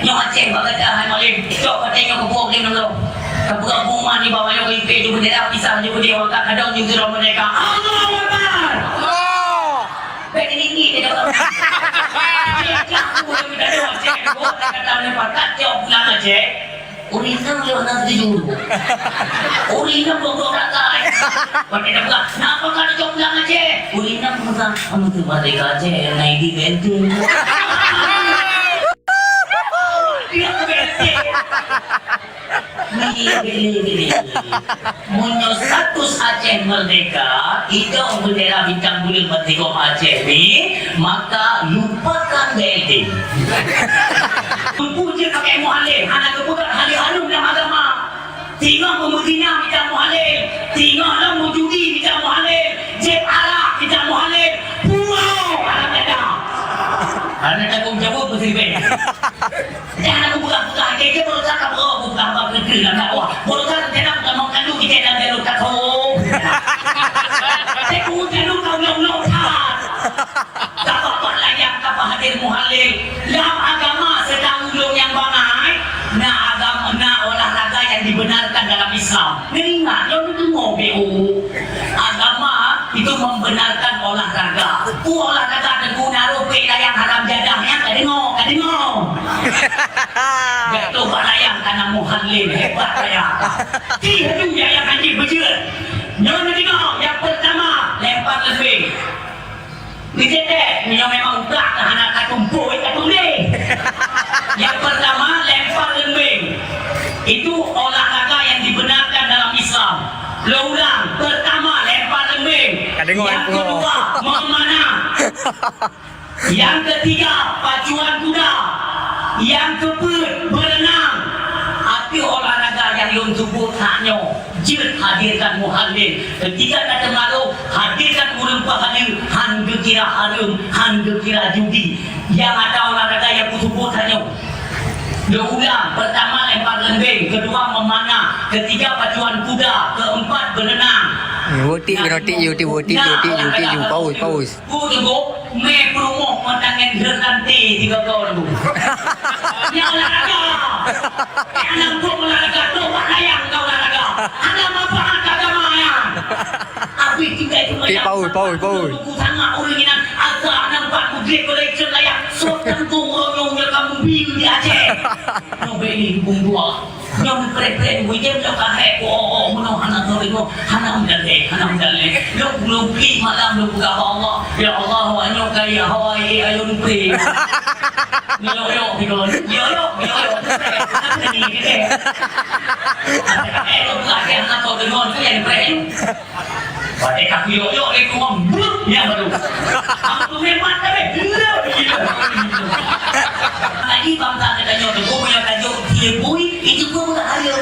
Nyo Aceh bagadahan malim. Cok katanya ke buah lim nang. Kapag bunga ni bawa nyo kay pedo bendera pisah nyo dia waka kadang nyo sira mereka. Allahu Akbar. Allah. Pwede ni dia dapat. Aku boleh minta doa Aceh. Buat kata ni pakat jawab bulan Aceh. Urinam lewat nanti dulu. Urinam belum ratai. Pakai dah kenapa kan jawab bulan Aceh? Urinam masa kamu tu merdeka Aceh naik di benteng. Gini. Munyo status Aceh merdeka, itu bendera bintang bulan merdeka Aceh ni, maka lupakan BLT. Puja pakai muhalil, anak keputar halil hanum dalam agama. Tinggal memudina kita muhalil, tinggal memujudi kita muhalil, jeb arak kita muhalil, pulau anak kita. Anak tanggung jawab mesti diberi. Jangan aku buka-buka keke baru cakap buka-buka negeri lah dakwah. Baru cakap jangan bukan mau kandu kita dan dia luka kau. Saya kemudian luka ulang-ulang tak. Tak apa layak apa hadir muhalil. Dalam agama sedang ulung yang bangai. Nah agama, nah olahraga yang dibenarkan dalam Islam. Meringat, yang itu mau BU. Agama itu membenarkan olahraga. Olahraga teguna rupi yang haram jadahnya kadengok. Betul balayang tanah muhalil hebat saya. Tiga dunia yang anjing berjerat. Yang ketiga, yang pertama lempar lebih. Dicetek, yang memang udah anak katumpu, Yang pertama lempar lebih. Itu olahraga yang dibenarkan dalam Islam. Ulang, pertama lempar lebih. Yang kedua memanah. Yang ketiga pacuan kuda. Yang keempat berenang. Api olahraga yang yang sebut hanya jid hadirkan muhalil. Ketiga kata malu hadirkan urang pahadir hangga kira harum, hangga kira judi. Yang ada olahraga yang sebut hanya dua ulang. Pertama lempar lembing, kedua memanah, ketiga pacuan kuda, keempat berenang. Voting paus. Ku tengok me promo mentangan gerante tiga kau tu. Yang olahraga. Yang pun olahraga tu layang kau olahraga. Ada manfaat agama ya. Tapi juga itu paus. Ku sangat uringan agak nampak mudrik collection layak. So tentu orang yang kamu bil di Aceh. Nobeli hubung dua. Yang pre-pre wujud yang kahek menang anak tolong hanam dalle lu pi malam lu buka Allah ya Allah wanyo kaya Hawaii ayo lu pri yo lu buka anak tolong tu yang pre pada kaki yo itu ngomong ya baru aku memang tapi lagi bangsa katanya tu punya tajuk tiebui itu gua bukan harum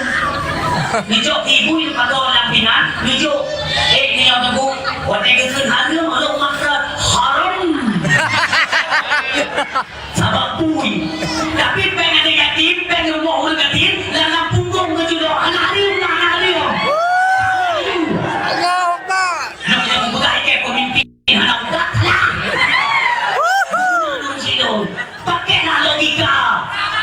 nijo tiebui pada orang Pinang nijo ni yang tu wadah kesun harum kalau maksa haram sabab pui tapi pengen negatif pengen mau negatif dalam punggung kejudo anak harum pakailah logika.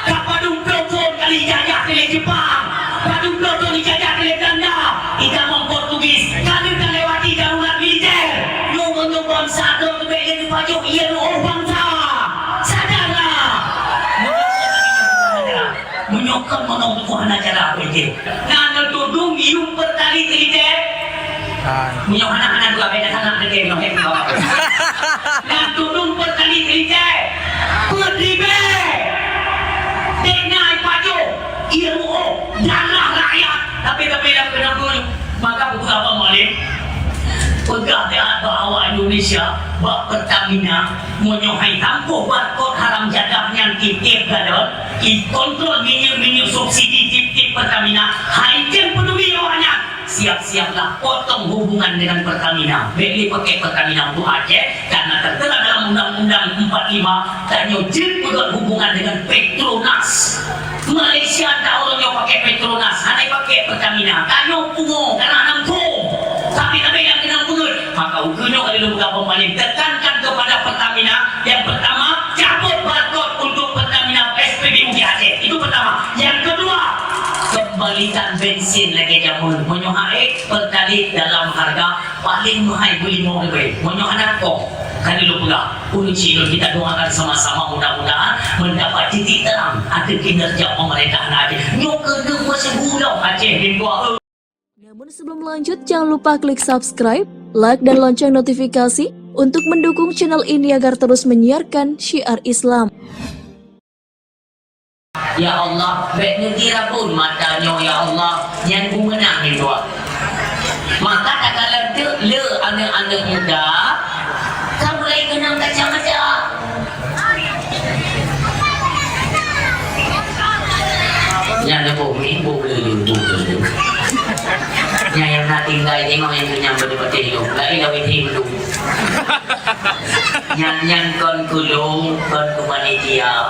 Kapadung Proton kali jajah pilih Jepang, Padung Proton dijajah pilih Belanda, Ikan Portugis, kami akan lewati darurat militer. Lu menyumbang satu kebaikan di pajak, ia lu bangsa. Sadarlah. Menyokong menong Tuhan acara apa ini. Nah, tudung iung pertali militer. Menyok anak-anak dua beda sangat deket noh hek bawa. Nah, tudung pertali militer. Perdibe dengai paju ilmu darah rakyat tapi dah penampungan maka beberapa malam pegah bahwa Indonesia bak Pertamina menyohai tampuh barcode haram jadah yang tip gadot kontrol minyak subsidi tip Pertamina haikin peduli awaknya siap-siaplah potong hubungan dengan Pertamina. Beli pakai Pertamina untuk Aceh karena tertera dalam Undang-Undang 45 tanya jin buat hubungan dengan Petronas. Malaysia tak orang yang pakai Petronas, hanya pakai Pertamina. Tanya pungo karena nampung. Tapi yang kena pungut, maka ukurnya kalau beberapa malam tekankan kepada Pertamina yang pertama cabut barcode untuk Pertamina SPBU di Aceh. liter bensin lagi jamun. Menyuhai pertalit dalam harga paling mahal RM5. Menyuhai kok. Kan dulu pula kunci kita doakan sama-sama mudah-mudahan mendapat titik terang ada kinerja pemerintahan Aceh. Nyok kena masih bulan Aceh di bawah. Namun sebelum lanjut, jangan lupa klik subscribe, like, dan lonceng notifikasi untuk mendukung channel ini agar terus menyiarkan syiar Islam. Ya Allah, baik negara pun matanya ya Allah yang ku menang di bawah. Maka tak kala le anak-anak muda kau mulai kenang kaca-kaca. Yang ada bumi, boleh. Yang nak tinggal tengok yang kenyang berdua-dua hidup. Lagi dah hidup. Yang kon kulung, kon kumanitia.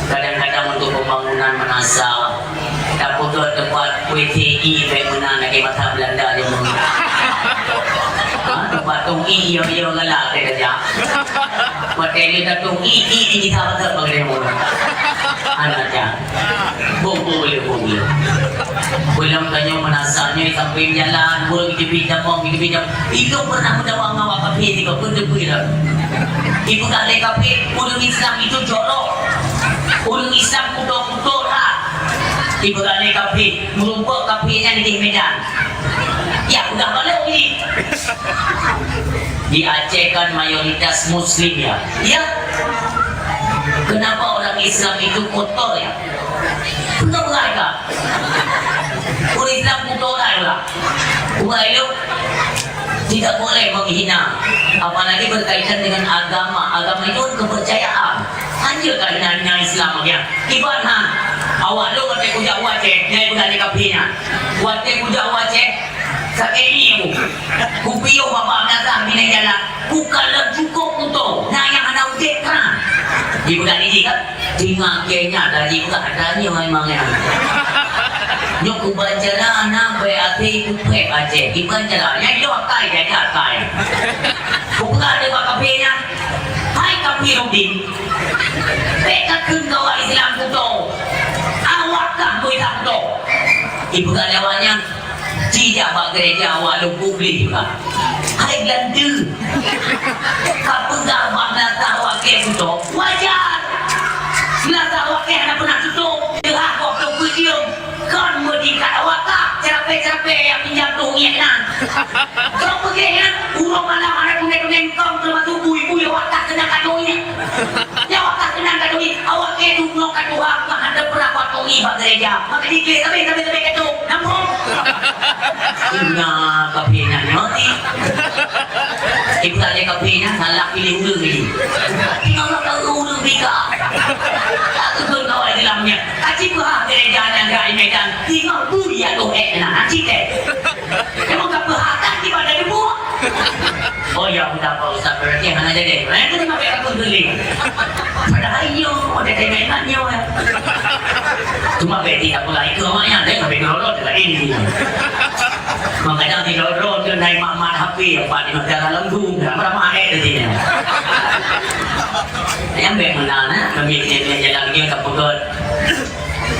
Kadang-kadang untuk pembangunan menasa. Tak putus tempat PTI baik menang lagi masa Belanda dia menang. Tempat tunggi yang galak dia kerja. Hotel dia tunggi di kita betul bagi dia. Anaknya. Boleh. Belum tanya menasanya di samping jalan, boleh di bidang. Itu pernah mendawang awak kafe di kau pun Ibu tak ada kafe, orang Islam itu jorok. Orang Islam kudo-kudo lah. Ibu tak ada kafe, merumpuk kafenya di Medan. Ya, udah balik ini. Di Aceh kan mayoritas Muslim ya. Ya. Kenapa orang Islam itu kotor ya? Kenapa mereka? Orang Islam kotor lah. Umat itu tidak boleh menghina. Apalagi berkaitan dengan agama. Agama itu kepercayaan. Hanya kerana Islam ya. Ibarat awak lu kata kuda Aceh, dia kuda di kapinya. Wate kuda Aceh. Sakini aku, kupiyo bapa datang bina jalan, kukalah cukup untuk, nah yang ada utek kan? Di budak ini kan, tinggal kenya dari budak adanya memangnya. Nyok kubaca lah, anak berarti kupek aja, kubaca lah, yang itu akai jadi akai. Kubuka ada bapa kapinya, hai kapi rubin, peka kendawa Islam kudo, awak kan kuitak kudo, ibu kalawanya. Tidak bak gereja walau publik juga. Hai gelandu. Kau pegang makna tahu ke tutup. Wajar. Bila tahu ke anak pernah tutup. Dah kau tu kucium. Kan modikat awak tak. Capek-capek yang menjatuh ni kan. Kau pergi kan. Urung malam anak kuning-kuning kau termasuk bui-bui awak tak kena kado ini. Ya awak tak kena kado ini. Awak ke tu blok kado awak. Ada pernah waktu ni bak gereja. Maka dikir tapi kado. Namun. Ingat kapinya nanti. Ibu tanya kapinya salah pilih ulu ni. Tinggal tahu ulu bika. Tak betul kau ada dalamnya. Aci berhak gereja yang gaya Medan. Tinggal buaya tu nak aci teh. Kamu tak berhak tak di pada ibu. Oh ya, sudah Pak Ustaz berarti yang ada deh. Mereka tu nak aku beli. Padahal iyo ada temenannya. Cuma beti aku lagi ke maknya deh tapi kalau adalah ini. Makanya di lorong tu naik mak happy apa di negara lembung berapa mahal tu dia. Yang bagaimana kami jalan dia tak pukul.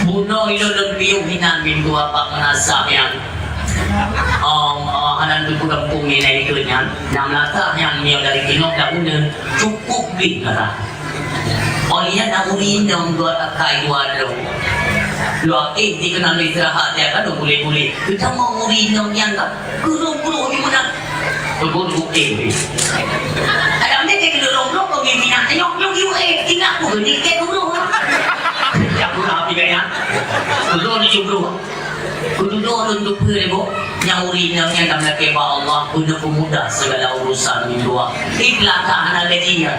Bunuh itu lebih hinan bintu apa menasab yang halan tu kampung ni lagi kenyang. Nam lata yang dia dari kinok dah guna cukup big kata. Olehnya nak urin dong buat akai dua dong. Luar di kena istirahat dia kan boleh. Kita mau urin dong yang tak guru di mana? Guru Ada dia ke dorong kau minat nyok tinggal aku ni ke guru. Jak guru api kan. Guru ni guru. Kudu untuk beribu yang urinnya yang dalam keba Allah untuk memudah segala urusan mingguan. Ikhlaskan anak dia,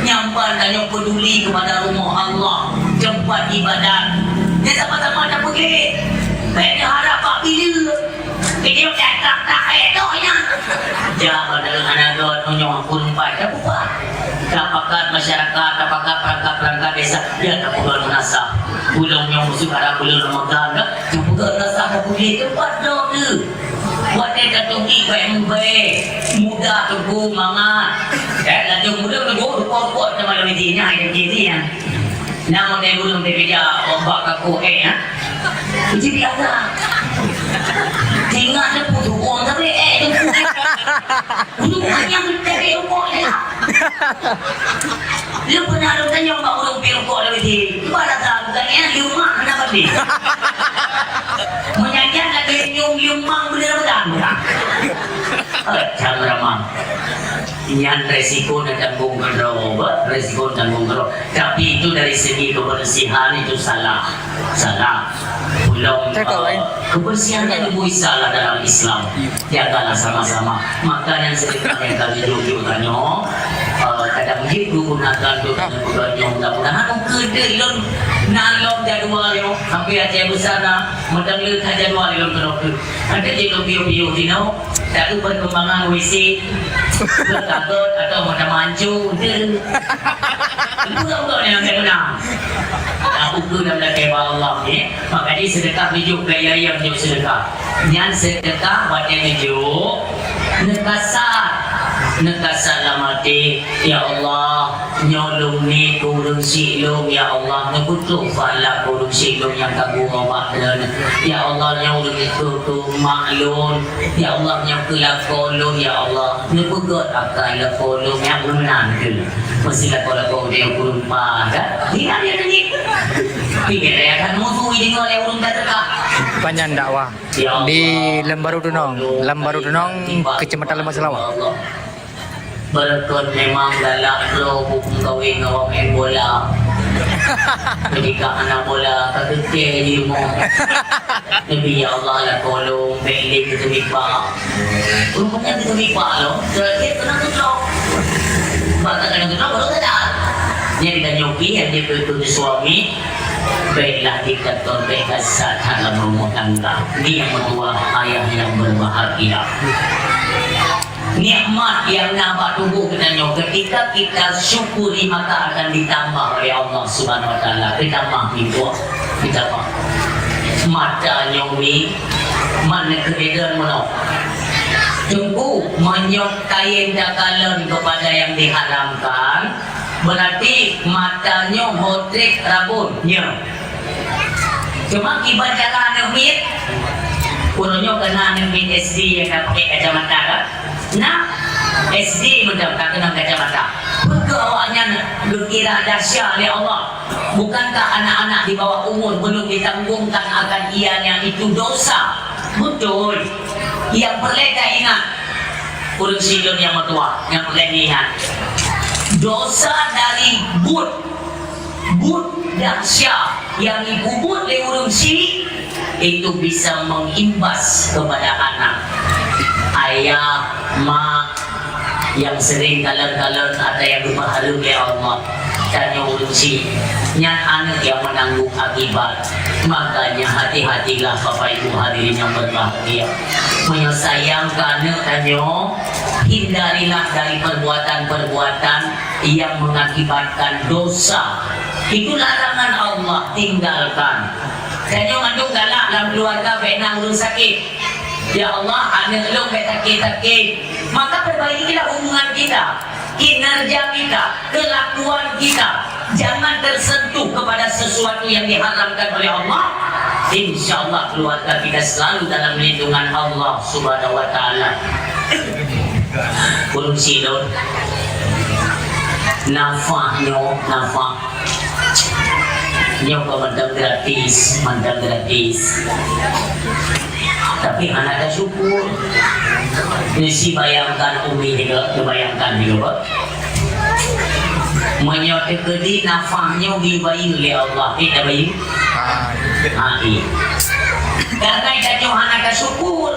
nyampan dan yang peduli kepada rumah Allah, tempat ibadat. Dia sama-sama dah pergi. Baiknya harap Pak Bila. Kita tak itu nya. Jangan dengan anak nyong pun pada buat. Dapakat masyarakat, dapakat perangkat desa, dia tak perlu menasab. Pulang yang musuh ada pulang Ramadan, tak perlu menasab boleh tempat tu. Buat dia tertunggi baik-baik, muda teguh mangat. Laju muda teguh, rupa-rupa sama lebih dina yang kiri yang. Namun dia belum dia ombak kaku ya. Itu biasa. Tinggal ada putu uang tapi itu yang dari rokoknya. Lu pernah lu tanya mbak orang pirokok dari di mana tahu bukannya lumang kenapa nih? Menyanyian lagi lumang bener-bener. Jangan ramah. Yan resiko dan tanggung jawab, resiko dan tanggung jawab. Tapi itu dari segi kebersihan itu salah. Belum kebersihannya lebih salah dalam Islam. Jagalah sama-sama. Maka yang sedekah yang kami tunjukkannya, kadang begitu gunakan untuk mudah-mudahan kede ilon nalom jadwal yo sampai aja besar macam lu jadwal ilon terus. Ada je bio-bio dino, tak perkembangan WC takut atau macam mancu itu untuk yang saya kenal aku dalam kebal Allah ni maka dia sedekah tujuh gaya yang tujuh sedekah yang sedekah wajah tujuh nekasar lamati ya Allah nyolong ni kurung silung ya Allah ngebutuh falak kurung silung yang kagu awak dan ya Allah nyolong itu tu maklun ya Allah yang kelakolong ya Allah ngebutuh akan lakolong yang benar tu mesti lakolong dia kurung pada dia ni pikir dia akan musuh ini oleh urung datang Panjang dakwah di Lembaru Dunong, Kecamatan Lembah Selawat. Berkon memang galak bro hukum kawin awak main bola. Ketika anak bola kekeke di rumah. Nabi ya Allah lah tolong belik kita mipa. Rumahnya kita mipa loh. Jadi tenang tu. Bahkan tenang tu baru sadar. Dia kita nyopi yang dia bertuju suami. Baiklah kita terbaik saat dalam rumah tangga. Ini yang kedua ayah yang berbahagia. Nikmat yang nampak tubuh kita ketika kita syukuri maka akan ditambah oleh Allah Subhanahu Wa Taala. Ditambah itu, ditambah. Mata nyomi mana kebedaran mana? Tunggu menyok kain dakalan kepada yang diharamkan. Berarti matanya hotrek rabunnya. Cuma kibat cara nemit, punonya kena nemit SD yang tak pakai kacamata kan? Nah, SD macam tak kena kacamata. Awaknya berkira dahsyat oleh Allah. Bukankah anak-anak di bawah umur belum ditanggungkan akan ianya itu dosa? Betul. Yang perlu kita ingat, urus silun yang mertua, yang perlu diingat. Dosa dari but dahsyat yang dikubur oleh urung si itu bisa mengimbas kepada anak, ayah, mak yang sering kalan-kalan ada yang dibaharu oleh Allah dan yang urung si yang anak yang menanggung akibat. Makanya hati-hatilah Bapak Ibu hadirin yang berbahagia, menyayangkan anaknya, hindarilah dari perbuatan-perbuatan yang mengakibatkan dosa. Itu larangan Allah, tinggalkan. Jangan ngandung galak dalam keluarga benar urus sakit. Ya Allah, anak lu sakit-sakit. Maka perbaikilah hubungan kita, kinerja kita, kelakuan kita. Jangan tersentuh kepada sesuatu yang diharamkan oleh Allah. Insya Allah keluarga kita selalu dalam lindungan Allah Subhanahu Wa Taala. Kurung silun, nafahnya. Dia mandang gratis. Tapi anak dah syukur. Mesti bayangkan umi juga, bayangkan juga. Menyokong kedi nafahnya dibayar oleh Allah. Kita bayar. Karena kita anak dah syukur,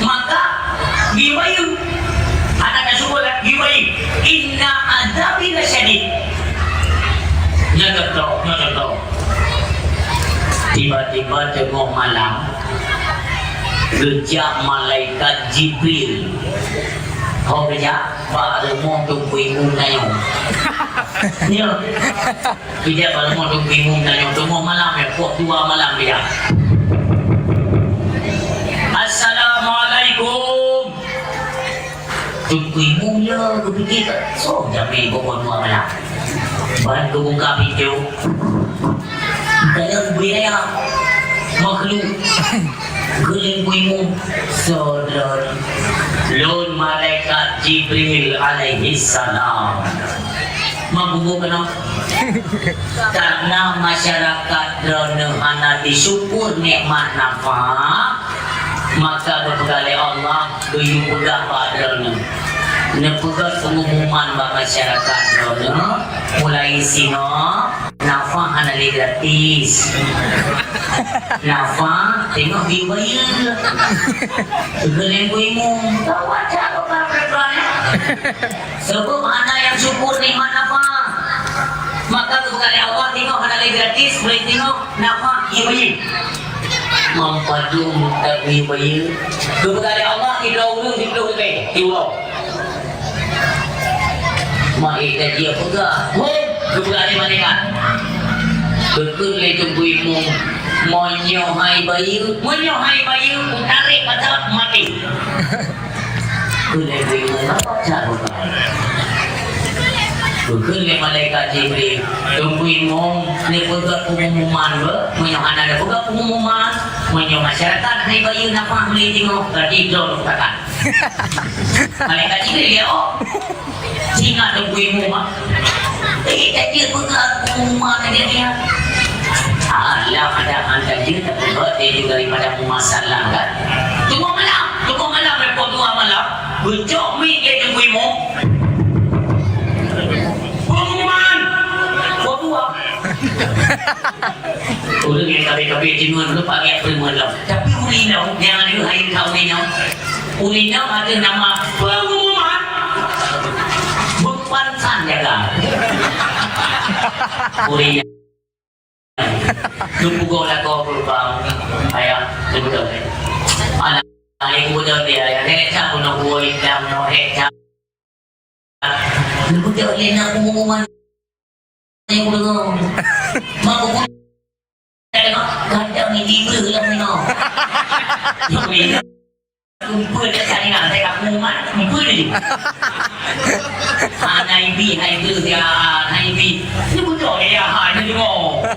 maka dibayar. Anak dah syukur dibayar. Inna adabi lasyadid. Nyata tahu. Tiba-tiba tengok malam, kerja malaikat Jibril. Kau kerja, baru mau tunggu imum tayong. Ni, kerja baru mau tunggu imum tayong. Tunggu malam ya, pukul 2 malam dia. Assalamualaikum. Tunggu imum ya, kepikir. So, jamin pukul 2 malam. Bantu buka pintu. Kalian beri ayam. makhluk gelingkuimu saudara lun malaikat Jibril alaihi salam mampu kena karena masyarakat hana disyukur nikmat nafas maka berkali Allah tuyu pegang padanya nepegat pengumuman bagi masyarakat mulai sino nafas hana gratis nafas tengok biaya gelingkuimu tahu aja apa berapa sebab anak yang syukur nikmat nafas maka berkali Allah tengok hana gratis boleh tengok nafas biaya mempadu mutawi bayi berkali Allah ilau hidup lebih ilau maika dia pegang berkali malaikat betul itu buimu menyohai bayi tarik pada mati boleh buimu apa cara bukan le malaikat Jibril tungguimu ni pegang pengumuman menyohan ada pegang pengumuman menyo masyarakat hai bayu nafas boleh tengok tadi drone katakan malaikat Jibril ya singa tungguimu mak tadi pegang pengumuman dia alah ada anda dia tak buat dia juga daripada masalah kan tunggu malam repot dua malam becok mi dia tungguimu udah yang kabe-kabe jenuh dulu pakai permulaan tapi ulinau yang ada hari kau ulinau ada nama pengumuman berpansan jaga ulinau tunggu kau lah kau berbang ayah tunggu anak ayah muda dia ayah hecah pun nak buat hitam nak hecah tunggu dia ulinau pengumuman yang belum mau kadang ni tiba lah ni no kumpul kat sana nak saya pengumuman kumpul ni hai bi ni budak dia hai ni tengok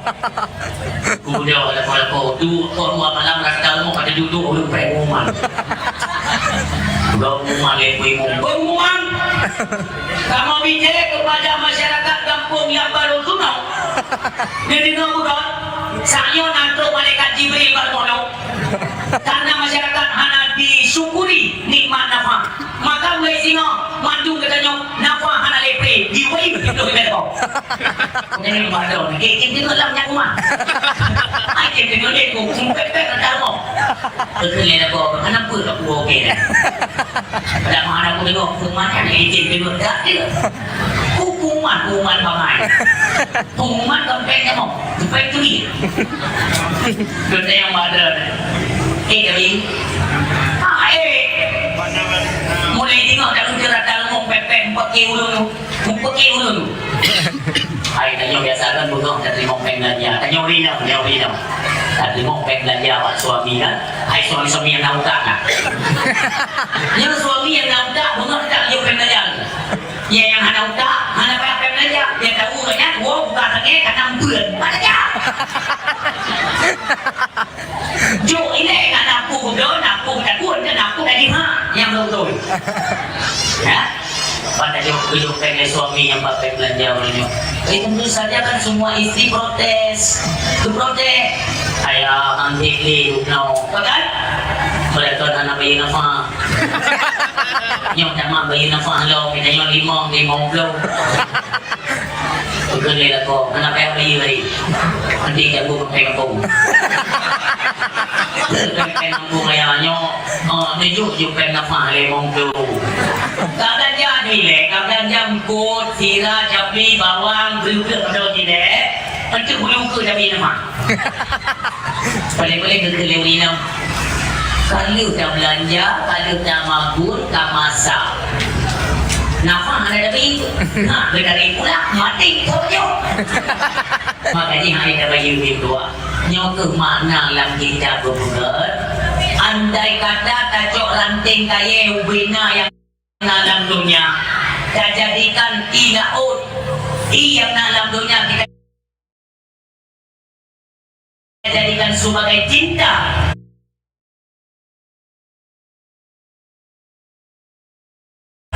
budak lepas tu orang malam dah tahu pada duduk orang pengumuman pengumuman pengumuman kamu bicara kepada masyarakat kampung yang baru sunau dia dengar bukan saya nanti malaikat Jibril bermono karena masyarakat hana disyukuri nikmat nafas maka mulai singa mandung katanya nafas hana lepre diwai begitu betul ini badan kita tengok dalam yang rumah kita tengok dia kumpet-pet ada mau terkelihat aku kenapa tak buat okey dah mana aku tengok pengumuman yang kita tengok tak dia pengumuman bangai pengumuman kampanye mau sampai tu ni kita yang ada kali mulai tengok dah lucu datang mau pepek pakai ulun hai tanya biasa kan bukan dari mau belanja tanya Rina tadi mau belanja pak suami kan hai suami yang nak tak lah yang suami yang nak tak bukan tak dia belanja ya yang hana tak hana pakai belanja dia tahu kan gua bukan sange karena bulan ada jo ini kan aku tak kuat dan aku tadi yang betul ya pada dia pengen suami yang pakai belanja olehnya tentu saja kan semua istri protes ayah nanti kan mereka anak bayi nafas yang nama bayi nafas lo kita yang limong lo bukan lelaki kau anak bayi lagi nanti jago kampung kampung ayahnya tunjuk nafas limong lo kadang jadi kadang jangkut sirah cabai bawang berukut pada sini untuk berukut cabai nafas paling-paling ke-kelewin kalau dah belanja, kalau dah mabur, dah masak nafas ada tapi berkali pula mati sahaja makanya hari dah bagi dua nyokeh makna dalam kita berbuat andai kata tajuk ranting kaya ubina yang dalam dunia tak jadikan ilaut yang dalam dunia kita jadikan sebagai cinta.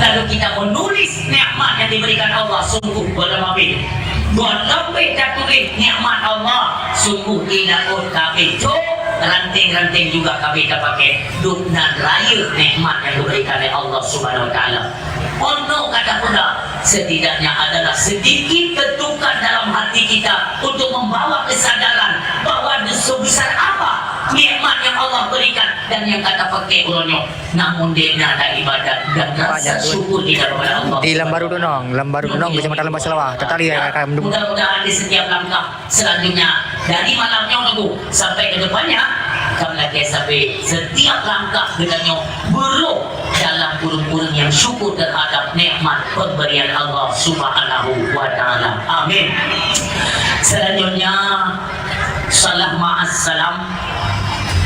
Lalu kita menulis nikmat yang diberikan Allah, sungguh berlebih. Berlebih dan tulis nikmat Allah, sungguh inakut kami cok. Ranting-ranting juga kami pakai duk dan raya nikmat yang diberikan oleh Allah Subhanahu Wa Taala. Ono kata pula setidaknya adalah sedikit ketukan dalam hati kita untuk membawa kesadaran bahwa sebesar apa nikmat yang Allah berikan, dan yang kata pakai ulunyo namun dia ada ibadat dan rasa syukur di kepada Allah. Di Lambaru Dunong, Kecamatan Lembah Selawah. Tetali ya, mudah-mudahan di setiap langkah selanjutnya dari malamnya tunggu sampai ke depannya, kami lagi sampai setiap langkah dengannya buruk dalam kurung-kurung yang syukur terhadap nikmat pemberian Allah Subhanahu Wa Taala. Amin. Selanjutnya salam ma'as salam,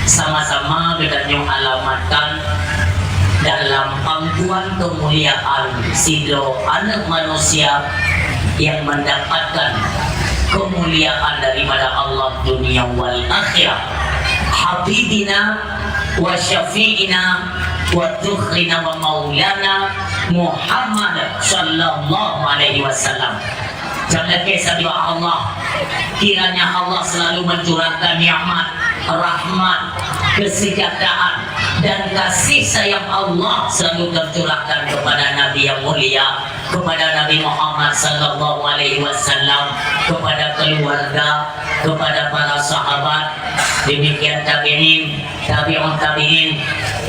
sama-sama dengannya alamatkan dalam pangkuan kemuliaan sidro anak manusia yang mendapatkan kemuliaan daripada Allah dunia wal akhirah. Habibina wa syafi'ina wa tukhrina wa maulana Muhammad sallallahu alaihi wasallam. Jangan kisah doa Allah, kiranya Allah selalu mencurahkan nikmat, rahmat, kesejahteraan dan kasih sayang Allah selalu tercurahkan kepada Nabi yang mulia, kepada Nabi Muhammad sallallahu alaihi wasallam, kepada keluarga, kepada para sahabat, demikian tabi'in, tabi'un tabi'in,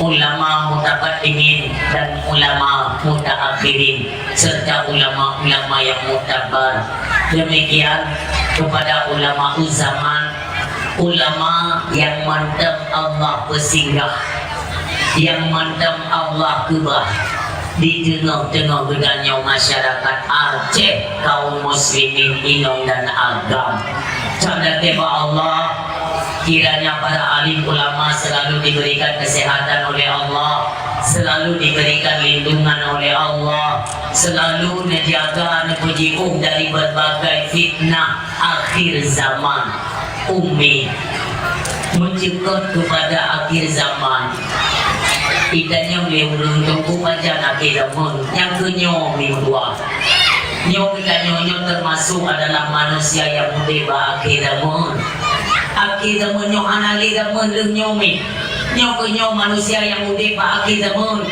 ulama mutaqaddimin dan ulama mutaakhirin serta ulama-ulama yang mutabar. Demikian kepada ulama zaman, ulama yang mantap Allah bersinggah, yang mantap Allah kubah di tengah-tengah bedanya masyarakat Aceh, kaum muslimin Inong dan Agam. Canda teba Allah, kiranya para alim ulama selalu diberikan kesehatan oleh Allah, selalu diberikan lindungan oleh Allah, selalu menjaga nepuji'um dari berbagai fitnah akhir zaman. Umi mencegah kepada akhir zaman. Idanya boleh tunggu baca akhir zaman. Yang kenyomi dua. Nyomi dan nyonyo termasuk adalah manusia yang muda akhir zaman. Akhir zaman nyong anali zaman leng nyomi. Nyong kenyo manusia yang muda akhir zaman.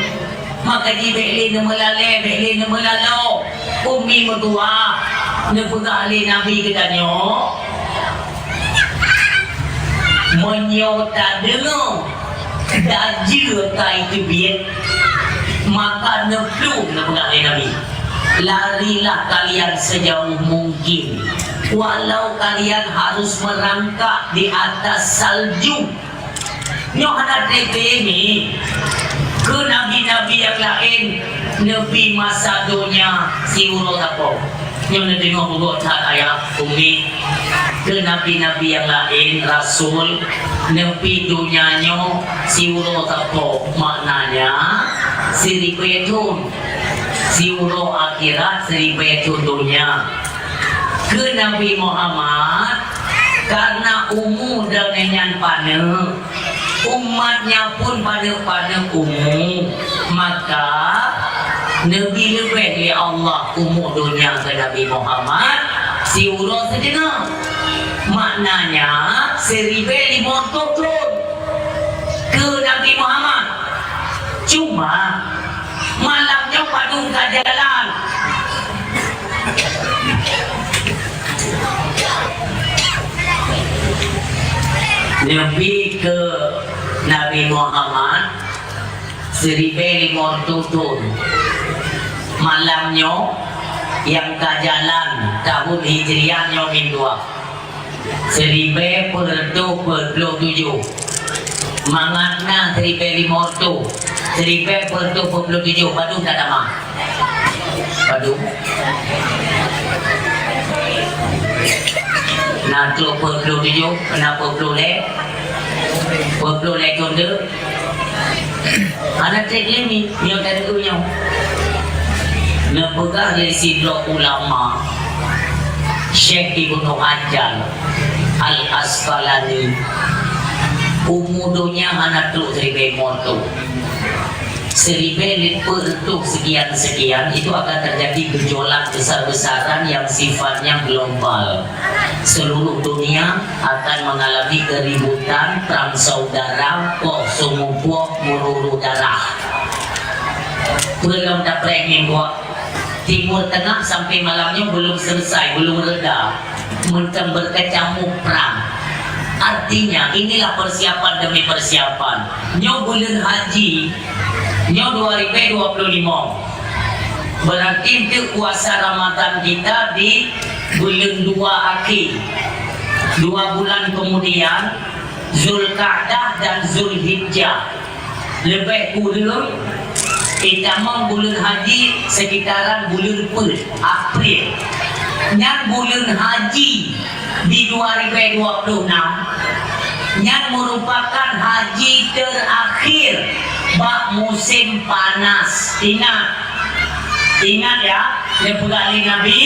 Maka di bekli nemelale, bekli nemelalo. Umi berdua nebuka ahli Nabi kedanyo. Menyota dengar dajir kai itu biar maka nepluk nebuka ahli Nabi. Larilah kalian sejauh mungkin, walau kalian harus merangkak di atas salju. Nyo ada TP ini ke nabi-nabi yang lain, Nabi masa dunia si urut apa? Nyo nak tengok urut tak ayat umi ke nabi-nabi yang lain, Rasul Nabi dunianya si urut apa? Maknanya si ribetun, si urut akhirat, si ribetun dunia. Ke Nabi Muhammad karena umur dan nenyan panah, umatnya pun pada umum, maka Nabi lebih dari Allah umur dunia ke Nabi Muhammad si urut sejenak. Maknanya 1500 tahun ke Nabi Muhammad. Cuma malamnya padung ke jalan. Nabi ke Nabi Muhammad 1500 tahun. Malamnya yang ke jalan tahun Hijriahnya min 2 1427. Mangatna 1500 1427 Badung tak ada Badung nah tu 47 kenapa perlu le konde ada cek ni yang dari tu yang nepegah dari sidro ulama Syekh Ibnu Hajar Al-Asqalani umudonya anak tu seribu moto seribu per sekian itu akan terjadi gejolak besar-besaran yang sifatnya global. Seluruh dunia akan mengalami keributan, perang saudara, kok sumupuak mururu darah. Belum dapat gua Timur Tengah sampai malamnya belum selesai, belum reda, mentang berkecamuk perang. Artinya inilah persiapan demi persiapan. Nyo bulan haji, nyo 2025. Berarti itu puasa Ramadan kita di bulan 2 akhir. 2 bulan kemudian Zulqa'dah dan Zulhijjah. Lebih kurang kita mau bulan haji sekitaran bulan April. Yang bulan haji di 2026 yang merupakan haji terakhir bak musim panas. Ingat ya, Nabi Nabi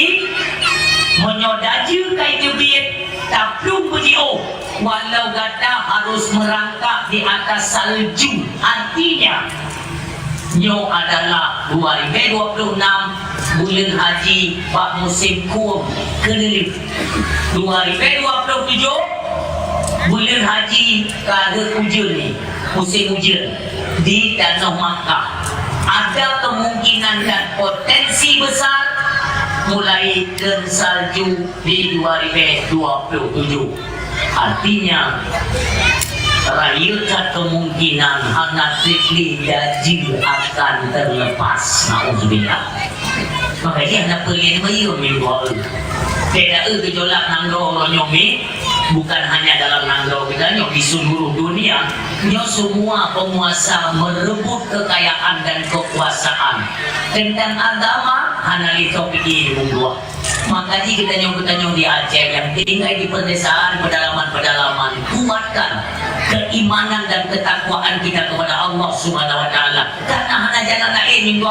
menyodaju kai tebit taplung bujio walau kata harus merangkak di atas salju. Artinya nyo adalah 2026 bulan haji bak musim kum kelilip. 2027 bulan haji kada hujan ni, musim hujan di Tanah Makkah. Ada kemungkinan dan potensi besar mulai dan salju di 2027. Artinya rayukan kemungkinan anak trikli gaji akan terlepas. Na'udzubillah. Makanya anak pergi ni minggu tidak gejolak nangro nyomi bukan hanya dalam nangro kita nyo di seluruh dunia. Nyo semua penguasa merebut kekayaan dan kekuasaan tentang agama hanya topik ini dua. Makanya kita nyo di Aceh yang tinggal di pedesaan pedalaman kuatkan keimanan dan ketakwaan kita kepada Allah Subhanahu Wa Taala. Karena hanya jalan lain minggu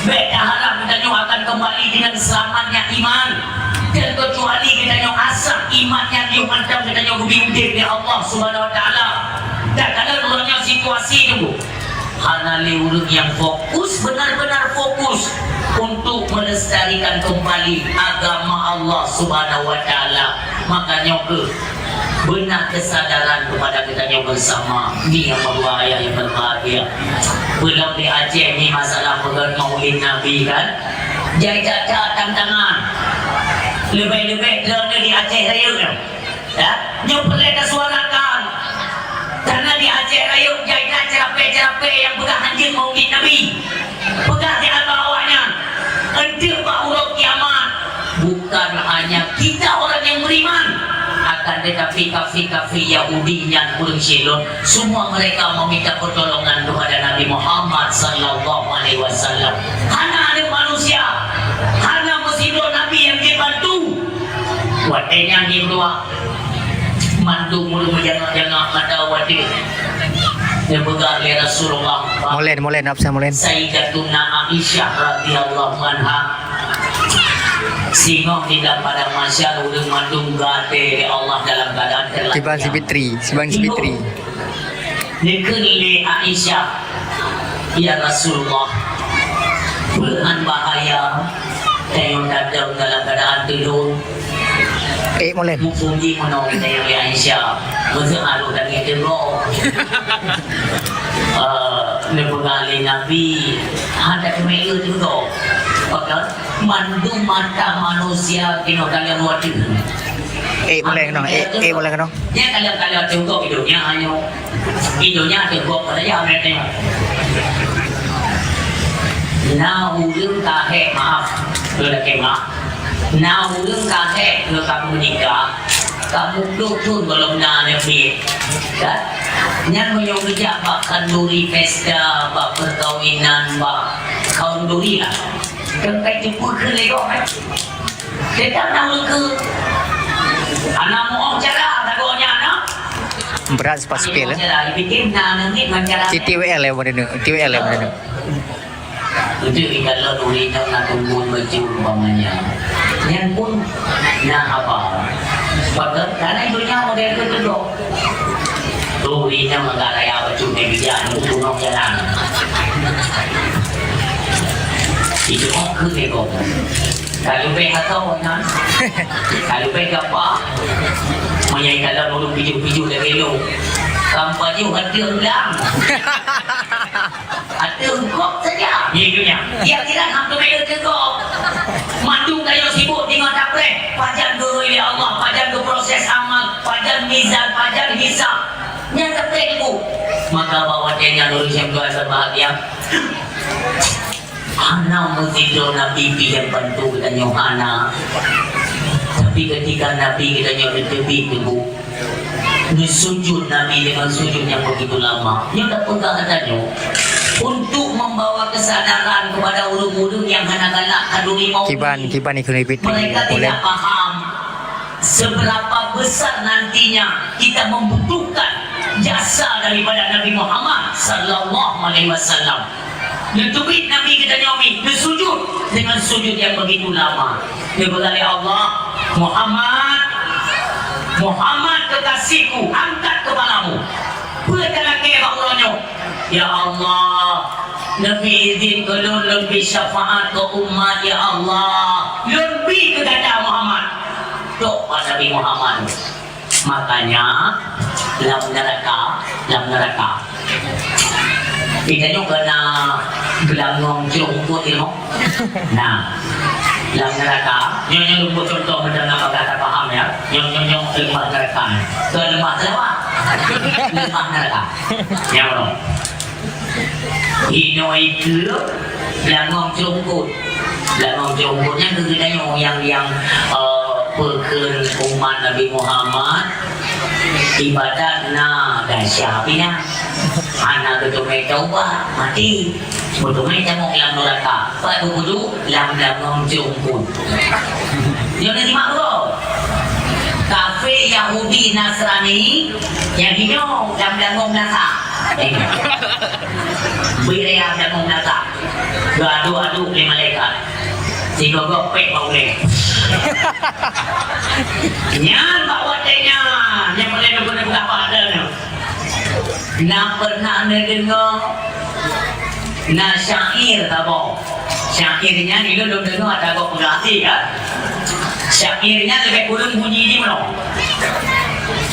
beda harap kita akan kembali dengan selamatnya iman. Dan kecuali kita asap imannya diumantam kita berbimbing di Allah Subhanahu Wa Taala. Dan kalau orangnya situasi itu hanya urut yang fokus, benar-benar fokus untuk melestarikan kembali agama Allah Subhanahu Wa Taala. Makanya benar kesadaran kepada kita yang bersama ni yang berbahaya yang berbahagia. Belum di Aceh ni masalah pegang maulid Nabi kan, jajak tantangan lebih-lebih kerana di Aceh Raya ya, nyo perlu suarakan karena di Aceh Raya jajak cerape yang pegang anjing maulid Nabi, pegang di bawahnya untuk bahulau kiamat. Bukan hanya kita orang yang beriman, akan tetapi kafir Yahudi yang kurang silon, semua mereka meminta pertolongan kepada Nabi Muhammad sallallahu alaihi wasallam. Hanya ada manusia, hanya mesti Nabi yang dibantu. Watenya ni dua mantu mulu jangan ada wati. Dia pegang Rasulullah. Molen apa molen? Sayyidatuna Aisyah radhiyallahu anha. Singok tidak pada masyarakat udah mandung gade Allah dalam keadaan terlalu Sibang Fitri Nekeli Aisyah, ya Rasulullah, bukan bahaya tayong datang dalam keadaan tidur molen mupungi menong tayong Aisyah masa alu dan ngedero nepengali Nabi ada kemelu juga maka mandu mata manusia kino kalian wajib molen no dia kalian tengok hidupnya tengok pada yang mereka na ulung kahe maaf sudah kemah na ulung kahe kalau kamu menikah kamu doktor belum nabi kan yang menyokong bak kanduri pesta bak perkawinan bak kanduri lah kan kai jemput ke lego kita tahu ke anak mau cara dagonya anak berat sepasupil bikin nang ni mencara TWL ya mana itu kalau duri nak tunggu baju umpamanya yang pun nak apa pada karena ibunya model kedua. Tuh ini mengaraya baju media untuk jalan. Itu kok ke kok. Kalau mereka tahu kan, kalau mereka apa, menyai kalau orang piju-piju dari lu, kampanye ada ulang, ada kok saja, itunya. Dia kira hampir mereka kok, mandung kayu sibuk dengan tapre, pajan dulu ya Allah, pajan dulu proses amal, pajan mizan, pajan hisab. Nyata tengku maka bawa dia nurul yang berasa bahagia Hana muzidro Nabi yang bantu kita nyohana tapi ketika Nabi kita nyohana tebi tebu sujud Nabi dengan sujud yang begitu lama yang tak pegangannya untuk membawa kesadaran kepada ulung-ulung yang hana galak kaduri mau Kiban ikut lebih mereka boleh. tidak paham seberapa besar nantinya kita membutuhkan jasa daripada Nabi Muhammad sallallahu alaihi wasallam. Ditubik Nabi kita nyomi bersujud dengan sujud yang begitu lama. Diberi Allah Muhammad kekasihku, angkat kepalamu. Berkala ke Allahnya. Ya Allah, Nabi izin kalau lebih syafaat ke umat ya Allah. Lebih ke kata Muhammad. Tok Nabi Muhammad. Makanya dalam neraka kita juga kena belangong jerungkut itu nah dalam neraka nyonya lupa contoh macam apa kata paham ya nyonya lemah neraka ke lemah selawat lemah neraka yang mana ino itu belangong jerungkutnya kegedean yang pekan umat Nabi Muhammad ibadat na dahsyat pina anak ketumai coba mati ketumai tengok dalam neraka pada kudu dalam jungkut yang nanti makro kafe Yahudi Nasrani yang hino dalam neraka berea dalam neraka gaduh-aduh ke malaikat sehingga gopek boleh nyan bawa tenya yang boleh guna berapa adanya nak pernah dengar na syair tabo syairnya ni lo dengar ada kok berarti kan syairnya lebih kurang bunyi ni mana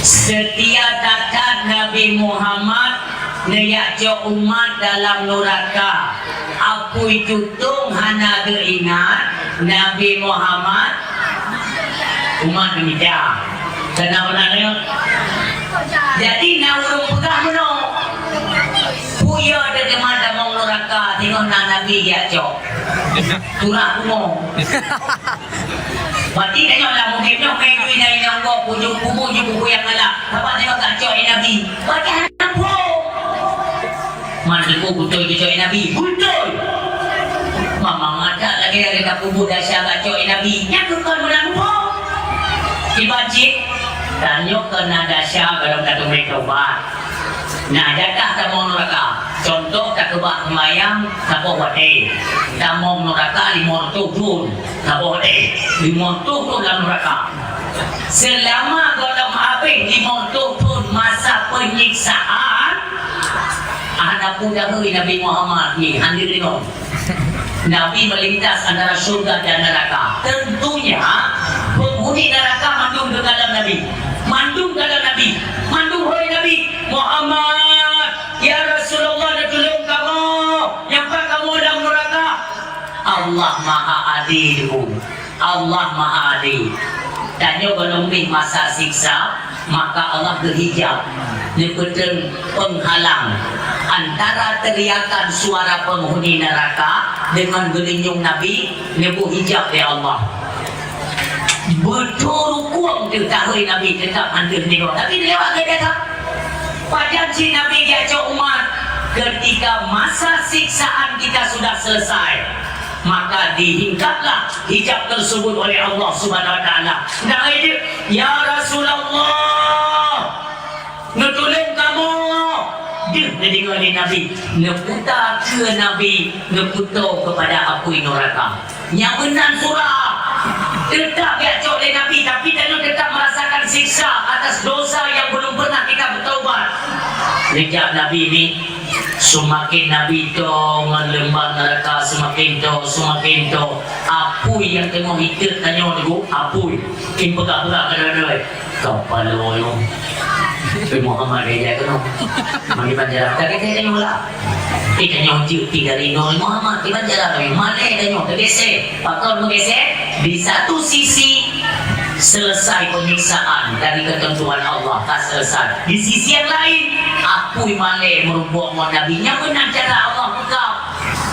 setia takat Nabi Muhammad neyak jo umat dalam neraka aku itu tung hana teringat Nabi Muhammad umat demikian kenapa nanya jadi naurung pegang mana puya ada di mana mau neraka tengok Nabi dia cok turah kumong berarti tengok lah mungkin nak main duit dari nangkok pujuk buku yang galak apa tengok kat cok Nabi berarti anak po mana aku betul cok Nabi betul Mamang ada lagi dari kubur dahsyat kat cok Nabi yang kekal menang po dibajik dan yuk kena dahsyat kalau kata mereka buat nah jatah tak mau neraka contoh tak kebak kemayang tak bawa hati tak mau neraka lima turun tak bawa hati lima turun dalam neraka selama dalam api lima turun masa penyiksaan anak muda Nabi Muhammad ni hadir tengok Nabi melintas antara surga dan neraka tentunya penghuni neraka mandung ke dalam Nabi mandung oleh Nabi Muhammad ya Rasulullah nak tolong kamu yang kamu dalam neraka Allah Maha Adil Allah Maha Adil dan juga lebih masa siksa maka Allah berhijab diberikan penghalang antara teriakan suara penghuni neraka dengan gelinyung Nabi nebu hijab ya Allah betul kuang diketahui Nabi tetap hadir ni tapi lewat ke tak pada si Nabi dia umat ketika masa siksaan kita sudah selesai maka dihingkatlah hijab tersebut oleh Allah Subhanahu wa taala nah itu ya Rasulullah nutulung kamu dia dengar ni Nabi neputar ke Nabi neputar kepada api neraka yang benar surah tetap dia cok oleh Nabi tapi dia tetap merasakan memberikan siksa atas dosa yang belum pernah kita bertaubat. Sejak Nabi ini, semakin Nabi itu melembah neraka, semakin tu apui yang tengok hidup tanya tu apui kim pegak-pegak kadang-kadang kepala yo Muhammad dia tu mari banjara tak kita tengok lah kita tengok tiga rino Muhammad di banjara kami mana tengok tergesek patron menggesek di satu sisi selesai penyiksaan dari ketentuan Allah tak selesai di sisi yang lain apui male merubah nabinya benar cara Allah buka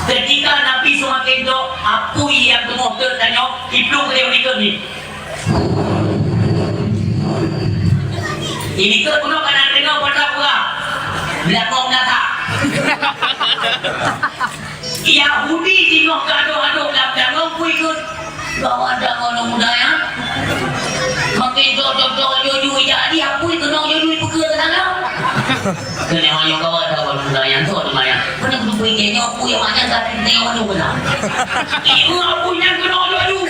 ketika Nabi semakin tu apui yang tengok tanya hidung beliau ni ini ke puno kanan dengar pada pula belakang data Yahudi tengok gaduh-gaduh belakang pun ikut bawa ada orang muda ya makin jauh-jauh jauh jadi apui kena jauh pekal sana kena orang bawa ada orang muda yang tu lumayan kena berpui kena apui yang macam tak tengok orang benar ibu apui yang kena jauh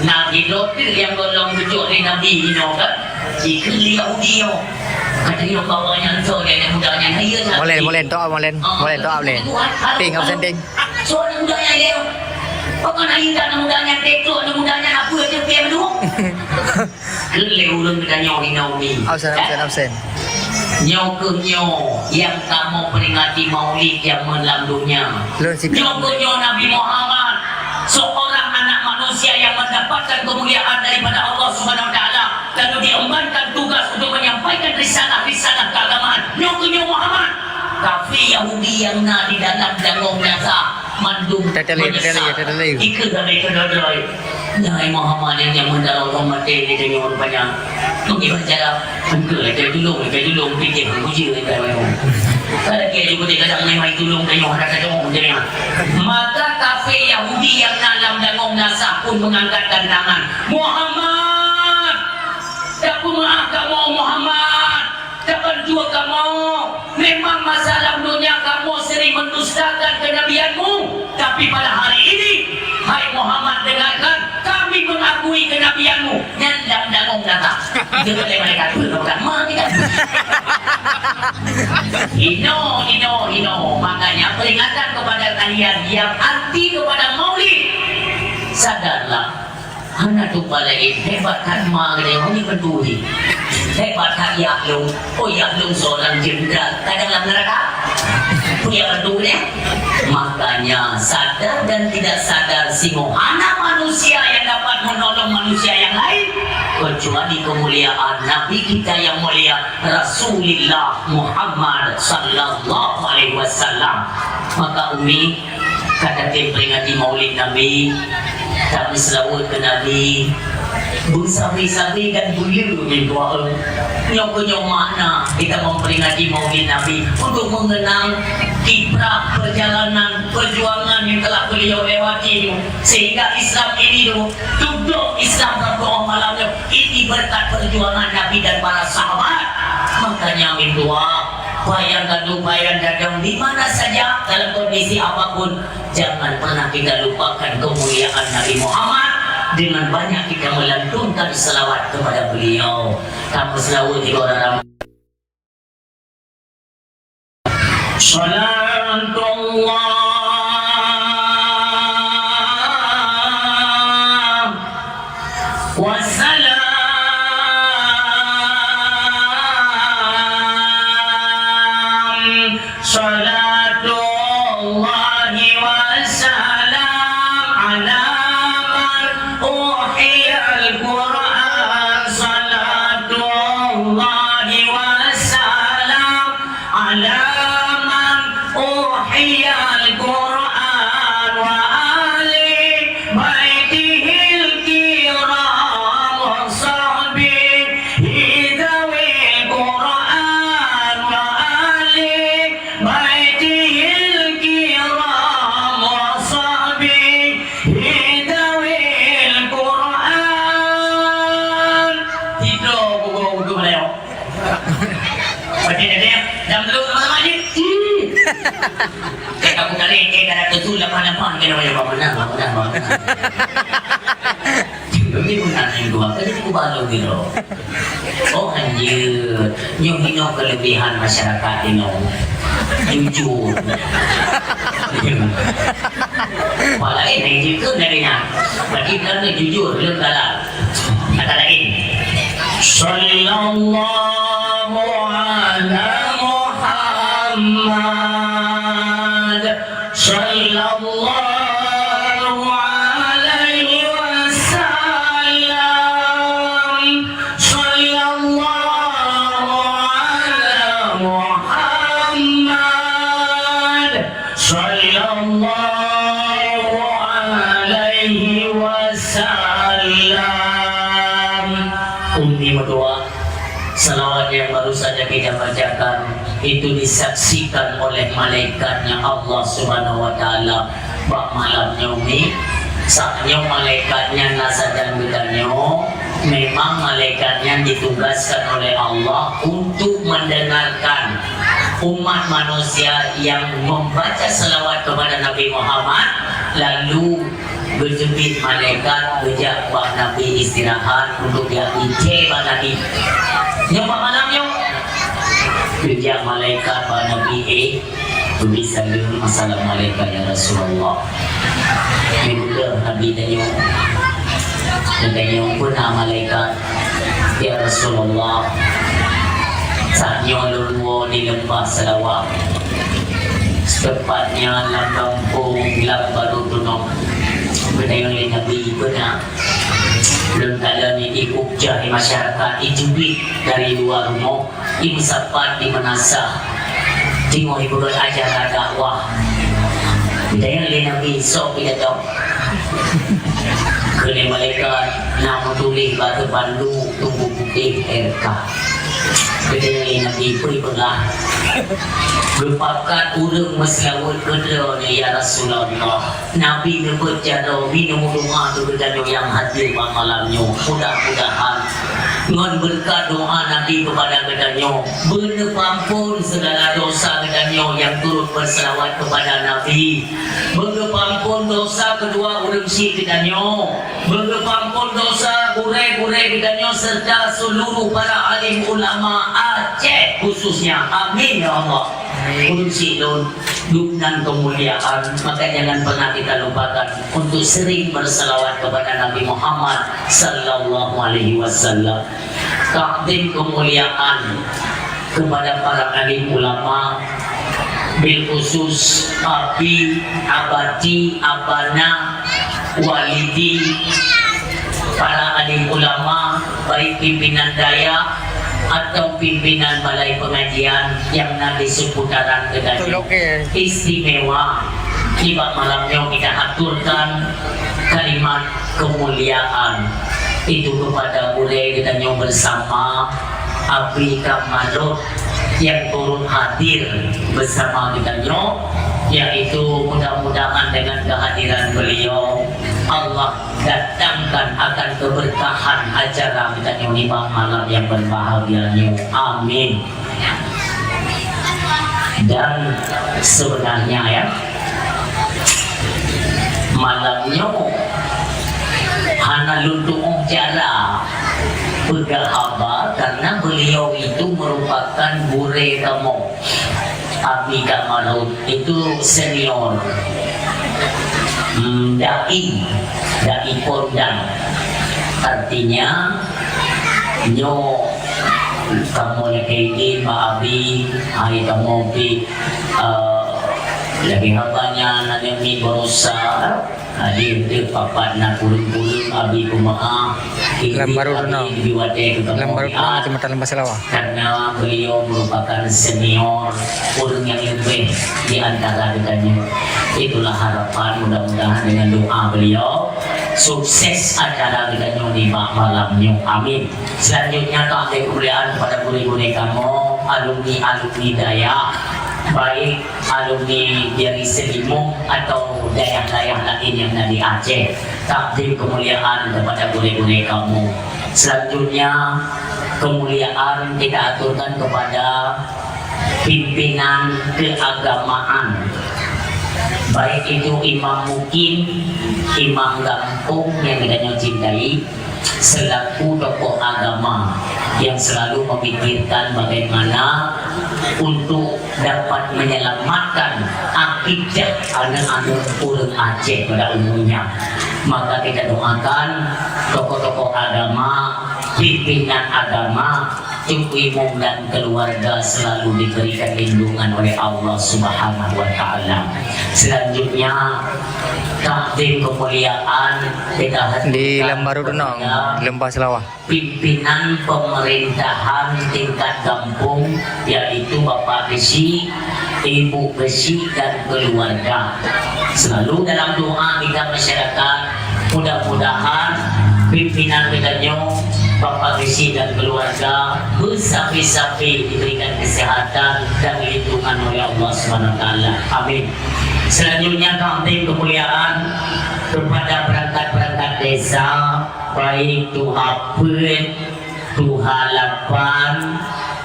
Nabi doktor yang tolong tujuh ni Nabi ini kan jika Yahudi yo katanya bawanya tu yang mudanya dia Molen to molen le. Ting absen ting. So mudanya dia. Pokok nak ingat mudanya teklo mudanya apa je dia dulu. Keleu ulun katanya Naomi. Absen. Nyo ke nyo yang kamu peringati maulid yang melandunya. Nyo ke nyo Nabi Muhammad seorang anak manusia yang mendapatkan kemuliaan daripada Allah Subhanahu Wa Taala lalu diembankan tugas untuk menyampaikan risalah keagamaan. Nyo ke nyo Muhammad kafir Yahudi yang na di dalam dangong nasa mandung menyesal ikut dari kedai Nabi Muhammad yang mendalau rahmat ini dengan banyak mungkin cara bengkel dulu fikir puji kalau dia juga kadang memang tolong tengok ada dong dia maka kafir Yahudi yang dalam dangong nasa pun mengangkatkan tangan Muhammad aku maaf kamu Muhammad kapan jua kamu memang masalah dunia kamu sering mendustakan kenabianmu tapi pada hari ini hai Muhammad dengarkan kami mengakui kenabianmu dan dangong data dia boleh mereka bukan mana Ino makanya peringatan kepada kalian yang anti kepada maulid sadarlah anak tu balik hebat kan mak dia ni peduli hebat tak Yaklung seorang jenderal kadang dalam neraka punya peduli makanya sadar dan tidak sadar singo anak manusia yang dapat menolong manusia yang lain kecuali kemuliaan Nabi kita yang mulia Rasulullah Muhammad sallallahu alaihi wasallam maka Umi kata peringati maulid Nabi kami selawat ke Nabi bersabi-sabi dan bulir di doa nyok makna kita memperingati maulid Nabi untuk mengenang kiprah perjalanan perjuangan yang telah beliau lewati sehingga Islam ini duduk Islam berdoa malamnya ini berkat perjuangan Nabi dan para sahabat makanya amin doa bayangkan dadang di mana saja dalam kondisi apapun jangan pernah kita lupakan kemuliaan Nabi Muhammad dengan banyak kita melantunkan selawat kepada beliau tanpa selawat di orang Salatullah wassalam salatullahi wassalam ala man uhiyal Qur'an salatullahi wassalam ala man uhiyal Qur'an wa ali baitihil kiram wa sahbihi dawil Qur'an wa ali baitihil kiram wa sahbihi dawil Qur'an tidur buku beliau macam dia dalam dulu sama-sama ni kamu kali kada tu lapan kena banyak mana Tapi benar yang dua kali aku balu gitu. Oh anjir, yung minum kelebihan masyarakat ini, jujur. Malah ini jujur darinya. Bagi kita jujur, belum dalam. Kata lain. Sallallahu ala Muhammad. Sallallahu salawat yang baru saja kita bacakan itu disaksikan oleh malaikatnya Allah Subhanahu wa taala bak malamnya umi saatnya malaikatnya nasadan bedanyo memang malaikatnya ditugaskan oleh Allah untuk mendengarkan umat manusia yang membaca salawat kepada Nabi Muhammad lalu berjepit malaikat bejak bak Nabi istirahat untuk dia ijebah Nabi. Yang malam yang bejak malaikat bak Nabi bisa dulu masalah malaikat ya Rasulullah. Bila Nabi tanya pun malaikat ya Rasulullah saatnya lulwa di lembah Sarawak tepatnya dalam kampung Gelap Baru Tunong berdaya oleh Nabi benar belum ada ni ikut di masyarakat ijubit dari luar rumah ibu sapat di menasah tengok ibu ajar dakwah berdaya oleh Nabi sok kita tahu kena malaikat nama tulis batu pandu tunggu putih RK berdaya Nabi pun pernah berpakat urung maslawat kedua ni ya Rasulullah Nabi nebut jadau minum doa tu berjadau yang hadir pada malamnya mudah-mudahan ngon berkat doa Nabi kepada kedanyo bernepampun segala dosa kedanyo yang turut berselawat kepada Nabi bernepampun dosa kedua urung si kedanyo bernepampun dosa gure-gure kedanyo serta seluruh para alim ulama Aceh khususnya amin ya Allah kursi dan kemuliaan maka jangan pernah kita lupakan untuk sering berselawat kepada Nabi Muhammad sallallahu alaihi wasallam takdim kemuliaan kepada para alim ulama bil khusus abi abadi abana walidi para alim ulama baik pimpinan daya atau pimpinan balai pengajian yang nanti seputaran Kedanyo istimewa di malamnya kita aturkan kalimat kemuliaan itu kepada Bule Kedanyo bersama Abri Kamalot yang turut hadir bersama Kedanyo yaitu mudah-mudahan dengan kehadiran beliau Allah datangkan akan keberkahan acara kita di malam yang berbahagia ini. Amin. Dan sebenarnya ya malamnya hana luntung jala bergahabar karena beliau itu merupakan Bure Kamu Abi Kamalot itu senior dai kondang artinya nyo kamu yang kayak Pak Abi hari kamu di lagi habanya nanti mi berusaha hadir di papat na kulung-kulung Abi kumaha lembaru Jumatan Lembah Selawah karena beliau merupakan senior orang yang lebih di antara dengannya itulah harapan mudah-mudahan dengan doa beliau sukses acara kita di malamnya amin. Selanjutnya kami kemuliaan kepada guru-guru kamu alumni daya baik alumni dari Selimung atau daerah-daerah lain yang dari Aceh takdim kemuliaan kepada guru-guru kamu. Selanjutnya kemuliaan kita aturkan kepada pimpinan keagamaan baik itu imam mukim, imam kampung yang kita cintai selaku tokoh agama yang selalu memikirkan bagaimana untuk dapat menyelamatkan akidah anak-anak orang Aceh pada umumnya. Maka kita doakan tokoh-tokoh agama, pimpinan agama, umum dan keluarga selalu diberikan lindungan oleh Allah Subhanahu wa Ta'ala. Selanjutnya, takdim kemuliaan kita Di Lembaru Dunong, Lembah Selawah. pimpinan pemerintahan tingkat kampung, yaitu Bapak Besi, Ibu Besi dan keluarga. Selalu dalam doa kita masyarakat, mudah-mudahan pimpinan kita Bapak Besi dan keluarga bersapi-sapi diberikan kesehatan dan lindungan oleh Allah SWT. Amin. Selanjutnya takdim kemuliaan kepada perangkat-perangkat desa, baik Tuha Pun, Tuha Lapan,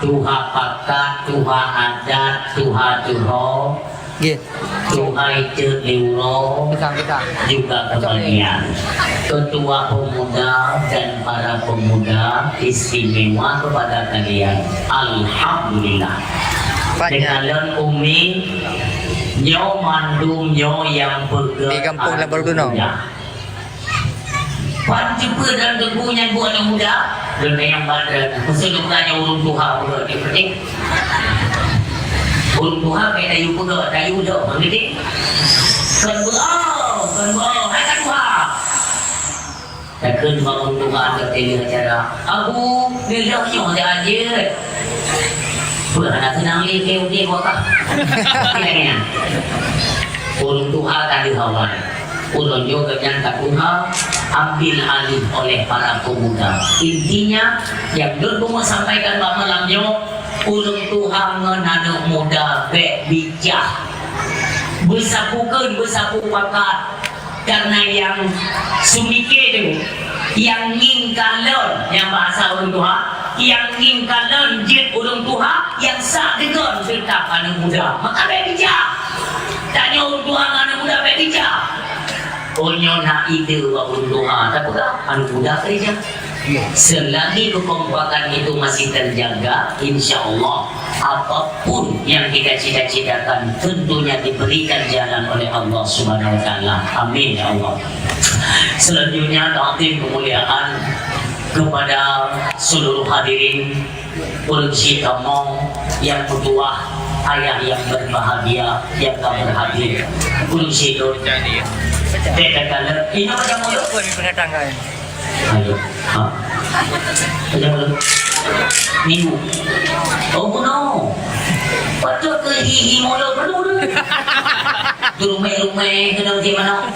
Tuha Pakat, Tuha Adat, Tuha Tuho, Gitu. Tuha Itu Liuro, Kita. juga kebagian ketua pemuda dan para pemuda istimewa kepada kalian. Alhamdulillah. Banyak. Dengan Umi nyo mandum nyo yang bergerak Di kampung Lembaru Dunong. Panjapa dan teguhnya buat yang muda dan yang badan. Khusus bukannya urung Tuhan pula dia penting. Urung Tuhan kayak dayu pula, dayu dah penting. Kan berau, hai kan Tuhan. Takkan bangun Tuhan ke tele acara. Aku dia yang dia aja. Pula nak senang dia wakah. Ini. Urung Tuhan tak dihawal. Urung juga yang tak Tuhan ambil alih oleh para pemuda. Intinya yang dulu mau sampaikan Pak Malamnya, urung Tuhan anak muda bijak, bersapukan bersapu pakat, karena yang sumike itu, yang ngingkalan yang bahasa urung Tuhan, yang ngingkalan jid urung Tuhan, yang sak dengan tetap anak muda, maka bijak. Tanya urung Tuhan anak muda bijak. Onyo nak ide urung Tuhan, tak apa anak muda kerja. Selagi kekompakan itu masih terjaga, insya Allah apapun yang kita cita-citakan tentunya diberikan jalan oleh Allah Subhanahu Wa Taala. Amin ya Allah. Selanjutnya takdim kemuliaan kepada seluruh hadirin Polisi Kamong yang bertuah, ayah yang berbahagia yang tak berhadir. Polisi itu Dekatkan ini macam mulut. Ayo, ha? Macam mulut. Minggu. Oh no. Patut ke hihi mulut dulu. Rumah-rumah kena di mana?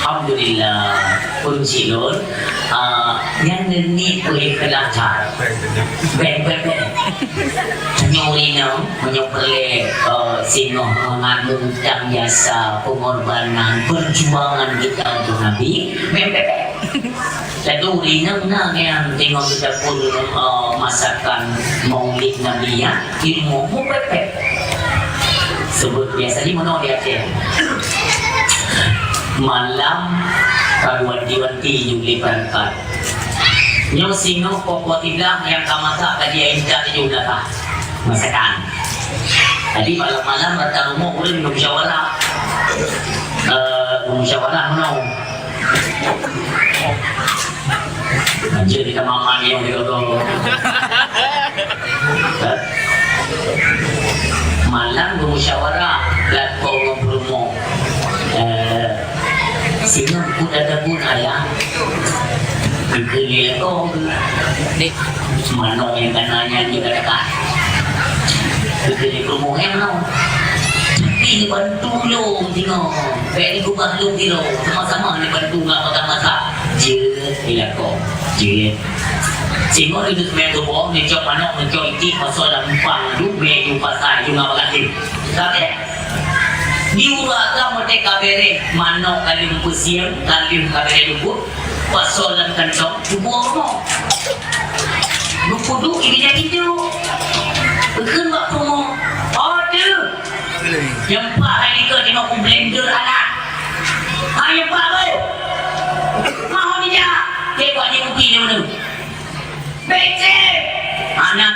Alhamdulillah. Kunci lor. Yang ni boleh kelakar. Baik-baik. Nyurina menyuperle sino mengandung dan jasa pengorbanan perjuangan kita untuk Nabi. Baik-baik. Lalu rinang yang tengok kita pun masakan maulid Nabi ya, ilmu baik-baik. Sebut biasanya mana dia Aceh. Malam kawanti-wanti juli berangkat. Nyo sino pokok tiga yang kamasa kaji indah juga tak masakan. Tadi malam-malam datang rumah boleh musyawarah. Musyawarah mana? Anjir di kamar yang digodong. Malam bermusyawarah, lalu ngobrol. Sino pun ada pun ayah. Kekelian kau, ni mana yang kananya juga dekat. Kekelian rumah yang mau. Tapi ni bantu lo, tengok. Baik ni kubah lo kilo, sama-sama ni bantu nggak masak-masak. Jeret bila kau, jeret. Sino itu sebenarnya bohong, ni cok mana, ni cok itu pasal dah empang, duit jumpa saya juga berlatih. Tapi diuraga mereka bere mana kalim pusian, kalim kabere dukut. Pasolan kantong tubuh mo lukudu ini jadi itu bukan waktu mo ada yang pak hari ke di mau blender anak ayo pak boy mau dia ke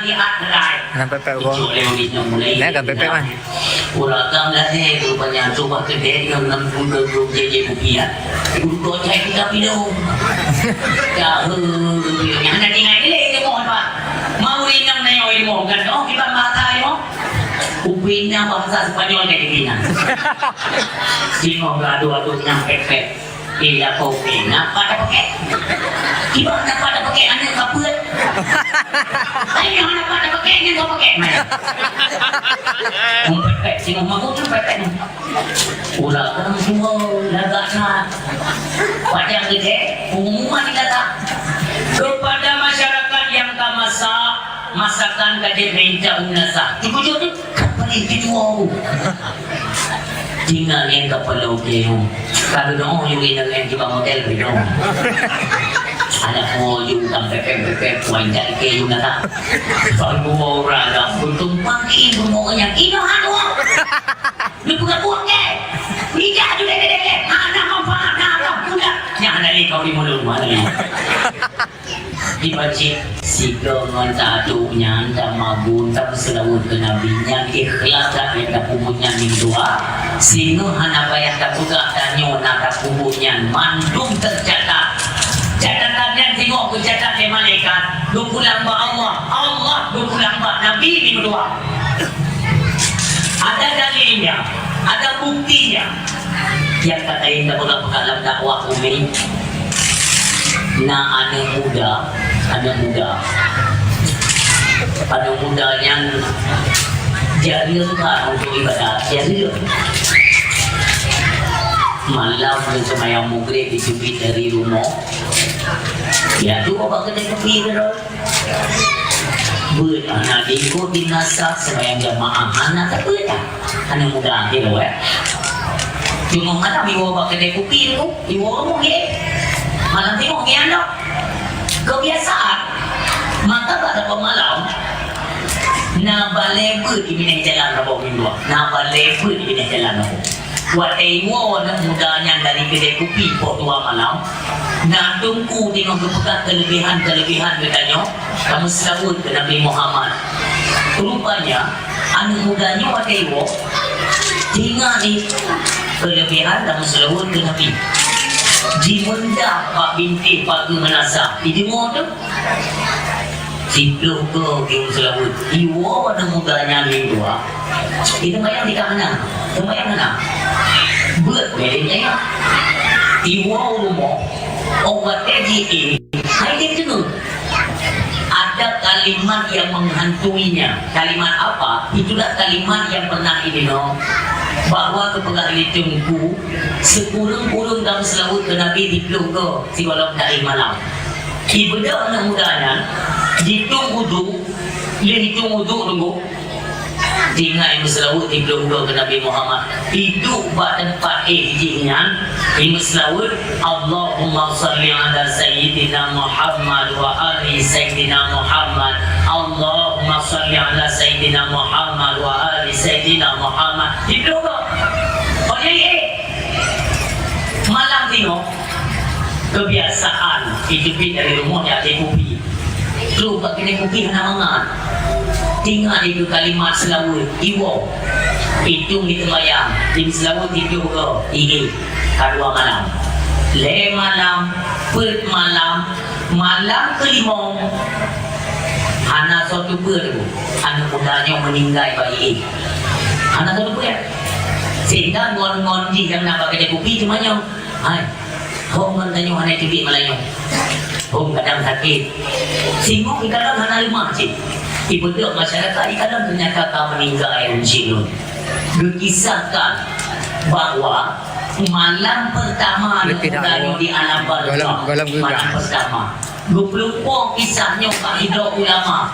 lihat rai. Nampak pepek ko. Nah, kan pepek man. Uragam lahir rupanya coba kedai yang 60 JJ rupiah. Untuk cai kita minum. Jauh yang ada tinggal ini mohon pak. Mau inam na yung mo kan? Oh, kita mata yo. Upinnya bahasa Spanyol kayak gini. Sino gado-gado ng pepek. Iya kopi. Napa pakai? Iba napa pakai ano kaput? Ay, napa pakai ano ka pakai? Kung pepek, sino magutom pepek? Ulah kang semua laga na. Padang gede, pengumuman data. Kepada masyarakat yang tak masak, masakan kadir reja unasa. Ikut tu kapalin gitu. Tinggal yang kapal kayo. Kalau dong yung inagayin di ba motel rin dong. Anak mo yung pepek wanjal kayo na ta. Pag mo raga, kung pangkiin mo kanya, inahan mo. Lupuga-buang ke. Hindi aja deh. Anak mo pa, anak pula. Yang nali kau di mulut mana ni. Di masjid sigo ngon satunya anda mabun tak selawut ke nabinya ikhlas tak yang kubutnya dua sehingga hana bayar tak buka tanyo nak kubutnya mandum tercatat catatannya tengok ku catat ke malaikat 24 Allah 24 Nabi ni berdua ada dalilnya ada buktinya yang katain tak buka dalam dakwah umi na anak muda yang jarilkan untuk ibadah jaril malam bersemayam maghrib dijubit dari rumah ya tu apa kedai kopi tu buat anak diikut dinasa semayam jamaah anak tak buat anak muda gitu ya cuma mana biwa kedai kopi tu biwa ngomong malam tengok ni anda kebiasaan maka pada pemalam na balebut di bina jalan rabo minggu na balebut di bina jalan rabo buat ewo na mudanya dari kedai kopi po tua malam na tungku tengok berpegang kelebihan bedanya kamu selawut ke Nabi Muhammad rupanya anu mudanya buat ewo tinggal ni kelebihan kamu selawut ke Nabi di menda Pak Binti Pak Menasa di demo tu sibuk ke yang selawut iwa ada mudanya ni dua itu bayang di kanan mana buat bedanya ya iwa rumah obat TGE hai dia tu ada kalimat yang menghantuinya kalimat apa itulah kalimat yang pernah ini no bahwa kepegang litungku sekurang-kurang dalam selawut ke Nabi di peluk si walau dari malam ibadah anak mudanya dihitung wudu dia hitung wudu tunggu tinggal yang selawut di peluk ke Nabi Muhammad hidup pada tempat hijinnya ini selawut Allahumma salli ala Sayyidina Muhammad wa ali Sayyidina Muhammad Allahumma salli ala Sayyidina Muhammad wa ali Sayyidina Muhammad hidup oh malam tengok kebiasaan hidupin dari rumahnya ada kopi lu pakai kopi hana mangat tinggal itu kalimat selawut iwo hitung di tembayang tim selawut hidup ke ini kedua malam le malam per malam kelima anak suatu ber anak mudanya meninggal bayi anak suatu ber sehingga ngon-ngon di yang nak pakai kopi cuma yang hai kau tanya anak TV malayong kau kadang sakit singgung ikalang hana lima cik ibu tu masyarakat ikalang ternyata tak meninggal yang uncilun dikisahkan bahwa malam pertama yang di alam barzah malam pertama 20 pong kisahnya Pak Hidro Ulama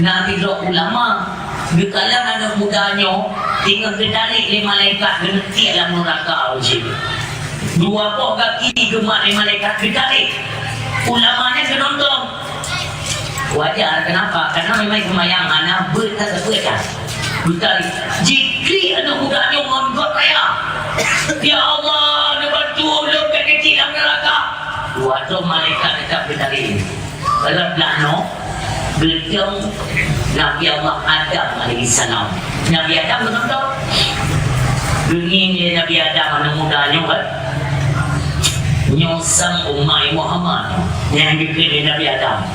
nah Hidro Ulama di kalangan anak mudanya tinggal berdalik di malaikat berhenti dalam neraka uncilun 2 pong kaki gemak di malaikat berdalik ulamanya penonton wajar kenapa? Karena memang semayang anak berkata-kata bertali jikri anak mudanya mengangkat saya ya Allah dia bantu lebih kecil dalam neraka waktu malaikat tetap bertali kalau belakno gedung Nabi Allah Adam alaihissalam. Nabi Adam betul-betul dunia Nabi Adam anak mudanya kan nyosang umai Muhammad yang dipilih Nabi Adam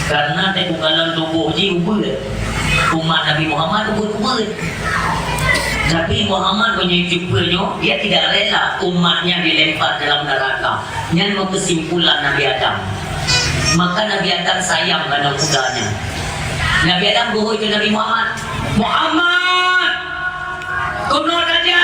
karena tekukalan tubuh ji ubur umat Nabi Muhammad ubur-ubur. Tapi Muhammad punya jubahnya, dia tidak rela umatnya dilempar dalam neraka. Yang kesimpulan Nabi Adam. Maka Nabi Adam sayang pada mudanya. Nabi Adam bohong itu Nabi Muhammad. Muhammad, kuno saja.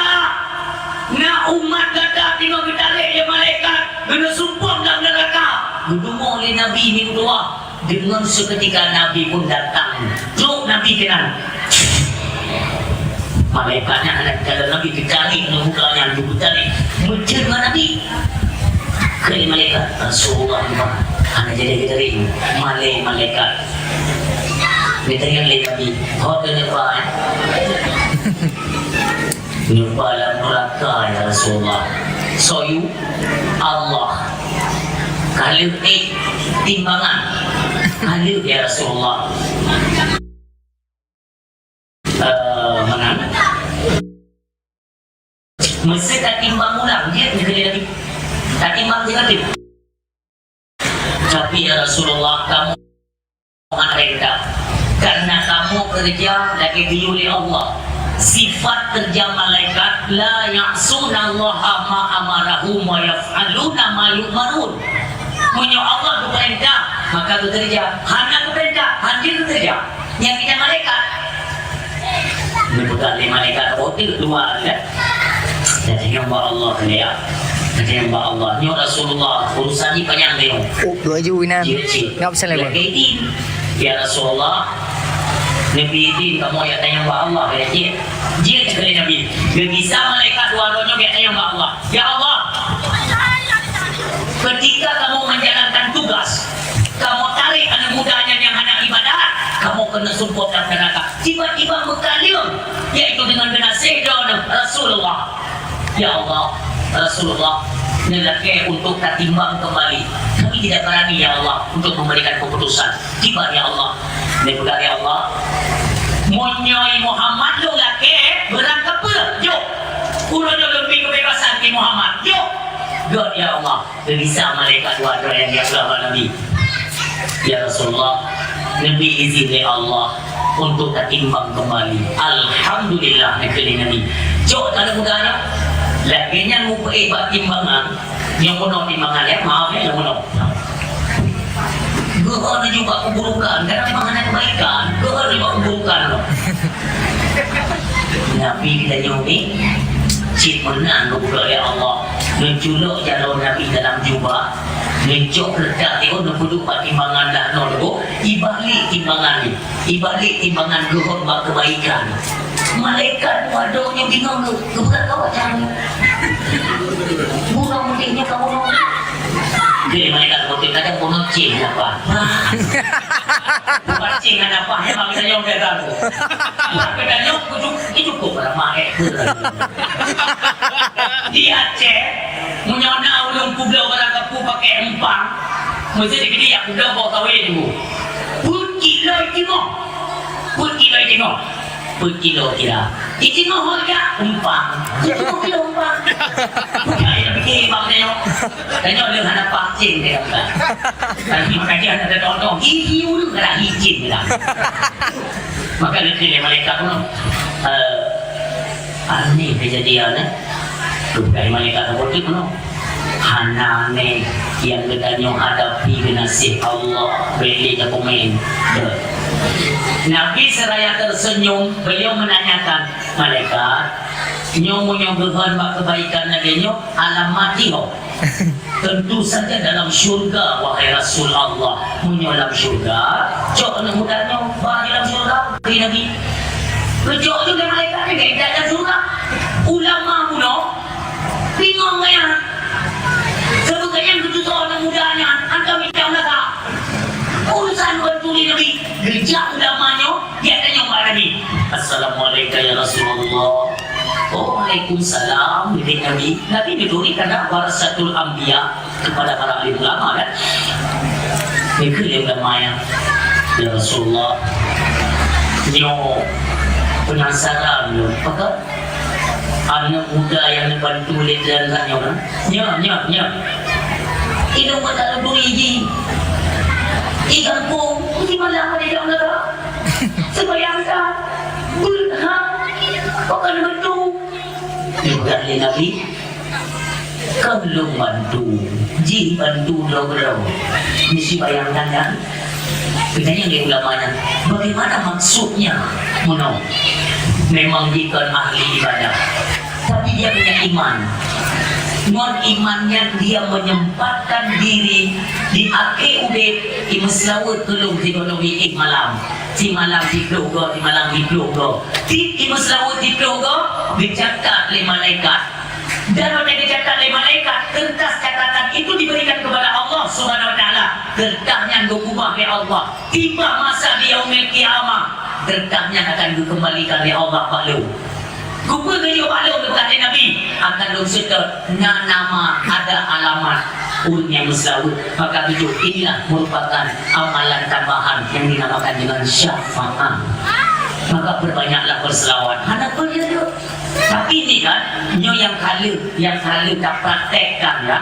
Nak umat kata tinggal ditarik ya malaikat, kena sumpah dalam neraka. Berdoa oleh Nabi ini berdoa. Dengan seketika Nabi pun datang. Jom Nabi kenal. Malaikatnya anak kalau Nabi ditarik mudanya, ditarik mencerma Nabi. Kali malaikat Rasulullah anak jadi ditarik malaikat. Ditarik oleh Nabi. Kau kenapa? Kenapa dalam neraka ya Rasulullah? So you Allah kalau timbangan hadir ya Rasulullah. Mana? Mesti tak timbang ulang dia negeri Nabi. Tak timbang dia Nabi. Tapi ya Rasulullah kamu rendah karena kamu kerja lagi diuli Allah. Sifat kerja malaikat la ya'suna Allah ma amarahu wa yaf'aluna ma yu'marun. Punya Allah berperintah maka bekerja. Hanya berperintah, hadir bekerja. Yang kita malaikat ini bukan malaikat hotel dua ya. Jadi hamba Allah ya. Jadi hamba Allah. Ni Rasulullah urusan ni panjang dia. Dua juinan. Ngap sen lagi. Ya Rasulullah. Nabi ini kamu ya tanya hamba Allah ya dia. Dia sekali Nabi. Dia bisa malaikat dua-duanya dia tanya hamba Allah. Ya Allah. Ketika kamu menjalankan tugas, kamu tarik anak mudanya yang anak ibadat, kamu kena sumpah dalam neraka. Tiba-tiba berkalium, yaitu dengan nasihat Rasulullah. Ya Allah, Rasulullah, nelaki untuk tak timbang kembali. Kami tidak berani ya Allah untuk memberikan keputusan. Tiba ya Allah, nebulan ya Allah. Monyoi Muhammad lo laki berangkat pula. Jom, urutnya lebih kebebasan di Muhammad. Jom. God ya Allah, bisa malaikat dua-dua yang dia selama Nabi. Ya Rasulullah, Nabi izin oleh Allah untuk tertimbang kembali. Alhamdulillah negeri Nabi. Jauh tak ada mudahnya. Laginya muka buat timbangan. Yang penuh timbangan ya, maaf ya yang penuh. Gua ada juga keburukan, karena timbangan kebaikan. Gua ada juga keburukan. Nabi kita nyobi. Cik menang kepada ya Allah. Menculuk jalur Nabi dalam jubah. Mencok letak tengok nak duduk pada timbangan dah no. Ibalik timbangan ni. Ibalik timbangan gerak buat kebaikan. Malaikat waduhnya bingung tu. Bukan kau macam ni. Bukan mudiknya kamu nak. Jadi malaikat putih kadang bunuh cing apa. Bukan cing apa. Memang kita nyok dia tahu. Kita nyok itu cukup ramah dia cek menyona ulung kubla orang kapu pakai empang mesti dikini ya kubla bawa kawin dulu pun kilo kira itu harga empang itu kilo empang bukan yang bikin bang tanya dia ada pakcing dia kan tapi makanya ada tonton hiu tu kena hijin lah maka dia malaikat pun aneh kejadian dari malaikat apa itu hanane yang kita hadapi dengan si Allah beli ke pemain. Nabi seraya tersenyum, beliau menanyakan malaikat nyomo berbuat kebaikan nabinya alamat nyo. Tentu saja dalam syurga wahai Rasul Allah. Munyo dalam syurga cok anak mudanya bahaya dalam syurga Nabi berjok juga malaikat ni tak ada syurga ulama muda bingung ya. Sebagai yang ketujuh orang mudanya, anda minta mereka urusan berduli Nabi. Gereja ulamanya, dia tanya Mbak Nabi. Assalamualaikum ya Rasulullah. Waalaikumsalam. Milik Nabi. Nabi diduri karena warasatul anbiya kepada para alim ulama kan. Itu dia ulamanya. Ya Rasulullah, nyo penasaran lo, apakah anak muda yang bantu ledaran nyo kan? Nya. Ini buat dalam dua iji. Ikan pun, di mana ada yang nak? Sebayangkan, berhak, bukan bantu. Juga ni Nabi, kalau bantu, jin bantu berau-berau. Mesti bayangkan kan? Bertanya oleh ulamanya, bagaimana maksudnya? Mono, memang dia kan ahli ibadah, tapi dia punya iman. Non imannya dia menyempatkan diri di akhir udah di meselawat tolong teknologi malam. Di malam di keluarga, di malam di keluarga. Di meselawat di keluarga dicatat oleh malaikat. Dan oleh dicatat oleh malaikat, kertas catatan itu diberikan kepada Allah Subhanahu Wa Taala. Kertasnya berubah oleh Allah. Tiba masa di yaumil kiamah, kertasnya akan dikembalikan oleh Allah Pak Gubernur beliau maklum kepada Nabi akan berserta nama ada alamat urut yang berselawat. Maka itu inilah merupakan amalan tambahan yang dinamakan dengan syafaat. Maka berbanyaklah berselawat. Anak pun dia tu. Tapi ini kan nyo yang kalau tak praktekkan ya.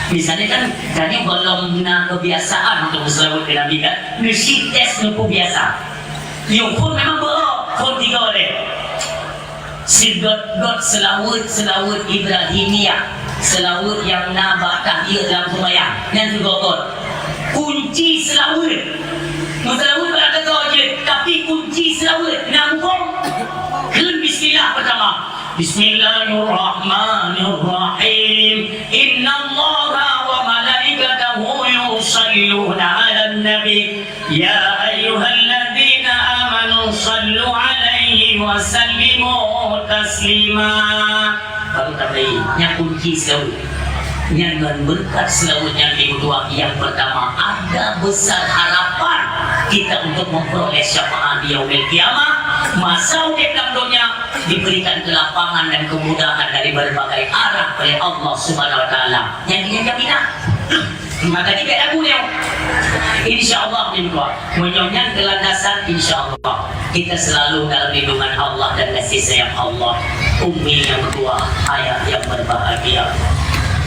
Misalnya kan tadi belum na kebiasaan untuk berselawat ke Nabi kan. Mesti tes nupu biasa. Yo pun memang berok pun tiga oleh. Si God selawat Ibrahimiyah, selawat yang nabak tahiyat dalam sembahyang. Yang juga God kunci selawat. Selawat berada kau je, tapi kunci selawat nampak. Kun bismillah pertama. Bismillahirrahmanirrahim. Innallaha wa malaikatahu yusalluna 'alan nabi. Ya ayyuhalladzina amanu sallu 'alaihi wa sallimu taslima. Baru tadi yang kunci selawat, yang berkat selawat yang kedua, yang pertama ada besar harapan kita untuk memperoleh syafaat di yaumil kiamah. Masa urip dalam dunia diberikan kelapangan dan kemudahan dari berbagai arah oleh Allah Subhanahu Wa Taala. Yang ini jaminan. Maka jika aku ni, insyaAllah ni tuan, menyonyak kelandasan insyaAllah kita selalu dalam lindungan Allah dan kasih sayang Allah. Umi yang kedua, ayah yang berbahagia.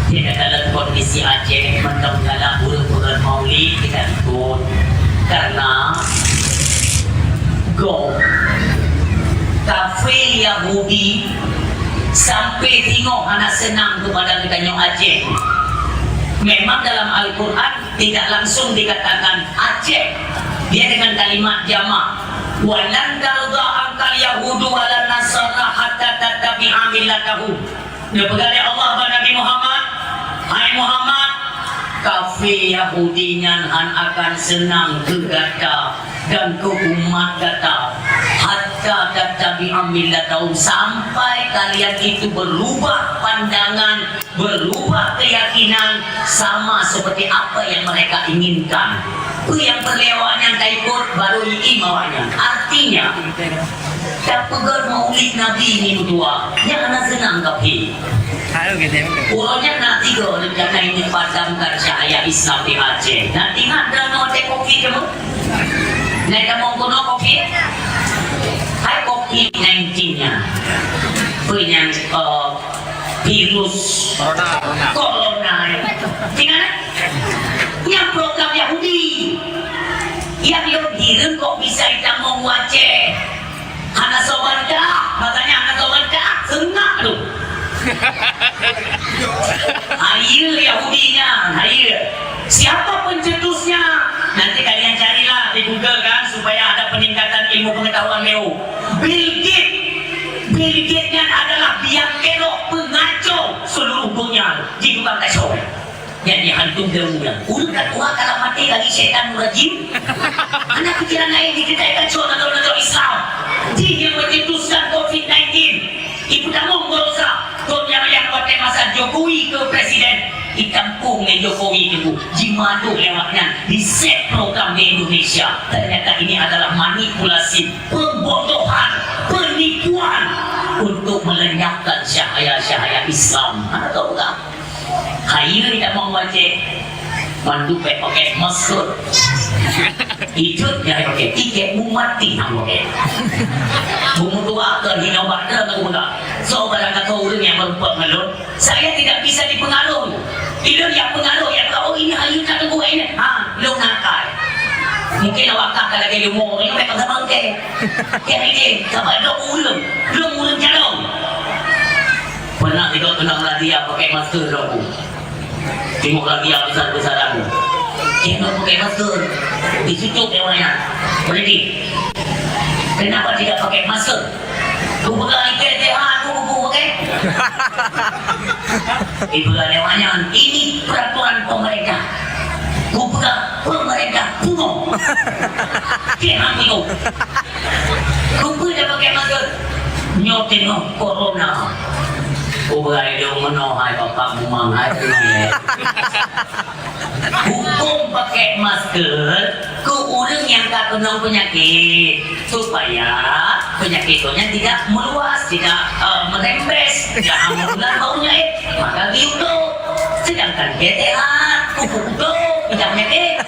Tidak dalam kondisi Aceh mentang-mentang urut-urut maulid kita ikut karena kafe Yahudi sampai tengok anak senang kepada kita nyok Aceh. Memang dalam Al-Quran tidak langsung dikatakan Aceh, dia dengan kalimat jamak. Walan tarda angkal Yahudu walan nasara hatta tattabi'a millatahu. Dia berkata Allah kepada Nabi Muhammad, hai Muhammad, kafe Yahudinya akan senang ke kata dan ke umat kata hatta tattabi'a millatahu, sampai kalian itu berubah pandangan, berubah keyakinan sama seperti apa yang mereka inginkan. Yang perlewatnya tak ikut baru imawanya. Artinya tak pegang maulid Nabi ini berdua, yang anak senang kapi. Pulaunya nak tiga rencana ini padamkan cahaya Islam di Aceh. Nanti ada note kopi kamu? Nanti mau guna kopi? Hai kopi 19-nya punya virus corona. Tinggal yang program Yahudi yang dikirim kok bisa kita mau Aceh. Anak sobat dah, makanya anak sobat dah senang tu. Air Yahudinya, air. Siapa pencetusnya? Nanti kalian carilah di Google kan supaya ada peningkatan ilmu pengetahuan Leo. Bill Gates-nya adalah biang kerok pengacau seluruh dunia di tukang kacau. Yang dihantum daunnya. Udah tua kalau mati lagi syaitan rajim. Anak pikiran lain dikita kacau negara Islam. Dia yang mencetuskan COVID-19. Ibu tamu berusaha yang pada masa Jokowi ke presiden ditampungnya Jokowi itu jimadu lewatnya di set program di Indonesia. Ternyata ini adalah manipulasi, pembodohan, penipuan untuk melenyapkan cahaya-cahaya Islam. Anda tahu tak? Hari ini kita mau baca mandu pakai masker Itu ya oke, tiket mati nang oke. Tua ke hinabat dalam muda. So barang kata orang yang berpengaruh, saya tidak bisa dipengaruhi. Itu yang pengaruh yang kau ini ayu tak tunggu ini. Lu nakal. Mungkin awak kakak lagi lumur, ini mereka sama ke. Kayak ini, sama lu ulung jalan. Pernah tidak tenang lagi ya pakai masker aku. Tengok lagi yang besar-besar aku. Jangan pakai masker. Disucuk ya orangnya. Berhenti. Kenapa tidak pakai masker? Aku pegang ikan aku pakai. Ibu lewatnya. Ini peraturan pemerintah. Aku pegang pemerintah kuno. Kenapa itu? Aku tidak pakai masker. Nyotin corona. Ubai dong menohai bapak mumang hai. Hukum pakai masker ke orang yang tak kena penyakit supaya penyakitnya tidak meluas, tidak merembes, tidak menular baunya maka gitu. Sedangkan GTA kuku tidak penyakit.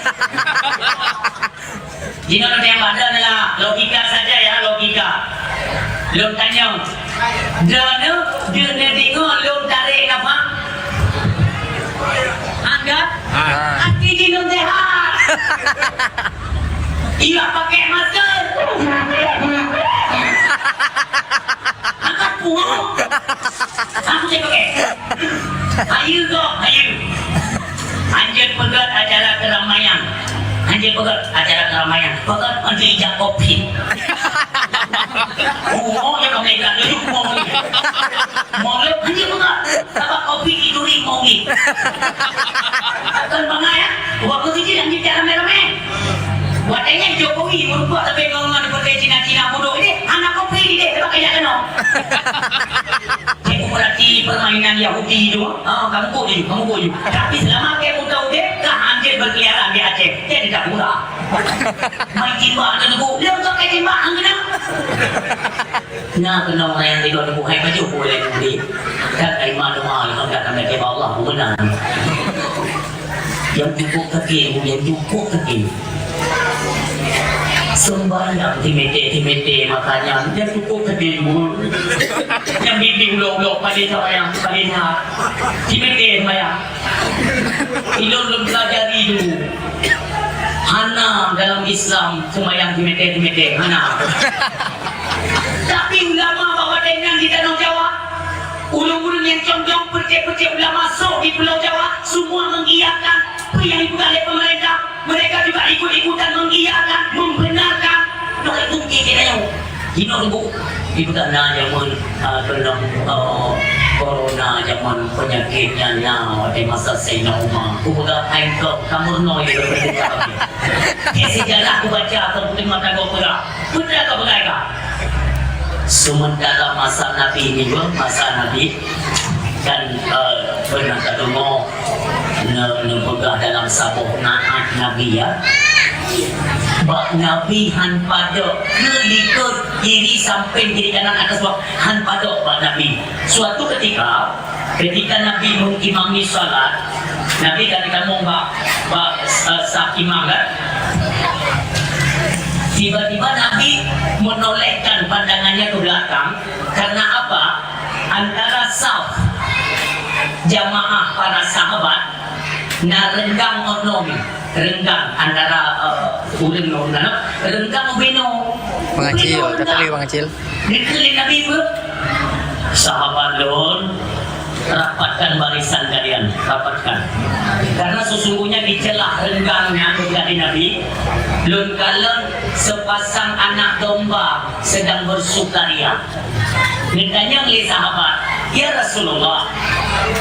Jika ada yang ada adalah logika saja ya, logika. Lu tanya, dana tengok lu tarik apa? Anggap? Hati di lu sehat. Ia pakai masker. Angkat puang. Aku saya pakai. Ayo. Anjir pegat acara keramaian. Pegat anjir ijak kopi. Yang kau mereka duduk mau ni. Mau ni, hanya buka. Dapat kopi tiduri mau ni. Kan bangga ya? Buat posisi yang kita rame-rame. Buatnya Jokowi berubah tapi ngomong seperti Cina-Cina bodoh ini. Anak kopi ni deh, sebab kaya kena. Saya berarti permainan Yahudi itu. Kamu kok. Tapi selama kamu tahu deh, anjir berkeliaran di Aceh. Dia tidak murah. Main timbang ada nebu. Dia untuk kayak timbang kena. Nah, kena orang yang tidak nebu. Hai baju boleh beli. Dan iman doa yang tak kami kepada Allah benar. Yang cukup kaki. Sembahyang timete makanya dia cukup kaki dulu. Yang bimbing ulok pada saya timete sembahyang. Ilmu pelajari dulu. Hana dalam Islam sembahyang timete hana. Tapi ulama bawa dengan di Danau Jawa, ulung-ulung yang condong percaya ulama masuk di Pulau Jawa semua mengiyakan apa yang dibuat oleh pemerintah. Mereka juga ikut-ikutan mengiyakan, membenarkan. Doa itu kita ibu tak nak zaman corona zaman penyakitnya di masa Sayyidina Umar. Aku pegang hangkok kamu no itu berdekat. Sejarah aku baca atau terima tanggung pegang. Benar kau pegang? Sementara masa Nabi ini kan pernah ketemu nepegah dalam sabuh naat Nabi ya. Bak Nabi han pada kelikut diri sampai diri kanan atas bak han pada bak Nabi. Suatu ketika Nabi mengimami salat, Nabi ketika mau bak sah imam kan. Tiba-tiba Nabi menolehkan pandangannya ke belakang karena apa? Antara saf jamaah para sahabat na renggang renggang antara renggang beno pengacil dikeliling Nabi pun sahabat lon rapatkan barisan kalian karena sesungguhnya di celah renggangnya dari Nabi lon kalon sepasang anak domba sedang bersukaria. Ditanya oleh sahabat, ya Rasulullah,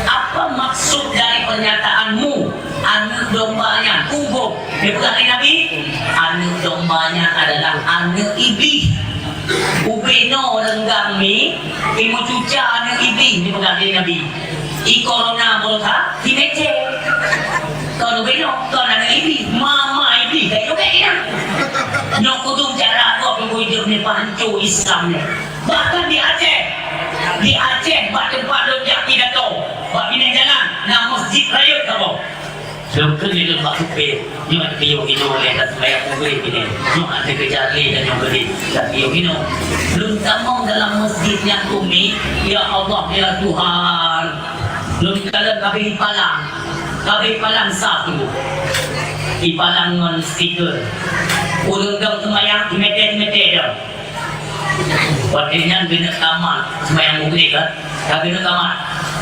apa maksud dari pernyataanmu anak dombanya kubur? Dibukakan Nabi, anak dombanya adalah anak iblis. Ubeno renggang mi, imu cuca anak iblis dibukakan Nabi. I corona bolha, timece. Kalau ubeno, kalau anak iblis, mama iblis, kayak okay, no kudung cara aku hidup ni pancu Islam ni. Bahkan di Aceh, tempat lonjak tidak tahu. Bak bina jalan, nak masjid raya kamu. Belum kena lembak supir. Nyo ada piyo hino oleh dan sembahyang publik ini. Nyo ada kejari dan nyo beri dan piyo hino. Belum tamang dalam masjid yang umi. Ya Allah, ya Tuhan. Belum kalian kabeh palang. Kabeh palang satu. Ipalang non stiker. Ulun dong sembahyang dimete-mete dah. Wadihnya bina taman sembahyang publik kan. Tapi bina taman.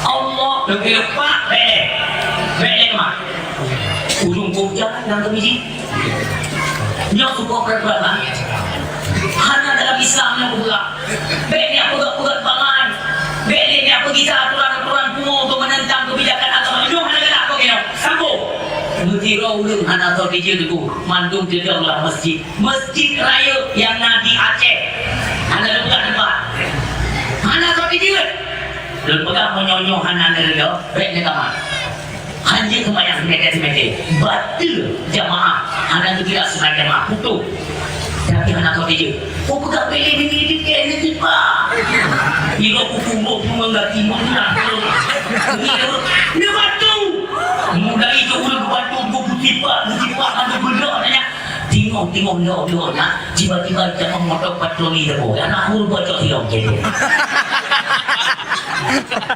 Allah lebih lepak belek. Belek mah. Ujung puncak yang kemisi. Nyok suka perbuatan. Hanya dalam Islam yang pula. Belek pegat-pegat pangan. Belek pergi ke aturan-aturan kuno untuk menentang kebijakan agama. Itu hanya kena apa kena? Sambung. Mutiro ulun hana atau dijil itu mandung tidaklah masjid. Masjid raya yang Nabi Aceh. Hana bukan tempat. Hana atau dijil. Lalu pegang menyonyoh hana nerga. Baik kamar. Hanya kemayang semete-semete. Batal jamaah. Hana itu tidak sunat jamaah. Putus. Tapi hana atau dijil. Oh pegang pilih ini kena tiba. Ilo kuku menggati menang. Dia batu. Muda itu udah batu tiba ada benda nanya. Tengok dia nak tiba-tiba jangan motor patroli dah boy. Anak huru baca hilang jadi.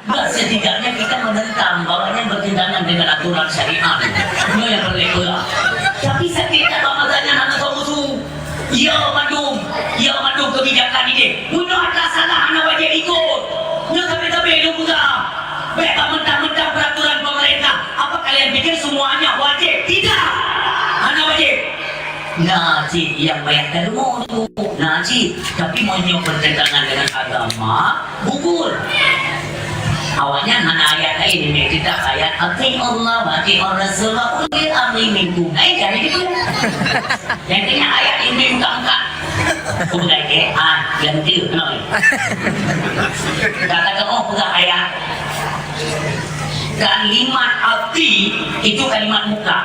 Nah, setidaknya kita menentang bahwanya bertentangan dengan aturan syariat. Itu yang berlaku. Tapi setiap Ramadannya hanya tahu ya mandung kebijakan ini. Mudah ada salah hanya wajib ikut. Dia tapi lu buka. Mereka mentang-mentang peraturan pemerintah. Apa kalian pikir semuanya wajib? Tidak. Hanya wajib. Najib yang banyak terima tu. Najib. Tapi mau bertentangan dengan agama, gugur. Awalnya hanya ayat ini kita ayat Ati Allah wa ati Rasul wa ulil amri minkum. Jadi gitu. Yang ini ayat ini angkat. Bukan ke yang itu. Kata bukan ayat. Kalimat ati itu kalimat muka.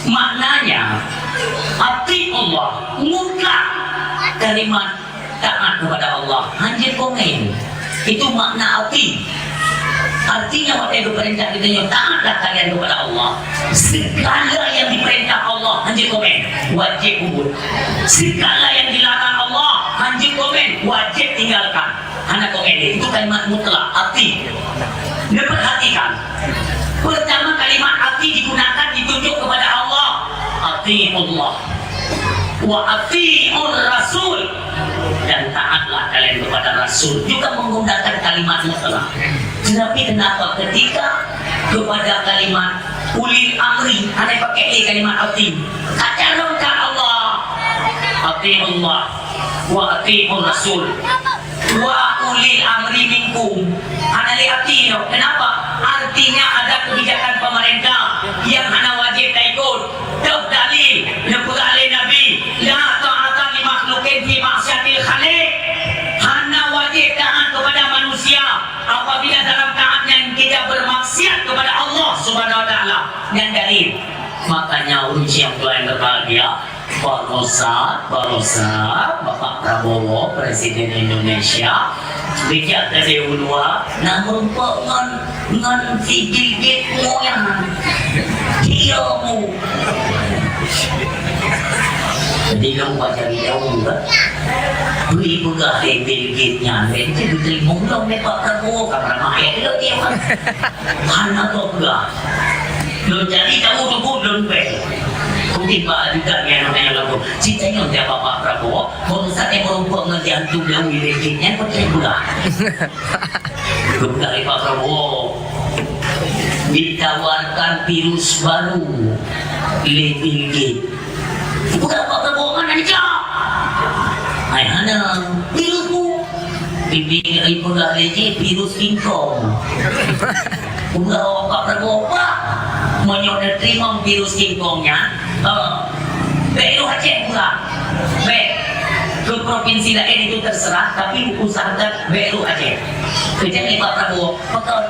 Maknanya ati Allah, muka kalimat taat kepada Allah. Hanya komen. Itu makna ati. Artinya waktu itu perintah kita yang taatlah kalian kepada Allah. Segala yang diperintah Allah hanya komen wajib kubur. Segala yang dilarang Allah hanya komen wajib tinggalkan. Hanya komen itu kalimat mutlak ati. Dia perhatikan. Pertama kalimat ati digunakan ditunjuk kepada Allah. Ati Allah. Wa ati'ur Rasul. Dan taatlah kalian kepada Rasul. Juga menggunakan kalimat mutlak. Tetapi kenapa ketika kepada kalimat ulil amri hanya pakai kalimat ati. Kacau ke Allah. Ati Allah. Wa ati'ur Rasul. Wa ulil amri minkum. Hanya liati no. Kenapa? Artinya ada kebijakan pemerintah yang hanya wajib ikut. Tahu dalil Nabi Nabi la ta'ata li makhluqin fi ma'siyatil khaliq. Hanya wajib taat kepada manusia apabila dalam taatnya kita bermaksiat kepada Allah Subhanahu wa taala. Yang dalil. Makanya ujian yang berbahagia Barosa Bapak Prabowo Presiden Indonesia bijak dari ulua namun ngan Bill Gates moyang dia mu jadi kamu baca video enggak beri pegah Bill Gates nya itu diterima dong Pak Prabowo karena ayat itu dia kan hana tuh pegah lo jadi kamu tunggu belum tiba juga yang namanya lagu cintanya untuk Bapak Prabowo baru saatnya merupakan ngejantung dan wilayahnya percaya pula dari Pak Prabowo ditawarkan virus baru Bill Gates bukan Pak Prabowo mana dijawab ayahnya virusmu bimbing ibadah lagi virus ingkong udah Pak Prabowo Pak menyoda terima virus ingkongnya baru Aceh pula ke provinsi lain itu terserah, tapi usahakan baru Aceh. Kerja ni Pak Prabowo, betul.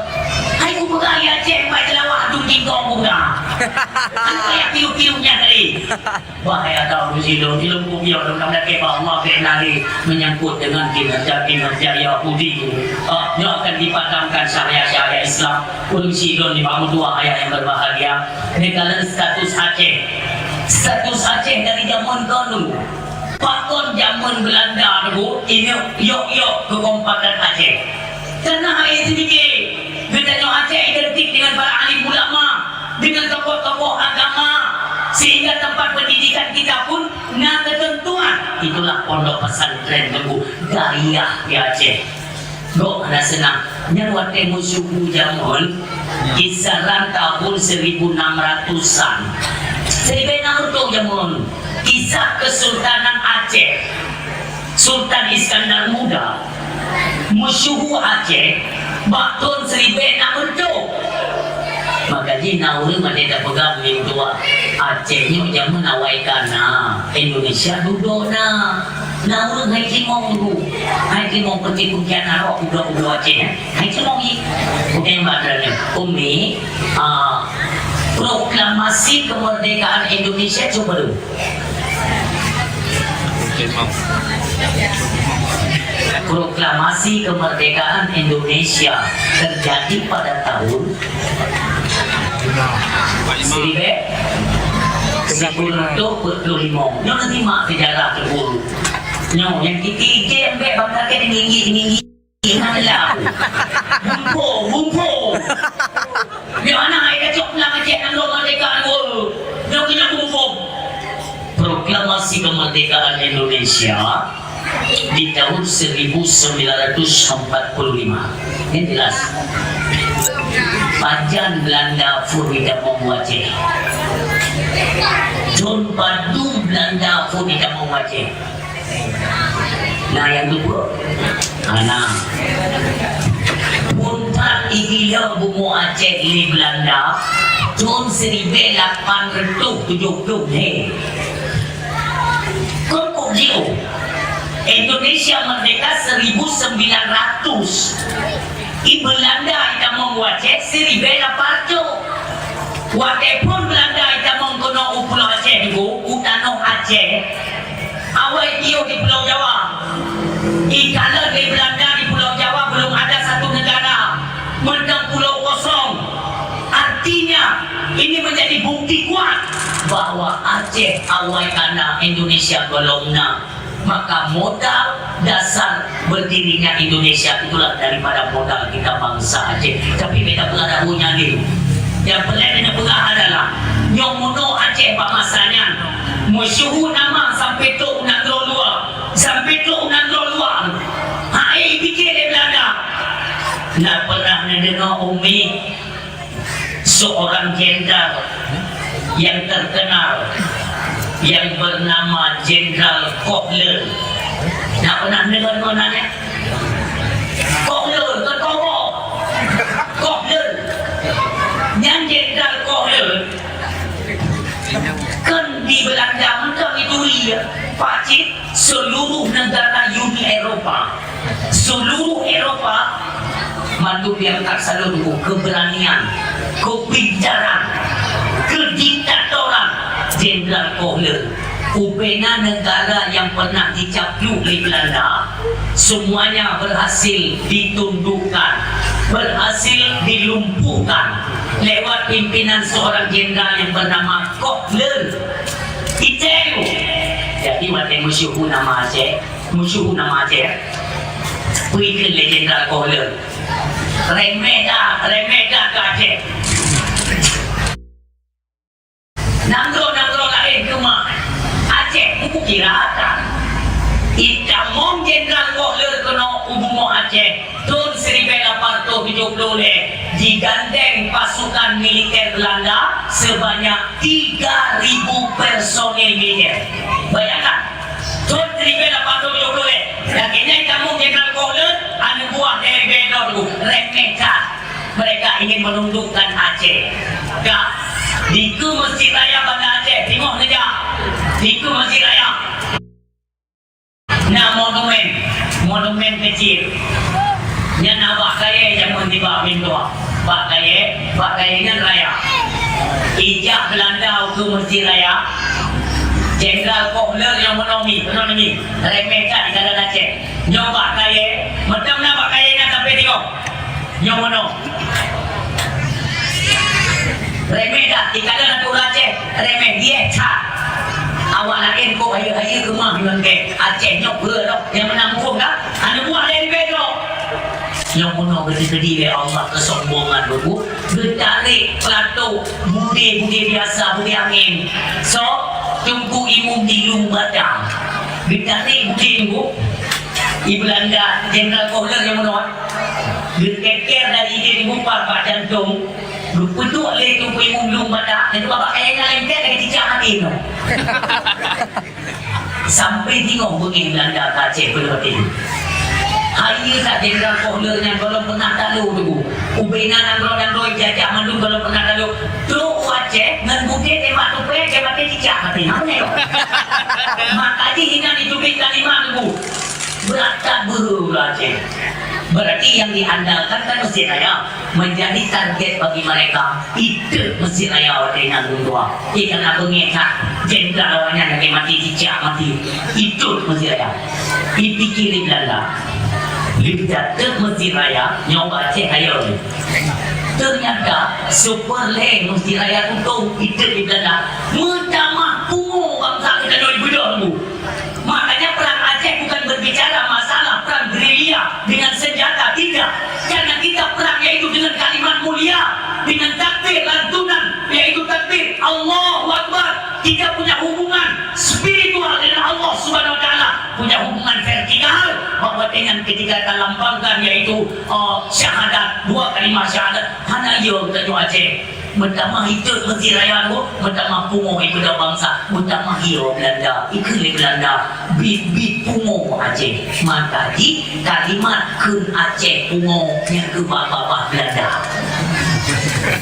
Hai ku beraya Aceh, baik lawak tu tingkong buka. Aku kayak kilu-kilunya tadi. Bahaya tahu di situ, film kubiar dalam dake Allah kenali menyangkut dengan kinerja Yahudi. Yang akan dipadamkan syariah Islam. Polisi don dibangun dua ayah yang berbahagia. Dengan status Aceh. Status Aceh dari zaman dulu. Pakon zaman Belanda dulu, ini yok kekompakan Aceh. Karena hari itu kita Aceh identik dengan para alim ulama, dengan tokoh-tokoh agama, sehingga tempat pendidikan kita pun nak ketentuan. Itulah pondok pesantren tunggu daya di Aceh. Go ada senang. Yang waktu musuh zaman kisaran tahun 1600-an. 1600 zaman. Kisah Kesultanan Aceh, Sultan Iskandar Muda, musuh Aceh, bahkan 1600. Maka di nauru mereka pegang yang tua Acehnya jangan menawaikan Indonesia duduk nauru hai kimong dulu, hai kimong pergi kukian arok udah Aceh, hai kimong ini, bukan baterainya, Umi, proklamasi kemerdekaan Indonesia coba dulu. Proklamasi kemerdekaan Indonesia terjadi pada tahun 1945. Nyo nanti mak sejarah terburu. Nyo yang ketiga ambek bangsa ke tinggi. Ingatlah. Bumpo. Di mana ada cok lang Aceh ng kemerdekaan ko. Nyo kena bumpo. Proklamasi kemerdekaan Indonesia di tahun 1945. Ini jelas. Pajan Belanda Furida Aceh. John Badung Belanda Furida Aceh. Nah yang kedua, Puntat Igila Bumu Aceh di Belanda tahun 1870. Kok jauh? Indonesia merdeka 1900. Di Belanda kita menguasai 1800. Walaupun Belanda kita mengkono Pulau Aceh itu, utano Aceh, awal dia di Pulau Jawa. Kalau di Belanda di Pulau Jawa belum ada satu negara, menang pulau kosong. Artinya ini menjadi bukti kuat bahwa Aceh awal karena Indonesia golongna. Maka modal dasar berdirinya Indonesia itulah daripada modal kita bangsa Aceh. Tapi beda pengarahunya ni. Yang pelajari pengah adalah nyomono Aceh Pak Masanya. Musuh nama sampai tu unandro luar. Sampai tu unandro luar. Hai pikir di Belanda. Nak pernah mendengar Umi seorang jenderal yang terkenal yang bernama Jenderal Kohler. Nak pernah dengar namanya? Kohler, Kohler. Yang Jenderal Kohler kan di Belanda mentang itu dia pacit seluruh negara Uni Eropa. Seluruh Eropa mandu yang tak selalu keberanian, kepintaran, kediktatoran Jenderal Kohler. Upena negara yang pernah dicapluk oleh Belanda semuanya berhasil ditundukkan, berhasil dilumpuhkan lewat pimpinan seorang jenderal yang bernama Kohler. Itu jadi waktu musuh nama Aceh berikan le Jenderal Kohler remeh dah ke Aceh. Nangro lain ke mak Aceh buku kiratan. Itamong Jenderal Kohler kena Ubumo Aceh tahun 1870 digandeng pasukan militer Belanda sebanyak 3.000 personil militer. Bayangkan tahun 1870 akhirnya itamong Jenderal Kohler anu buah dari Bedor remehkan. Mereka ingin menundukkan Aceh. Diku Masjid Raya Banda Aceh, Timur saja. Diku Masjid Raya. Nah monumen kecil. Yang nak kaya yang mentiba pintu. Pak kayanya raya. Ijak Belanda ke Mesir Raya. Jenderal Kohler yang menolongi, remehkan di dalam Aceh. Nyoba kaya, macam nak kaya nak sampai tengok. Nyomono. Remeh dah, di dalam Aceh, remeh dia cak. Awak nak kau ayah kemah dengan ke Aceh nyok berok yang menanggung dah. Anda buat lain bedok. Yang penuh gede-gede oleh Allah kesombongan buku getarik plato budi biasa budi angin so tunggu imum di lumbadang getarik budi bu di Belanda Jenderal Kohler yang menolak geteker dari ide dibumpar Pak Jantung betul oleh tunggu imum lumbadang dan bapak kayaknya lengket dari cicak hati no. Sampai tengok begini Belanda Aceh berhati hari tak Jenderal Kohler yang belum pernah tahu dulu ubinan andro jajak mandung belum pernah tahu tu Aceh dengan bukit tembak tupek tembak cicak hati mana yo makanya hina ditubik kalimat dulu berat tak beru Aceh berarti yang diandalkan kan Mesir Raya menjadi target bagi mereka itu Mesir Raya dengan tua ikan apa ngekak Jenderal awalnya yang mati cicak mati itu Mesir Raya dipikir di Belanda lihat ke Mesir Raya nyoba Aceh Raya ternyata super leng Mesir Raya tutup itu di Belanda mentamah pungu bangsa kita dari bedah tu makanya perang Aceh bukan berbicara masalah perang gerilya dengan senjata tidak karena kita perang yaitu dengan kalimat mulia dengan takbir lantunan yaitu takbir Allahu Akbar kita punya hubungan spiritual dengan Allah Subhanahu Wa Taala punya hubungan vertikal bahwa dengan ketika kita lambangkan yaitu syahadat dua kalimat syahadat hanya yo kita doa Aceh pertama itu Mesir Raya tu pertama pungo ibadah bangsa pertama hio Belanda ikut Belanda bit pungo Aceh maka di kalimat kun Aceh pungo yang ke bapa Belanda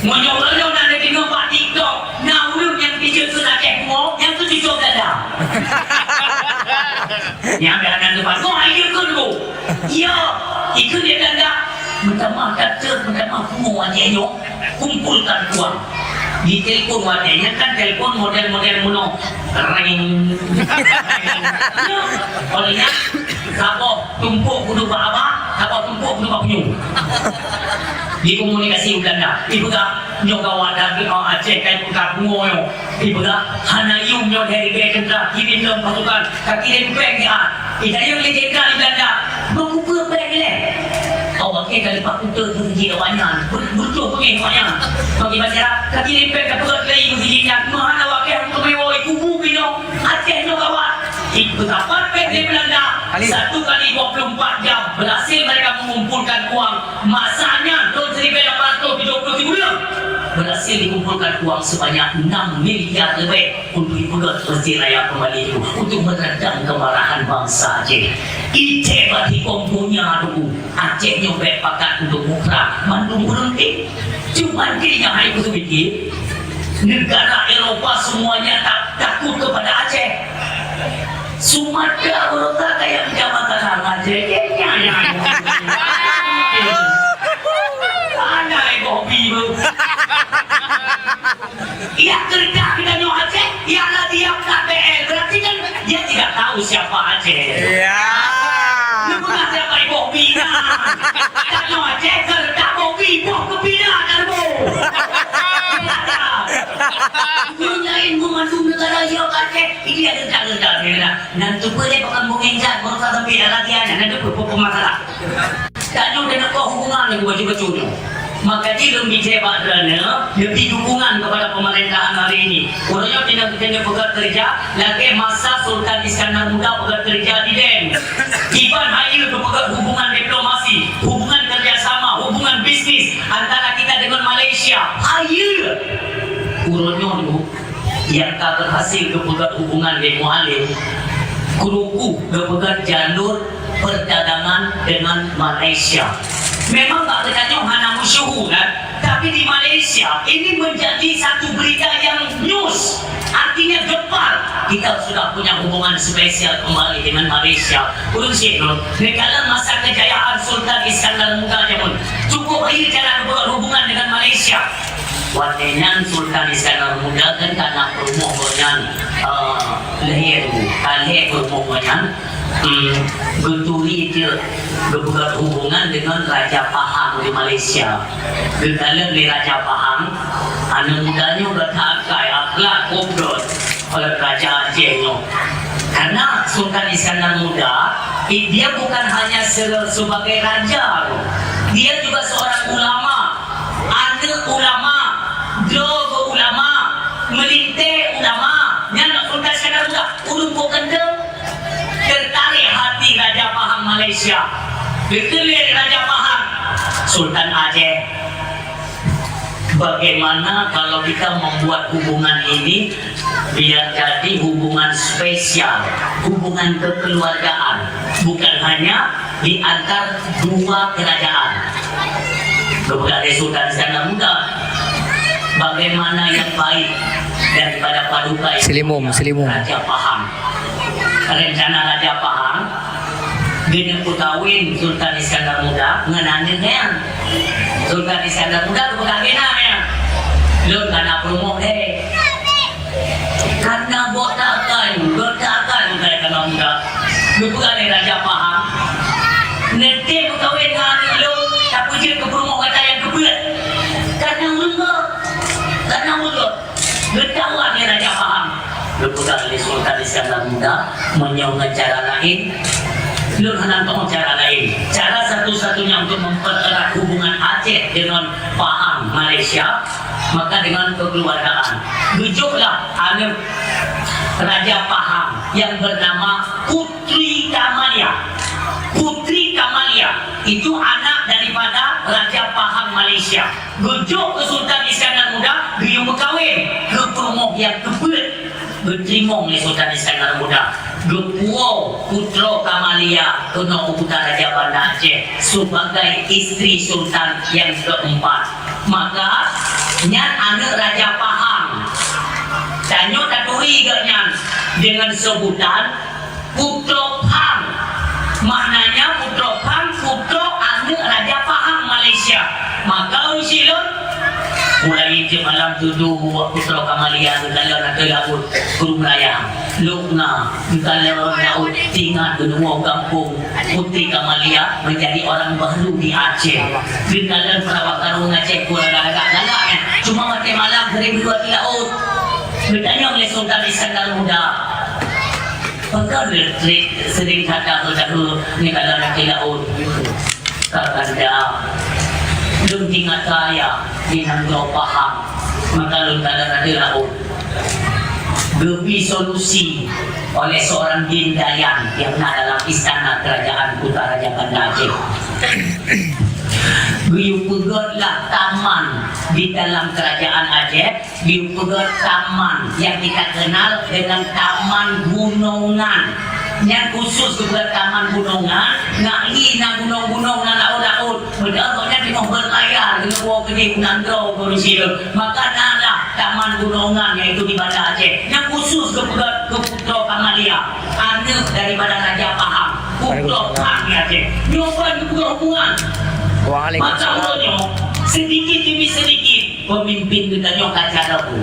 menyoba nak tengok Pak TikTok nah ulun yang video kun Aceh pungo yang tu video Belanda yang berada depan kau ayo dulu ya ikut dia Belanda pertama kata pertama pungo Aceh yo kumpulkan uang di telepon wadahnya kan telepon model-model mono ring olehnya kapok tumpuk kudu apa kapok tumpuk kudu penyu di komunikasi Belanda ibu gak nyoga wadah di Aceh kayak buka bungoyo ibu gak hana yung nyo dari kendra kirim dalam pasukan kakirim peng ya ita yung legenda di Belanda mengumpul peng ni awak kali Pak Kutu berhenti awaknya betul pergi awaknya bagi masyarakat kaki lempeng ke perut lagi berhentinya mana awak untuk mewoi kubu bino Aceh no awak itu dapat pek di Belanda 1 kali 24 jam berhasil mereka mengumpulkan uang masanya tahun 1870 berhasil dikumpulkan uang sebanyak 6 miliar lebih untuk dibuat Mesir Raya kembali itu untuk meredam kemarahan bangsa Aceh. Ite bagi kompunya dulu Aceh nyobek pakat untuk mukra mandung berhenti cuma dirinya hari itu pikir negara Eropa semuanya takut kepada Aceh Sumatera Utara kayak kecamatan Aceh aneh hobi bu ia kerja kita nyo Aceh ialah dia KPL berarti kan dia tidak tahu siapa Aceh lu pernah siapa ibu bina tak nyo Aceh kerja hobi buah kebina kan bu nyain memandung negara yo Aceh ini ada kerja nanti boleh pakai mengengkat bangsa sampai lagi ada nanti bermasalah tak nyo dengan hubungan dengan baju-baju maka dia lebih hebat kerana lebih dukungan kepada pemerintahan hari ini. Orangnya tidak pegang kerja, lagi masa Sultan Iskandar Muda pegang kerja di DEN. Iban hari itu pegang hubungan diplomasi, hubungan kerjasama, hubungan bisnis antara kita dengan Malaysia. Ayo, orangnya itu yang tak berhasil pegang hubungan dengan Mualim. Guruku pegang jalur perdagangan dengan Malaysia. Memang tak kerjanya hanya musyuh kan, Tapi di Malaysia ini menjadi satu berita yang news, artinya gempar. Kita sudah punya hubungan spesial kembali dengan Malaysia. Ulun Syekh, negara masa kejayaan Sultan Iskandar Muda pun cukup akhir cara berhubungan dengan Malaysia. Watenan Sultan Iskandar Muda kan karena permohonan lahir permohonan Genturi dia berbuat hubungan dengan Raja Pahang di Malaysia. Di dalam di Raja Pahang, anak mudanya bertakai akhlak kobrol oleh Raja Aceh. Karena Sultan Iskandar Muda, dia bukan hanya sebagai raja, dia juga seorang ulama, anak ulama, dogo ulama, melintir ulama. Yang Sultan Iskandar Muda, ulun kendeng tertarik hati Raja Pahang Malaysia. Dikelir Raja Pahang Sultan Aceh. Bagaimana kalau kita membuat hubungan ini biar jadi hubungan spesial, hubungan kekeluargaan, bukan hanya di antar dua kerajaan. Kepada Sultan Iskandar Muda, bagaimana yang baik daripada paduka Selimum. Raja Pahang. Rencana Raja Pahang dia kawin Sultan Iskandar Muda ngenannya Sultan Iskandar Muda kawin namanya lu karena promo karena botakan mereka muda lu bukan Raja Pahang nanti kawin dengan lu tapi dia ke promo kata yang kebelet karena mulut bertawan Raja Pahang. Lepas dari Sultan Iskandar Muda menyongan cara lain, lu menantang cara lain. Cara satu-satunya untuk mempererat hubungan Aceh dengan Pahang Malaysia, maka dengan kekeluargaan. Bujuklah anak Raja Pahang yang bernama Putri Kamalia. Putri Kamalia itu anak daripada Raja Pahang Malaysia. Bujuk ke Sultan Iskandar Muda, dia berkahwin ke promoh yang kebelet. Bertrimong ni Sultan Iskandar Muda. Gepuau Putra Kamalia kena Utara Raja Banda Aceh sebagai isteri Sultan yang keempat. Maka nyan anak Raja Pahang tanya taturi nyan dengan sebutan Putra Pahang. Maknanya Putra Pahang, putra anak Raja Pahang Malaysia. Maka usilun mulai je malam tuduh Putra Kamalia kalau nak laut Kurung Raya Lukna kalau laut tinggal benua kampung Putri Kamalia menjadi orang baru di Aceh di dalam perawatan Aceh kurang agak galaknya cuma mati malam dari berdua di laut bertanya oleh Sultan Iskandar Muda maka sering kata dulu ni kalau nak laut kakanda belum tinggal saya di Nanggau Pahang maka lu tak ada laut beri solusi oleh seorang Bindayan yang ada dalam istana kerajaan Utara Raja Banda Aceh. Biu pegatlah taman di dalam kerajaan Aceh, biu pegat taman yang kita kenal dengan Taman Gunungan. Yang khusus kepada Taman Gunungan, ngai na gunung-gunung na laut-laut. Bedanya di mau berlayar dengan buah gede Nanggau berusia. Maka nalah Taman Gunungan yaitu di Banda Aceh. Yang khusus kepada Putra Kamalia, anak daripada Raja Pahang, Putra Pahang Aceh. Nyoba hubungan. Macamnya sedikit demi sedikit pemimpin kita nyokak caraku.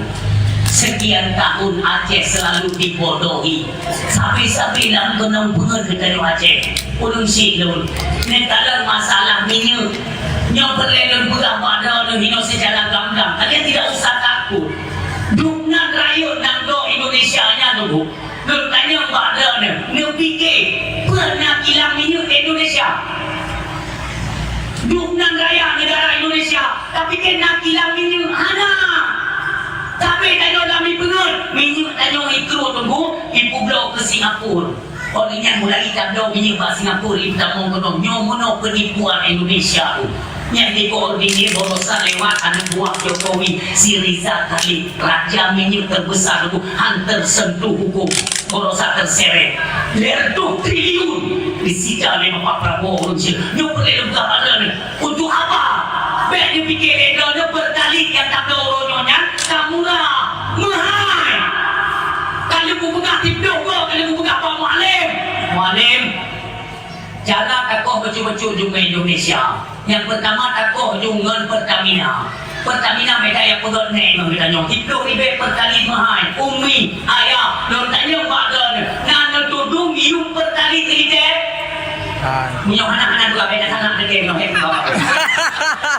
Sekian tahun Aceh selalu dibodohi. Sabi-sabi lang benang bunga kita Aceh. Ulun silun. Netalan masalah minyak. Yang berlelur budak pada hino secara gamblang. Kalian tidak usah takut. Duknan rakyat Nanggau Indonesia nya dulu. Bertanya pada ni fikir pernah kilang minyak Indonesia. Duknan raya negara Indonesia. Tapi kena kilang minyak ada. Tapi tanya kami pengen minyak tanya itu tunggu ibu blok ke Singapura. Orangnya mulai tablo minyak ke Singapura ibu tak mau kenal nyomono penipuan Indonesia tu. Yang dikoordinir borosan lewat anak buah Jokowi si Rizal Khalid raja minyak terbesar itu hantar sentuh hukum borosan terseret. Lerdu triliun disita oleh Pak Prabowo. Nyo boleh lembaga ada ni untuk apa? Bek dia fikir dia berkali yang tak ada orangnya, tak murah, mahal. Kalau aku pegang tidur kau, kalau aku pegang Pak Mualim. Mualim, cara takoh betul-betul juga Indonesia. Yang pertama takoh jungan Pertamina. Pertamina mereka yang pegang ni, mereka nyong hidup ibe perkali mahal. Umi, ayah, non tanya Pak Don, nak tudung hidup perkali tidak. Minyak anak-anak juga beda sangat dengan yang hebat.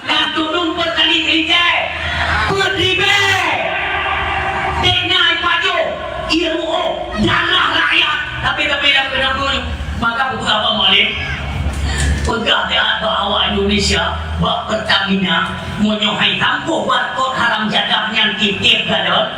Nak tudung perkali tidak. Perdibe. Dengar padu, ilmu, darah rakyat. Tapi dah maka buku apa Malik? Pegah dia bahawa Indonesia bak Pertamina menyohai tampuh barcode haram jadah yang tip-tip galon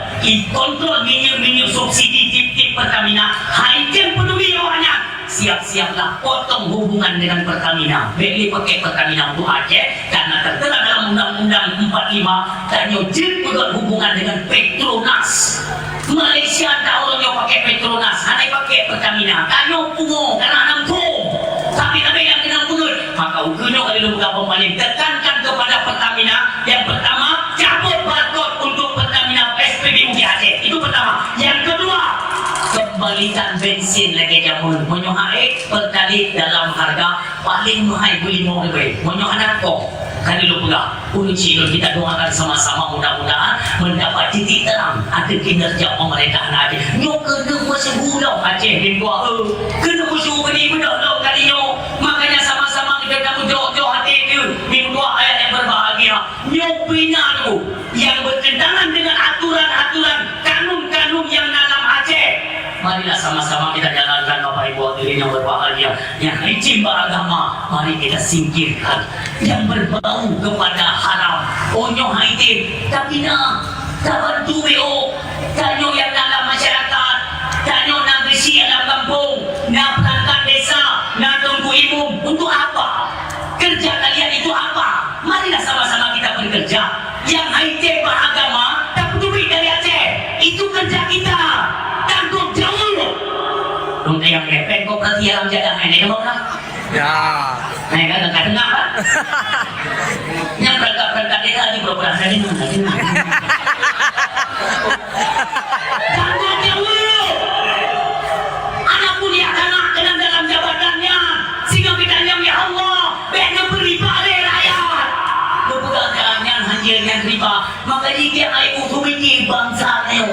kontrol minyak subsidi tip-tip Pertamina haikan peduli orangnya siap-siaplah potong hubungan dengan Pertamina beli pakai Pertamina untuk Aceh karena tertera dalam Undang-Undang 45 tanya jin pegang hubungan dengan Petronas Malaysia tak orang yang pakai Petronas hanya pakai Pertamina tanya pungo karena nampung tapi yang kena pungut maka ukurnya kalau beberapa paling tekankan kepada Pertamina yang pertama cabut barcode untuk Pertamina SPBU di Aceh itu pertama yang kedua kembalikan bensin lagi jamun menyohai pertalite dalam harga paling mahal RM5 menyohai kok kali lu pula kunci kita doakan sama-sama mudah-mudahan mendapat titik terang ada kinerja pemerintahan Aceh nyok kena masih bulau Aceh di bawah kena musuh beri benar lo kali nyok makanya sama-sama kita kamu jauh-jauh hati itu minggu dua ayat yang berbahagia nyok bina tu yang bertentangan dengan aturan-aturan kanun-kanun yang dalam Aceh marilah sama-sama kita jalankan Bapak Ibu hadirin yang berbahagia yang licin beragama mari kita singkirkan yang berbau kepada haram onyo haitim tapi nak tak bantu WO tanyo yang dalam masyarakat tanyo nak bersih dalam kampung nak perangkat desa nak tunggu imum untuk apa kerja kalian itu apa marilah sama-sama kita bekerja yang haitim beragama tak peduli dari Aceh itu kerja kita tanggung jawab dong yang lepek kok pergi alam jadah ini kamu nak Ya. Nah, kan tengah kan? Yang berangkat desa di beberapa hari ini. Tanggung jawab. Anak kuliah anak dengan dalam jabatannya. Sehingga kita yang ya Allah, benda beriba oleh rakyat. Kebukaan hajian riba. Maka jika air utuh ini bangsa neo.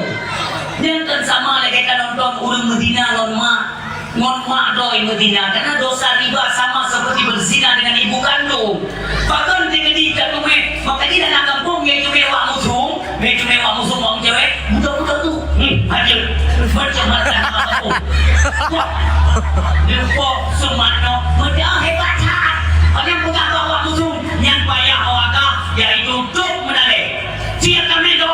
Dan kan sama lagi kita nonton urang Medina lon mak. Ngon mak doi Medina karena dosa riba sama seperti berzina dengan ibu kandung. Bahkan ketika tume maka dia nak kampung yang mewah musuh, mewah musuh orang cewek, budak-budak tu, hadir macam-macam kampung. Wah, lupa semano, mudah hebat cat. Orang pegang bawa musuh yang payah awakah, yaitu duk menalik. Siapa mereka?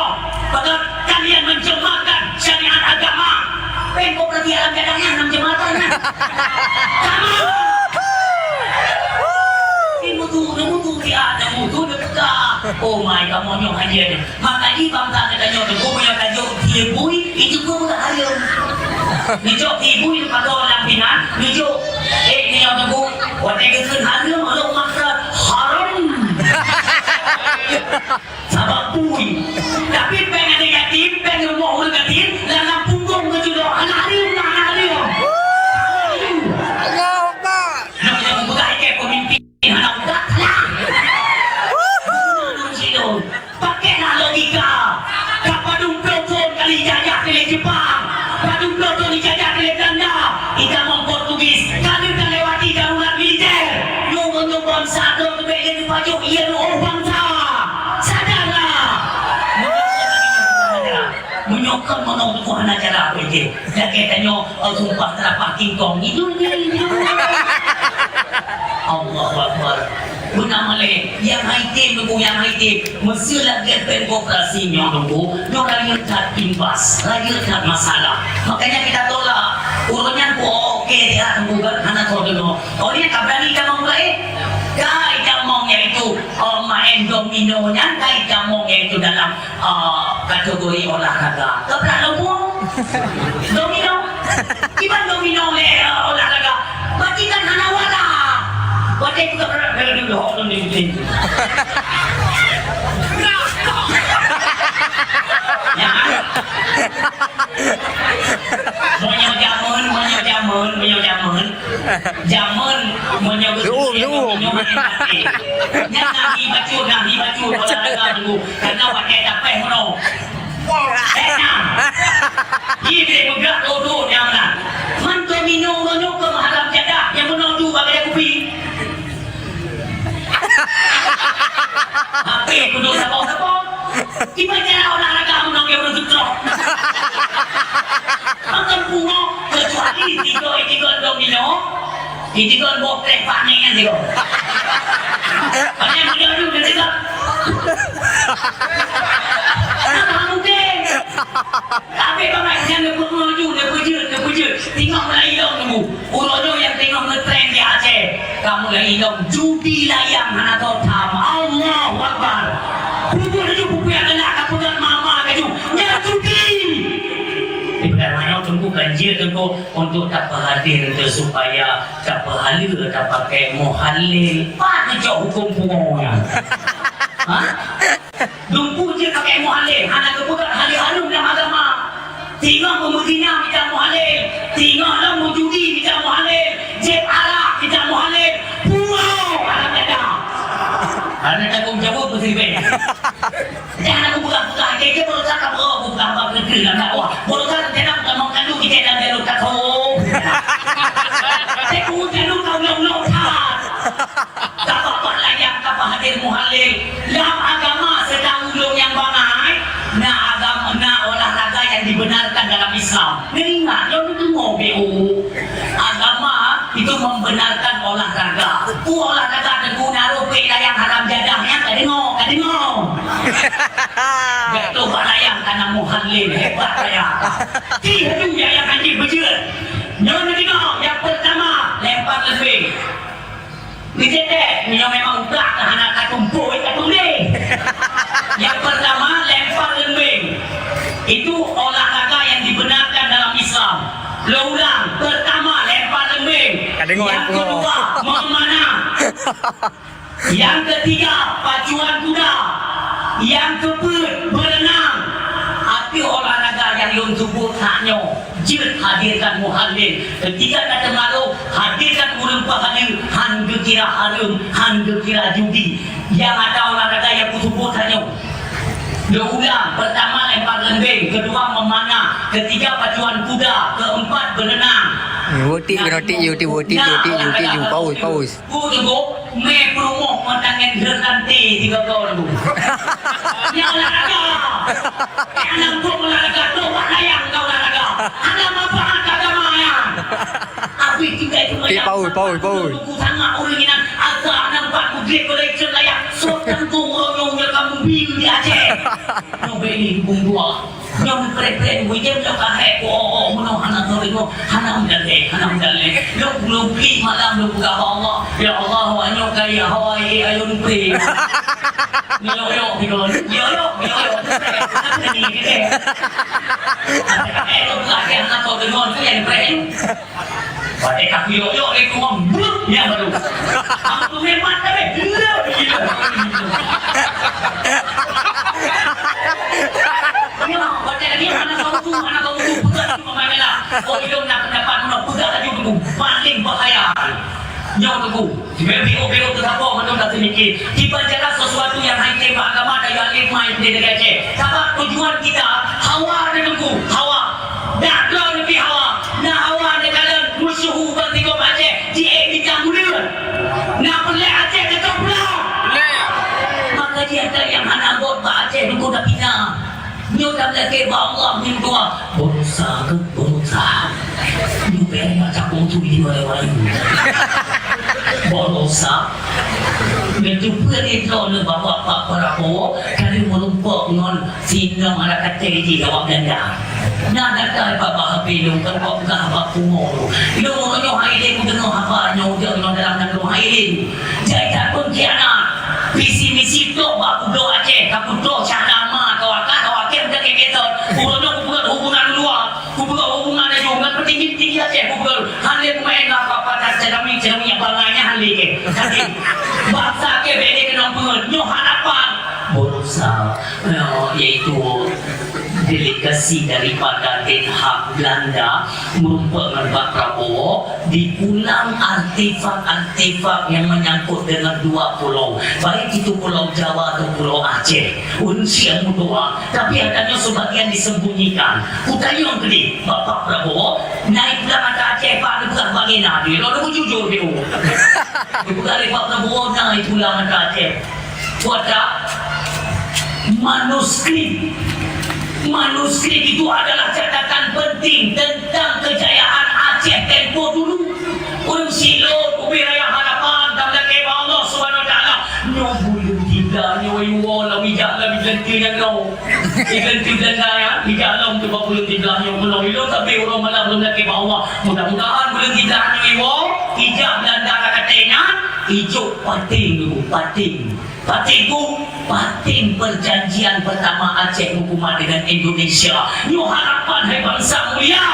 Bahkan kalian mencemarkan syariat agama. Pengkau pergi alam jadahnya, enam jematannya. Kamu! Mutu dia ada mutu dia pegang. Oh my, kamu nyok aja. Maka di bangsa kita nyok, gue punya tajuk tibui, itu gue udah ayam. Nijok tibui pada orang pinan, nijok. Ini yang tunggu, waktu kesun hadir malu maksa haram. Sabak bui. Tapi pengen negatif, pengen mau negatif, dalam punggung kejudo anak harim. Nak yang buka ikut pemimpin anak buka lah. Pakailah logika. Kapadung Proton kali jajah ke Jepang, Padung Proton dijajah ke Belanda, Idamong Portugis, kali lewati darurat militer. Nyong bangsa dong kebaikan pajuk iya lo bangsa. Sadarlah. Menyokong menonton Tuhan acara apa je. Jaga tanyo sumpah terapah kingkong itu ni. Allahu Akbar. Guna malay yang haitim nunggu yang haitim mesti lagi pengoperasi yang nunggu yang lagi kat imbas lagi kat masalah makanya kita tolak urutnya oke dia nunggu kan anak kordono orangnya tak berani kita memulai kai jamong yaitu main dominonya kai jamong yaitu dalam kategori olahraga tak lumpuh domino gimana domino olahraga berarti kan hanawala. Waktu itu tak pernah dulu orang ni. Banyak jamun, jamun menyebut nahi baju olahraga dulu karena pakai capek mono. Ini bergerak dodo yang mana? Mantu minum ke mahalam jadah yang menondu bagi dia kopi. HP kudu sabok-sabok. Gimana cara olahraga menang yang bergerak? Makan bunga kecuali tiga domino, tiga bokrek panen tiga. Banyak menjadi tiga. Apa mungkin? Tapi bapaknya nak menuju, nak bujur, tengok melayang kamu. Urojo yang tengok ngetrend di Aceh, kamu layang judi layang mana tahu tam. Allahu Akbar. Bubur itu bubur yang kena kaputan mama kaju. Jangan judi. Bukan mana tunggu ganjil tunggu untuk tak hadir tu supaya tak pahala tak pakai muhalil. Apa jauh hukum pungongnya? Dumpu je pakai muhalil. Anak kebuka halil-halum dalam agama. Tengok memudina kita muhalil. Tengoklah mujudi kita muhalil. Jeb arak kita muhalil. Pulau alam dada. Anak takut jawab bersih. Jangan aku buka-buka. Kaya baru cakap aku buka-buka negeri lah. Baru cakap jangan buka mau kandu kita dan jalur kathok. Saya kumpul kau long-long tak. Dapat layak kapal hadir muhalil. Dalam agama sedang ulung yang bangai. Agama olahraga yang dibenarkan dalam Islam. Neringat, yang itu ngobrol. Agama itu membenarkan olahraga. Olahraga terguna rupiah yang haram jadahnya. Kadengok. Betul layang karena muhalil. Hebat layang. Tiga dunia yang anjing berjut. Jangan tengok. Yang pertama, lempar lebih. Dicetek, memang udah anak katumpul, Yang pertama, lempar lembing. Itu olahraga yang dibenarkan dalam Islam. Ulang, pertama, lempar lembing. Yang kedua, memanah. Yang ketiga, pacuan kuda. Yang keempat, berenang. Api olahraga yang yung sebut haknya. Jid hadirkan muhalil. Ketiga kata malu hadirkan ulun pahalil. Hangga kira harum, hangga kira judi. Yang ada olahraga yang kusebut hanya. Ulang, pertama lempar lembing, kedua memanah, ketiga pacuan kuda, keempat berenang. Woti paus. Ku tunggu, me promo mentangan gerante tiga kau tunggu. Yang olahraga, yang kau olahraga, tu layang kau olahraga. Anda manfaat agama ya. Tapi juga itu Paus. Ku sangat uringan agak nampak mudrik kolektor layak. So tentu orang kamu bil di Aceh. Nobeli hubung dua. Yang pre-pre wujud yang kahek menang anak kau hanam dalek. Lu beli malam lu buka Allah. Ya Allah wanyo kaya Hawaii ayo beli. Yo. Lu buka anak kau dengan tu yang pre. Pada kaki yo itu ngomong ya baru. Aku memang tapi gila. Anak kau tu bukan cuma mainlah. Oh hidup nak dapat bukan lagi tu paling bahaya. Nyawa tu, beo tu apa mana dah sedikit. Dibacalah sesuatu yang hanya tema agama dan yang lima di negara Aceh. Sebab tujuan kita hawa dan tu hawa. Dah lebih hawa. Nah hawa negara musuh bertiga Aceh di bidang mulia. Nak pelak Aceh tetap pelak. Maka dia ada yang anak buat Aceh tu dah pindah. Nyudah lagi Allah minta berusaha. Nyudah macam itu di mana-mana. Berusaha. Menjumpa itu oleh bapak Pak Prabowo kali melumpuk dengan sinang anak kata di jawab ganda. Nak datang bapak habis kan bapak bukan bapak kumur. Itu orang hari ini kita nak apa nyudah dalam nanggung hari ini. Jadi tak pun kiana. Visi-misi tu bapak doa Aceh, bapak doa cahama kawakan. Hubungan luar, hubungan yang juga tinggi Aceh, hubungan halil main apa cerami yang banganya halil ke, bangsa ke beda kena pengen, nyo harapan, Rosa, yaitu delegasi daripada Den Haag Belanda merupakan Pak Prabowo diulang artefak-artefak yang menyangkut dengan dua pulau, baik itu Pulau Jawa atau Pulau Aceh. Unsur mutua, tapi adanya sebagian disembunyikan. Kutanya yang gede, Bapak Prabowo naik pulang ada Aceh, Pak, bukan bagaimana dia, lalu jujur dia. Bukan Pak Prabowo naik pulang ada Aceh. Wadah manuskrip itu adalah catatan penting tentang kejayaan Aceh tempoh dulu. Orang silo kubiraya harapan dan lagi Allah Subhanahu wa taala. Nyo belum tidak nyo wala bijak la biganti yang no. Biganti Belanda ya, bijak la untuk belum tidak nyo belum itu tapi orang malah belum lagi Allah. Mudah-mudahan belum tidak nyo bijak Belanda katanya ijo pating perjanjian pertama Aceh hukuman dengan Indonesia. Nyo harapan hai bangsa mulia.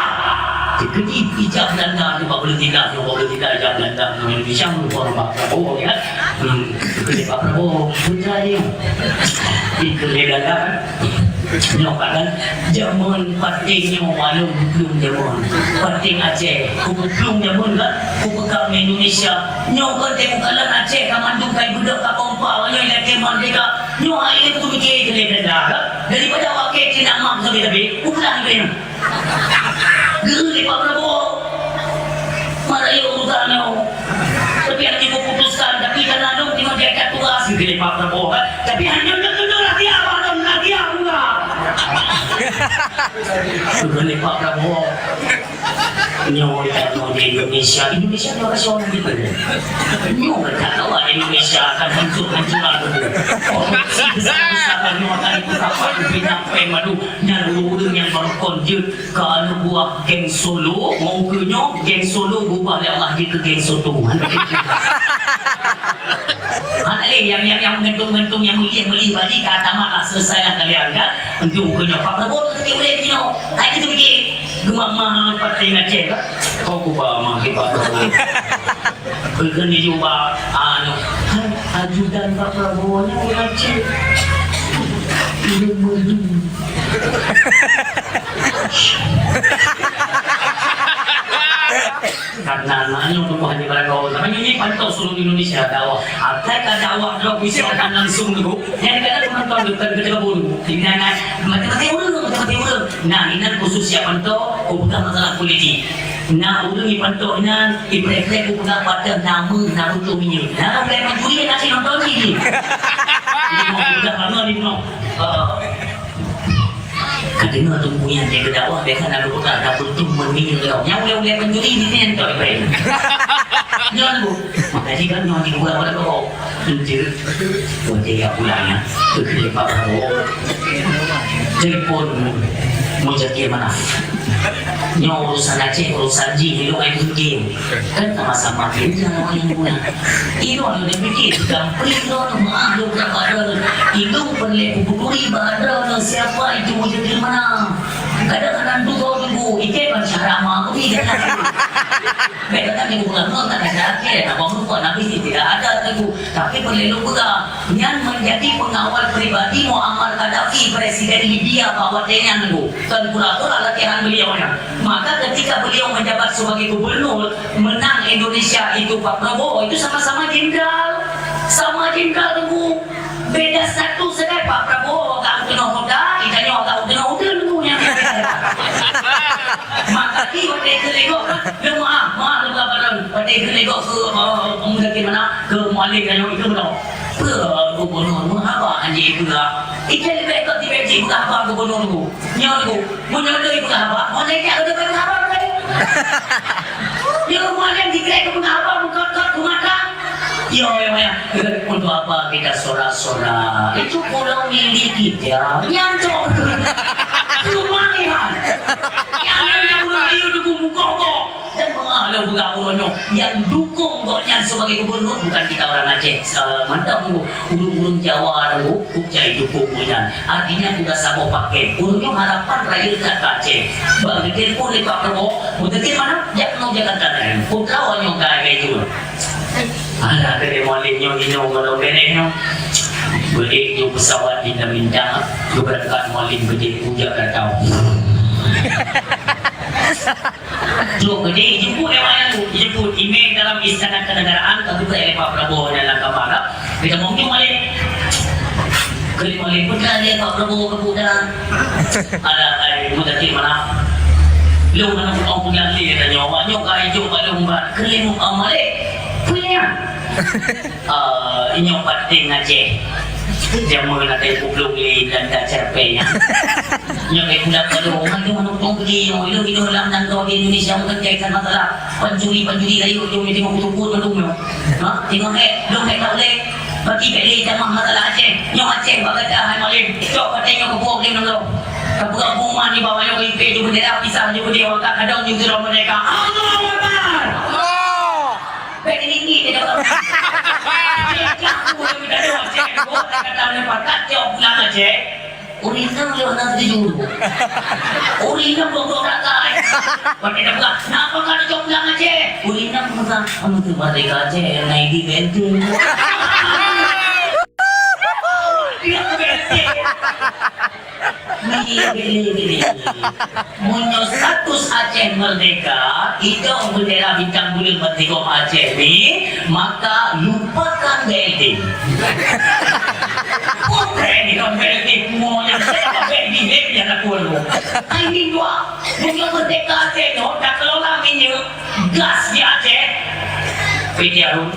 Jadi ijab Belanda juga boleh tidak ijab Belanda Indonesia merupakan Pak Prabowo ya. Jadi Pak Prabowo putra dia. Itu Belanda. Nyokakan zaman patingnya walung belum zaman pating Aceh belum zaman kan kupekam Indonesia nyokan temu kalan Aceh kamandung kai budak ka kompa wanyo ila keman deka nyo ai itu mikir ke Belanda daripada wakil tidak mak sabi-sabi ulang dia gede Pak Prabowo marayo urutannya tapi yang diputuskan tapi karena dong tidak jaga tugas gede Pak Prabowo tapi hanya betul lagi apa dong lagi apa gede Pak Prabowo nyawa di Indonesia ni orang seorang gitu nyawa tak tahu Indonesia akan hancur-hancuran besar-besar nyawa akan berapa bina pemadu nyaru yang berkonjut kalau buah geng Solo mau kenyo geng Solo berubah Allah dia ke geng Soto yang mengentung yang beli balik kata malah selesai kalian kan untuk kenyo Pak Prabowo ketika boleh kenyo hai kita pergi gemama pating Aceh kan kau kuba maki Pak Prabowo bergeni juga ajudan Pak Prabowo nya orang Aceh ini mulu karena anaknya untuk hanya berdoa tapi ini pantau seluruh Indonesia dakwah apakah dakwah doa bisa langsung dulu yang kadang menonton dokter ketika bulu dengan mati-mati urut nah ini khusus siapa pantau bukan masalah politik nah udah dipantau ini ibrek bukan pada nama untuk minyak nah boleh mencuri nasi nonton ini mau bukan mana ini no kadang tu punya dia dakwah biasa nak buka ada bentuk mening dia yang boleh mencuri ini yang tak baik jangan bu makanya kan yang dibuat oleh kau tunjuk buat dia pulangnya ke Pak Prabowo telepon mau jadi mana nyawa urusan Aceh urusan Ji itu yang bikin kan sama-sama kerja orang yang punya itu ada yang bikin gampang loh ada berapa ada itu perlu kuburi badar siapa itu mau jadi mana kadang-kadang tunggu itu kan cara mau tidak beda kan ibu kamu tak ada ke abang lupa nabi tidak ada itu tapi perlu juga yang menjadi pengawal pribadi Muammar Gaddafi presiden Libya bahwa dia nunggu dan kurator latihan beliaunya maka ketika beliau menjabat sebagai gubernur menang Indonesia itu Pak Prabowo itu sama-sama jenderal tunggu beda satu sedai Pak Prabowo agak kena hoda idanya agak kena hoda nunggunya maka di pada kelego maaf juga pada kelego ke pemuda ke mana ke mualim yang itu benar gubernur mengapa anjing pula ikan lebih ke TPC bukan apa gubernur tu nyawa tu menyadari bukan apa mualim yang ada bukan apa dia mualim dikira bukan apa bukan mata ya untuk apa kita sorak-sorak itu pulau milik kita yang cok lumayan yang mulai dukung kok dan mengalah bukan yang dukung koknya sebagai gubernur bukan kita orang Aceh mantap urung Jawa ukcai dukung punya artinya sudah sama pakai urungnya harapan rakyat Aceh bagi pun di Pak Prabowo mungkin mana jangan Jakarta putra wanyong kayak itu ada dari mualimnya ini orang berenyo Boleh jauh pesawat minta-minta Jauh berangkat maling kerja puja kata Jauh kerja jemput yang tu jemput email dalam istana kenegaraan Tapi saya Pak Prabowo dalam kamarap Kita mau jumpa maling Kali maling pun kan dia Pak Prabowo kebudan Ada mudah mana Lu mana orang punya li tanya awak nyok ai jok pada umbat kelim amale punya nyok pating aja jamu nak tai puklung li dan dah cerpenya nyok ai kuda pada rumah tu mana tong pergi lu hidup dalam tangga di Indonesia bukan kaitan masalah panjuri layu tu mesti mau tunggu tunggu ha tengok lu tak boleh bagi beli tamah masalah Aceh nyok Aceh bagada hai malin cok patengok ke buak ni nang Kebuka rumah di bawah yang IP itu bendera pisah je dia orang kadang juga orang mereka Allahu Akbar. Allah. Baik ini dia orang. Dia aku yang minta doa cek. Gua kata lepas kacau pulang aja. Urinam dia nak dijuru. Urinam dong kata. Pakai dah buka. Kenapa kan jom pulang aja? Urinam pulang. Kamu tu merdeka aja naik di bentuk. Dia bentuk. Milih Munyo status Aceh merdeka hidung bendera bintang bulir merdeka Aceh ni maka lupakan BLT ni kan BLT semua yang saya BLT yang nak keluar ini dua Munyo merdeka Aceh no dah kelola minyak gas di Aceh PT Arun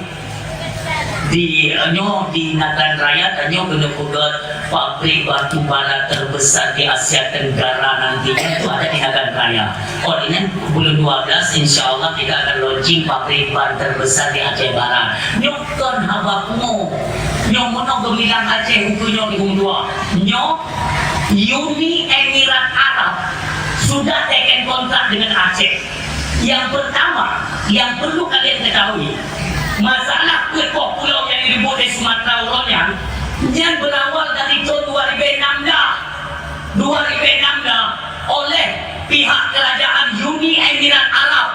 di Nagan Raya tanya kena pegat pabrik batu bara terbesar di Asia Tenggara nantinya itu ada di Nagan Raya. Oleh ini bulan 12 insyaAllah kita akan launching pabrik bar terbesar di Aceh Barat. Nyokon habakumu nyok menong gemilang Aceh hukumnya di dua nyok Uni Emirat Arab sudah taken kontrak dengan Aceh. Yang pertama yang perlu kalian ketahui masalah kekok pulau yang dibuat di Sumatera Utara yang berawal dari tahun 2006 oleh pihak kerajaan Uni Emirat Arab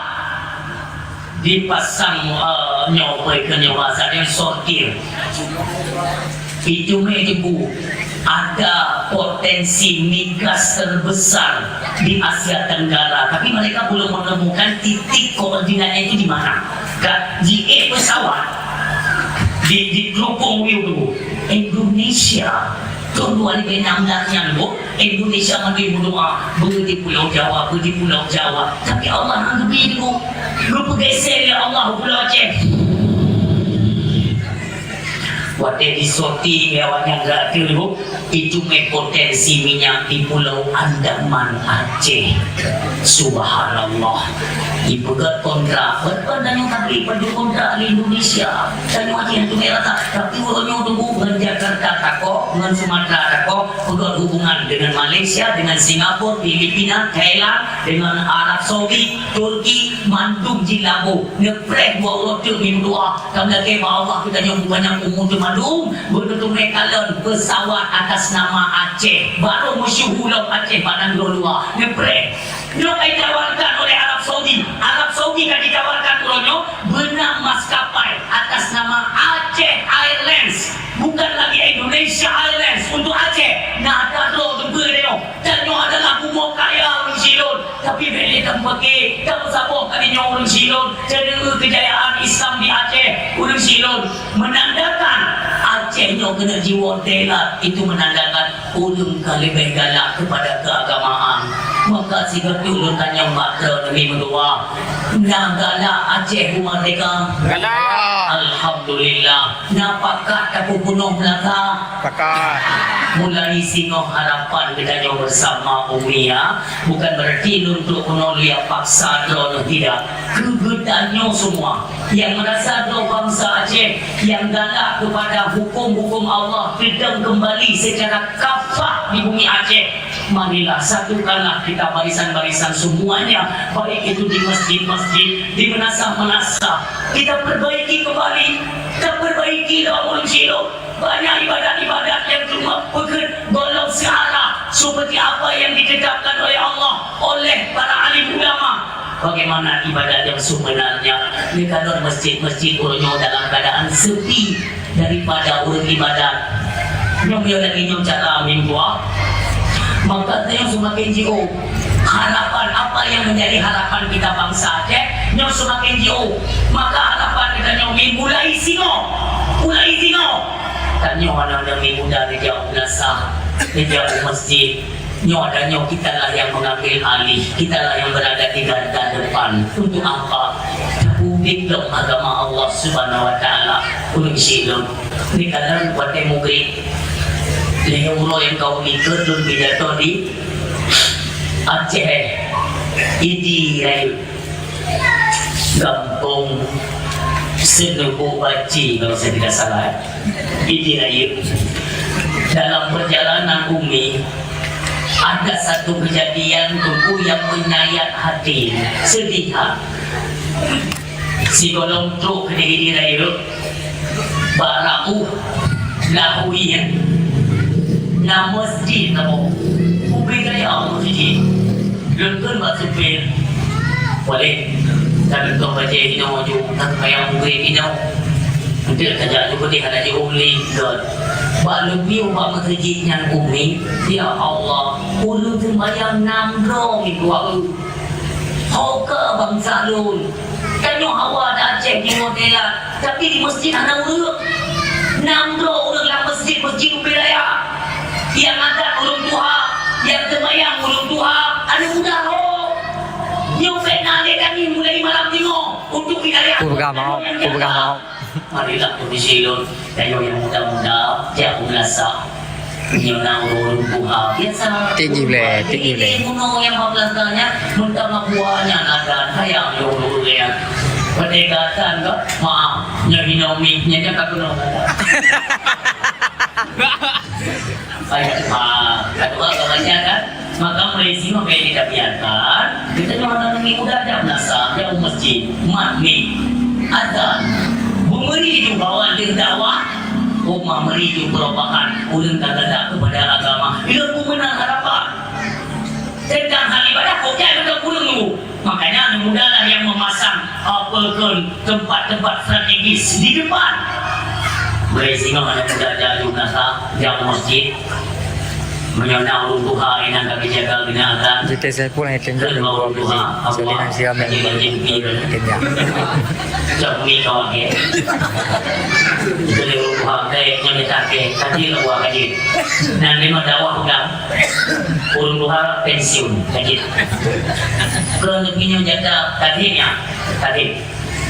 dipasang nyobai ke nyawasa yang sortir itu menyebut ada potensi migas terbesar di Asia Tenggara tapi mereka belum menemukan titik koordinatnya itu di mana. Di pesawat di Kelopong Wiu Indonesia tahun 2016 nya Indonesia mandi berdoa di Pulau Jawa tapi Allah nak lebih itu lupa geser ya Allah Pulau Aceh waktu disorti hewannya enggak dulu itu potensi minyak di Pulau Andaman Aceh subhanallah dipegat kontrak berpandang yang tapi pada kontrak di Indonesia dan Aceh itu merah tapi orangnya tunggu dengan Jakarta tako dengan Sumatera tako pegat hubungan dengan Malaysia dengan Singapura Filipina Thailand dengan Arab Saudi Turki Mandung Jilabu ngeprek dua orang tu minum doa kalau kema Allah kita yang banyak umur malum betul mereka lawan pesawat atas nama Aceh baru masyhur Aceh padang dua ngepre nyok ditawarkan oleh Arab Saudi kan ditawarkan olehnya benang maskapai atas nama Aceh Airlines bukan lagi Indonesia Airlines untuk Aceh nah ada lo dia dan nyok adalah kumau kaya orang silon tapi beli tempaki kamu sabuk kalinya orang silon jadi kejayaan Islam di Aceh orang silon menandakan Aceh nyok kena jiwa telat itu menandakan ulun kali galak kepada keagamaan maka siapa ulun tanya makro demi berdoa nagala Aceh merdeka alhamdulillah napakat aku punuh belaka pakat mulai singoh harapan kita bersama Umia bukan berarti untuk menolong paksa drone tidak kegedannya semua yang merasa do bangsa Aceh yang galak kepada hukum-hukum Allah sedang kembali secara kafah di bumi Aceh marilah satukanlah kita barisan-barisan semuanya baik itu di masjid-masjid di menasah-menasah kita perbaiki kembali kita perbaiki orang Silo banyak ibadat-ibadat yang cuma golong searah seperti apa yang ditetapkan oleh Allah oleh para alim ulama bagaimana ibadat yang sebenarnya di kantor masjid-masjid orangnya dalam keadaan sepi daripada urut ibadat Nyong yo lagi nyong cara minggu. Maka yang semakin jauh harapan apa yang menjadi harapan kita bangsa nyong semakin jauh maka harapan kita nyong mulai singo dan nyong ada muda di jauh nasa di jauh masjid nyong ada nyong kita lah yang mengambil alih kita lah yang berada di garda depan untuk apa publik dong agama Allah subhanahu wa ta'ala untuk silong ini kadang buat demokrasi Lehuro yang kau ikut dun pidato di Aceh Idi Rayu Kampung Senubu Baci kalau saya tidak salah Idi Rayu dalam perjalanan bumi ada satu kejadian tunggu yang menyayat hati sedih si golong truk di Idi Rayu baraku lahuian na masjid namo ubay kaya masjid lutun masjid boleh tapi kau baca ini wajib tak kaya ubay ini untuk kerja juga di ada di uli god lebih ubah masjidnya umi ya Allah ulu sembayang namro itu aku hoka bangsa lun kanyo hawa dah cek di modelan tapi di masjid ada ulu namro ulu lah masjid ubay raya yang ada ulung Tuhan, yang sembahyang ulung Tuhan, ada mudah ho. Nyong penale kami mulai malam minggu untuk hidayah. Bukan mau. Marilah tu disilun, kayo yang muda-muda, jangan berasa. Nyong nang ulung Tuhan, biasa. Tinggi boleh. Muno yang bablasanya, muntah buahnya nadan, hayang ulung yang. Pendekatan kan, maaf, nyong hinomi, nyong kakuno. Kedua kawannya kan maka Malaysia makanya tidak biarkan kita cuma nanti muda aja berasa jauh masjid makmi ada memberi itu bawaan dakwah umat memberi itu perubahan ulun kagak kepada agama itu menang harapan tentang hal ibadah kok jangan betul pulang makanya muda lah yang memasang tempat-tempat strategis di depan Malaysia mana muda jauh jauh masjid menyonang ulung Tuhan yang kami jaga binatang Jika saya pulang tinggal di bawah biji Selina siapa yang Kenya Jami kau ke jadi ulung Tuhan kayaknya kita ke kaji luar kaji dan lima dakwah udah ulung Tuhan pensiun kaji kalau punya jaga tadi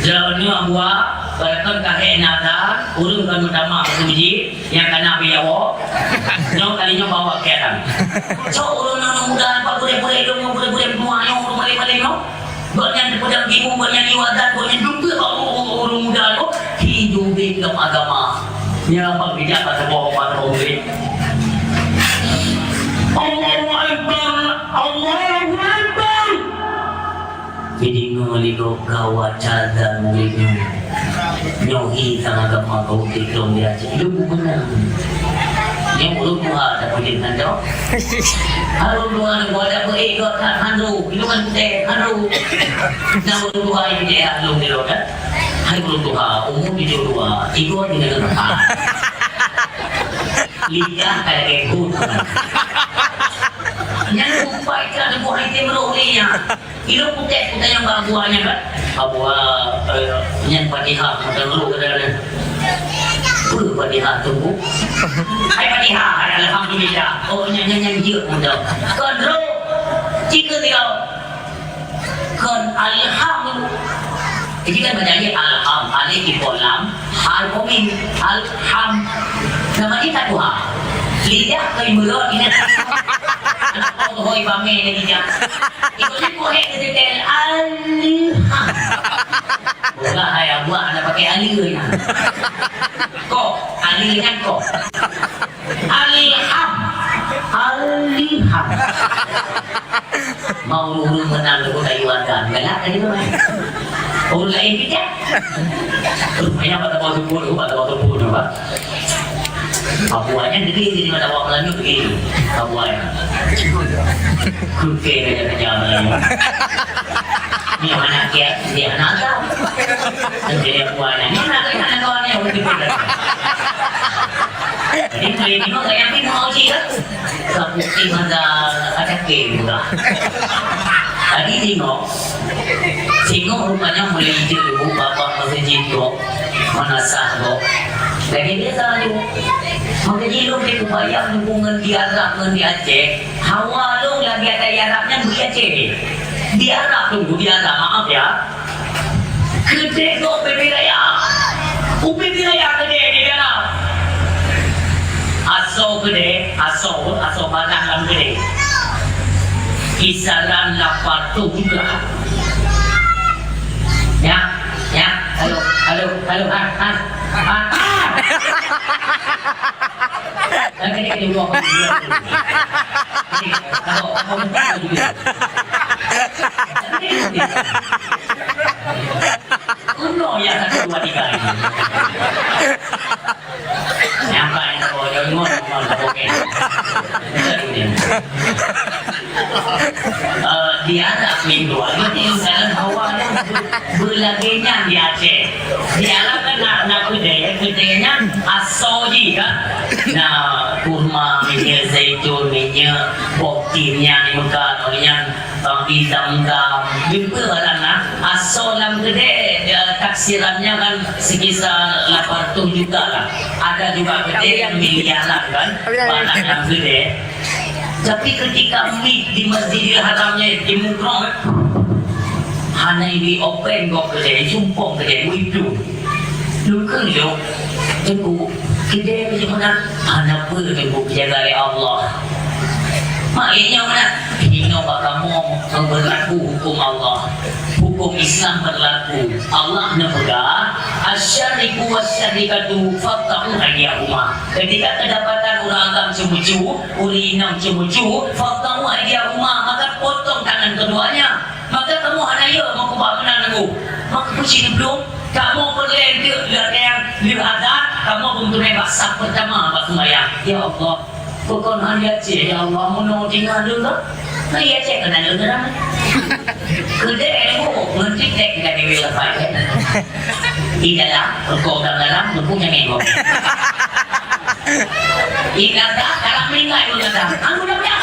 jalannya buah Bahkan kakek nada, urung kan utama uji yang kena biawo, nyok kalinya bawa keran. So urung nang muda apa boleh dong boleh semua nyok urung balik nyok. Banyak pedang bingung banyak iwadan banyak juga urung muda lo hidup dalam agama. Nyapa bijak pada bawa umri. Allahu Akbar. Jadi ngoligo gawat cada ngoligo nyohi sama agama kau tiklong dia itu benar yang belum buat ada pendidikan jauh harus buat ada berikut kan handu itu kan teh handu yang belum buat ini dia belum dilakukan hai belum buat umum di dua itu tidak ada lidah kayak ekor yang lupa itu ada buah itu merolinya itu putih yang buahnya kan buah yang Fatihah macam lu kadang-kadang Fatihah tunggu hai Fatihah alhamdulillah oh nyanyi dia mudah kan bro jika dia kan alhamdulillah jadi kan bacanya alham alif di kolam hal komin alham namanya tak buah lidah kayak mulut ini anak kau hoi bame lagi dia ikutnya kohek ke detail alham bukan ayah buat anda pakai alih kok alih kan kok alham mau urung menang lu kayu wadah galak tadi tu urung lain kita rupanya pada waktu puluh pak Papuanya gede, jadi mata wawalannya begini Papuanya Kuke kerja Melayu Ini anak ya, dia anak tau Dan jadi Papuanya, ini anak kawannya Jadi boleh tengok tak yang tengok cik kan? Kaputi masa ada game juga. Tadi tengok rupanya mulai dulu bapak masjid tu menasah tu. Lagi biasa tu. Maka jilung dia kebayang hubungan di Arab dengan di Aceh. Hawa lu lagi ada di Arabnya di Aceh. Di Arab tunggu di Arab, maaf ya. Kedai tu ubi raya. Ubi raya kedai di Arab. Aso kedai, aso barang dalam kedai. Kisaran 80 juga. Ya, halo, Nanti kita buat apa dia? Kalau kamu tahu juga. Kuno ya satu dua tiga ini. Nyampai kalau jauh mau oke. Di Arab minggu ini dalam awalnya berlaginya di Aceh. Di Arab kan nak kedainya asoji kan. Nah kurma minyak zaitun minyak potinnya ni bukan olehnya hitam jumpa barang lah. Asal dalam kedai taksirannya kan sekitar 800 juta lah. Ada juga kedai yang miliaran kan barang yang kedai. Tapi ketika meet di Masjidil Haramnya di Mukrong, hanya di open kok kedai, sumpong kedai itu. Lu kan lu, tunggu kedai macam mana? Hanya apa tunggu jaga oleh Allah. Maknanya mana? Hingga kamu berlaku hukum Allah. Hukum Islam berlaku. Allah nepegang asyariku wasyarikatu fattahu ayyahuma. Ketika kedapatan orang agam cemucu, orang inam cemucu, fattahu ayyahuma, maka potong tangan keduanya. Maka kamu hanaya mau kebahagiaan aku. Maka pusing belum? Kamu berlendir yang lihadat, kamu mempunyai bahasa pertama bahasa Maya. Ya Allah, bukan hanya Aceh, ya Allah, mau tinggal dulu. Nah, ya Aceh kena dulu dah. Kedai aku menteri dek kita dewi lepas. Di dalam, berkodam dalam, berpunya minggu. Di dalam meninggal itu dalam. Anu dah punya.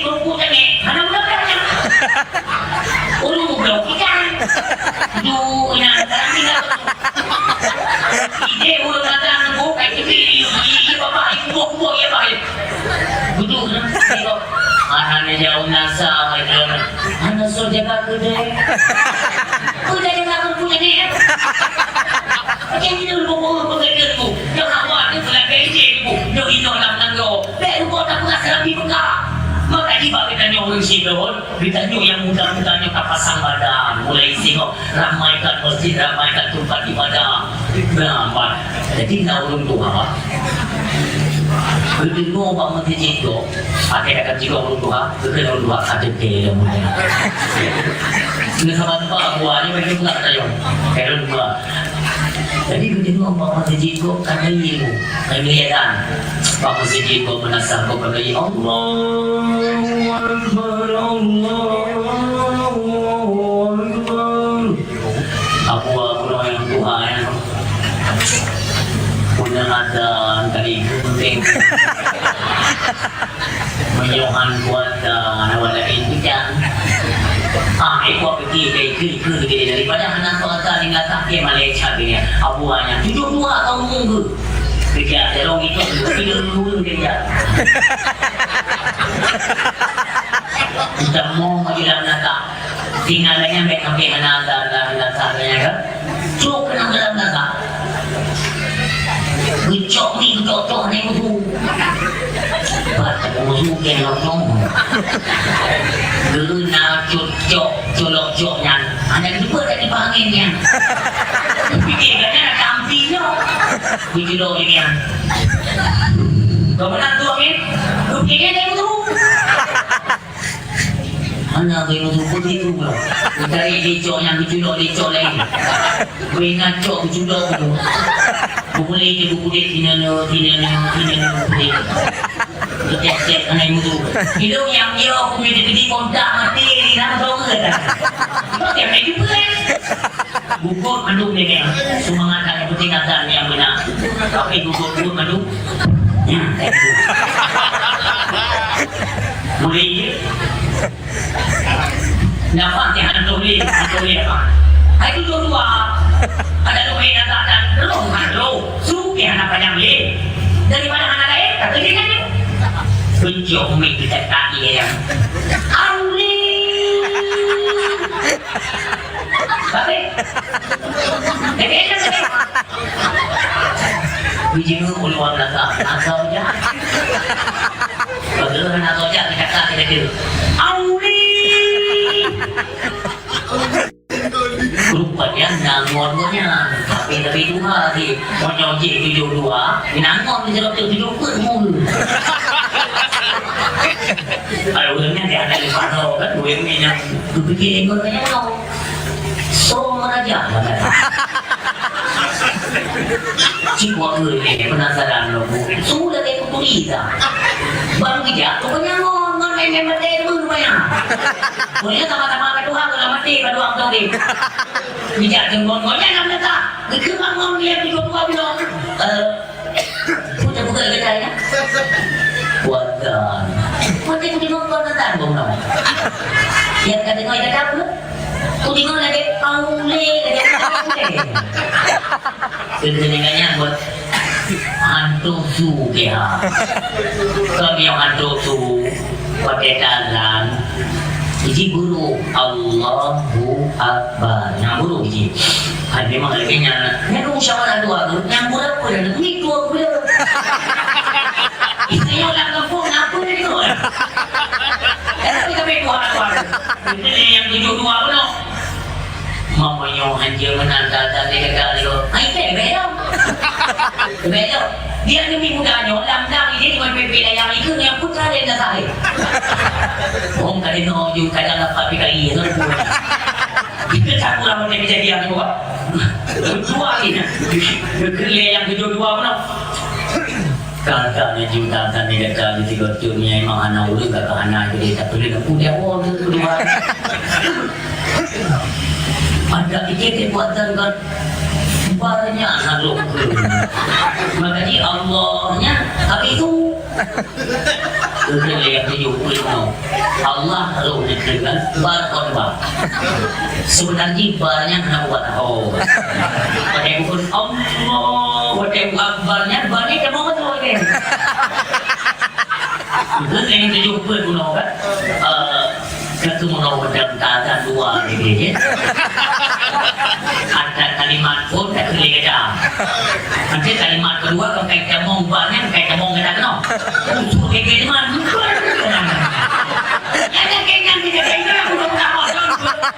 Berpunya ni, anu dah punya. Ulu blok ikan. Itu yang dalam meninggal. Ide ulu dalam nunggu kayak TV. Bapak ibu ya baik. Betul kan? Anaknya jauh nasa, anak so jaga kedai. Udah jaga punya ni. Macam ni dulu bawa pekerja tu. Jangan awak ni pula gaji tu. Yo ino dalam tanggo. Baru kau tak pernah serabi buka. Maka tiba kita nyong sidon, kita nyong yang muda-mudanya kapasang badan, mulai singok ramaikan masjid, ramaikan tempat ibadah. Nampak. Jadi nak ulun Tuhan. Kedua bang masjid itu, akhirnya akan jika ulun Tuhan, kedua ulun Tuhan ada dia muda. Dengan sahabat buahnya mereka pula tayong, ulun Tuhan. Jadi kedua bang masjid itu kena ilmu, keliatan. Bang masjid itu menasah kau kena Allahu Akbar, Allahu Akbar. Aku yang Tuhan. Punya ada dari gunting menyohan buat nawala itu kan aku pergi daripada anak kota di Latak ke Malaysia ni abuannya 72 tahun minggu kerja dalam itu dulu kerja kita mau majulah Latak tinggalnya mereka anak Lataknya kan cukup kenal dalam Latak Gecok ni, gecok ni musuh. Baca musuh yang lotong. Guna cocok, colok-coloknya. Anda lupa tadi panggilnya. Fikirkannya nak kampinya. Bijulok ini yang. Kau menang tuang ni? Fikirkan dia musuh. Mana kau musuh putih tu pula? Kau cari lecok yang bijulok lain. Kau ingat cok bijulok tu. Boleh je buku dia tina boleh. Cek anai mutu. Hidup yang dia aku punya gede kontak mati ni nak tahu ke tak? Kau tiap hari jumpa kan? Gugur mandung ni kaya. Sumangat ang putingatan yang benar. Tapi gugur mandung. Ya, kayak gitu. Mulai dapat yang hantu ni apa? Hai tu dua. Ada dua yang datang belum hantu. Suki anak panjang ni. Daripada anak lain, tak kerja ni. Tunjuk mi kita kaki yang. Auli. Baik. Dekatnya sini. Biji nu keluar belakang, atau je. Bagaimana atau je kita kata kita. Auli. Rupanya nangonnya, tapi lebih dua di monyoji 72, nangon di dalam 70 mulu. Kalau uangnya dia ada di pano kan, uangnya dipikirin uangnya mau, so aja mana. Cikgu ni penasaran loh, sudah dia kuliah, baru kita, pokoknya ngon main mati dulu banyak. Pokoknya sama-sama kedua kalau mati kedua orang tu. Bijak jenggot-jengotnya nak letak. Kekeman orang dia dua bilang. Punya buka kedainya. Buatan. Mati ku tengok kau nonton bom nak. Yang kata kau ada apa? Ku tengok lagi aule lagi aule. Sebenarnya buat hantu tu dia. Kami yang hantu tu pada jalan. Iji guru Allahu Akbar. Yang guru iji. Hai memang lebihnya. Yang musyawarah dua tu. Yang guru apa dah? Ni dua guru. Saya orang kampung apa ni tu? Tapi kami dua. Ini yang 72 pun. Mama yang hanya menantang dia kata dia. Hai teh belok. Belok. Dia ni mudanya lam-lam dia dengan PP yang itu yang putra dia dah saya. Om kali no you kadang dapat PKI tu. Kita tak pulang macam kejadian tu. Dua ni. Kerja yang 72 pun. Kakaknya cinta dan dia kata di tiga dunia memang anak ulu kakak anak itu dia tak boleh nak punya orang tu dua. Ada ikat buatan kan banyak saluk. Makanya Allahnya tapi itu kerja yang 70 Allah kalau dikatakan bar korban. Sebenarnya barnya kena buat oh. Pada bukan Allah, pada akbarnya barnya kamu betul kan? Itu yang 70 kan? Satu menolak dan dua ini. Ada kalimat pun tak kelihatan. Nanti kalimat kedua kalau kayak kamu banyak kayak kamu nggak tahu. Untuk kayak mana? Ada kayaknya tidak kayaknya aku tak tahu.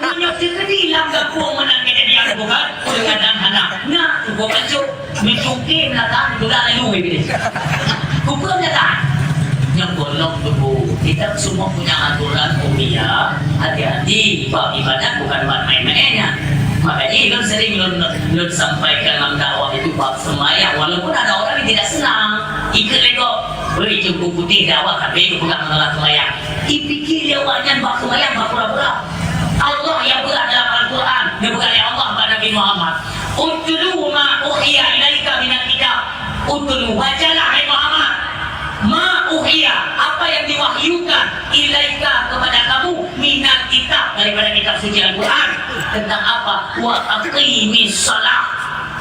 Menyokong kedilam kampung menang kejadian bukan? Dengan anak. Nah, bukan cuk. Mencungkir datang sudah lalu ini. Hukum datang. Yang bolong dulu kita semua punya aturan umiyah hati-hati bab ibadat bukan buat main-mainnya makanya kan sering lun sampaikan dalam dakwah itu bab semayang walaupun ada orang yang tidak senang ikut lego beri cukup putih dakwah tapi itu bukan menolak semayang dipikir dia wajan bab semayang bab pura-pura Allah yang berat dalam Al-Quran dia bukan ya Allah pada Nabi Muhammad utlu ma uhiya ilaika minal kitab utlu bacalah hai Muhammad ma'uhiya apa yang diwahyukan ilaika kepada kamu minat kitab daripada kitab suci Al-Quran tentang apa wa aqimis salat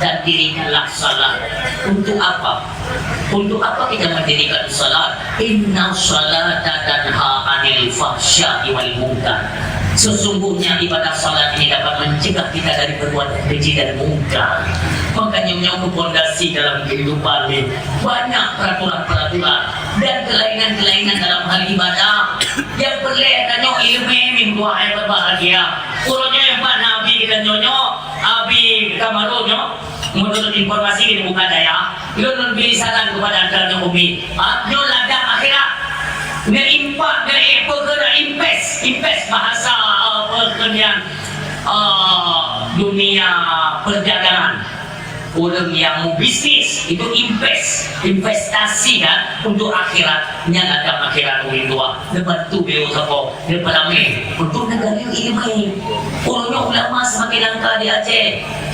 dan dirikanlah salat untuk apa kita mendirikan salat inna salata tanha 'anil fahsya'i wal munkar sesungguhnya ibadah salat ini dapat mencegah kita dari berbuat keji dan munkar makanya menyangkut fondasi dalam kehidupan ini banyak peraturan-peraturan dan kelainan-kelainan dalam hal ibadah yang perlihatannya ilmu minggu yang berbahagia urutnya yang Pak Nabi kita nyonyo Abi Kamarunya menurut informasi ini bukan daya dia beri saran kepada antaranya Umi dia ladang akhirat dia impak dari impes bahasa pekerjaan dunia perdagangan Orang yang mau bisnis itu investasi kan untuk akhiratnya datang akhirat orang tua. Lepas tu beliau apa? Lepas lama untuk negara ilmu. Orangnya ulama semakin langka di Aceh.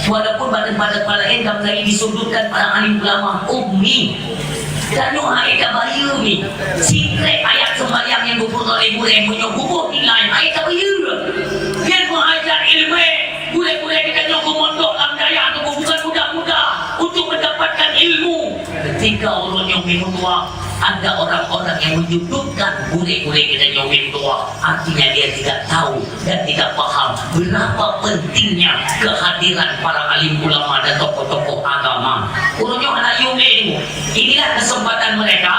Walaupun badan-badan lain kami lagi disudutkan para alim ulama ummi. Dan yung ayat kabayu ni, secret ayat sembahyang yang 20,000 yang bubuh nilai ayat kabayu. Biar mengajar ilmu, boleh kita nyokong mondok dalam daya atau bukan mudah-mudah untuk mendapatkan ilmu. Ketika orang yang minum tua, ada orang-orang yang menyudutkan boleh kita nyokong tua. Artinya dia tidak tahu dan tidak paham berapa pentingnya kehadiran para alim ulama dan tokoh-tokoh agama. Orangnya anak yumi inilah kesempatan mereka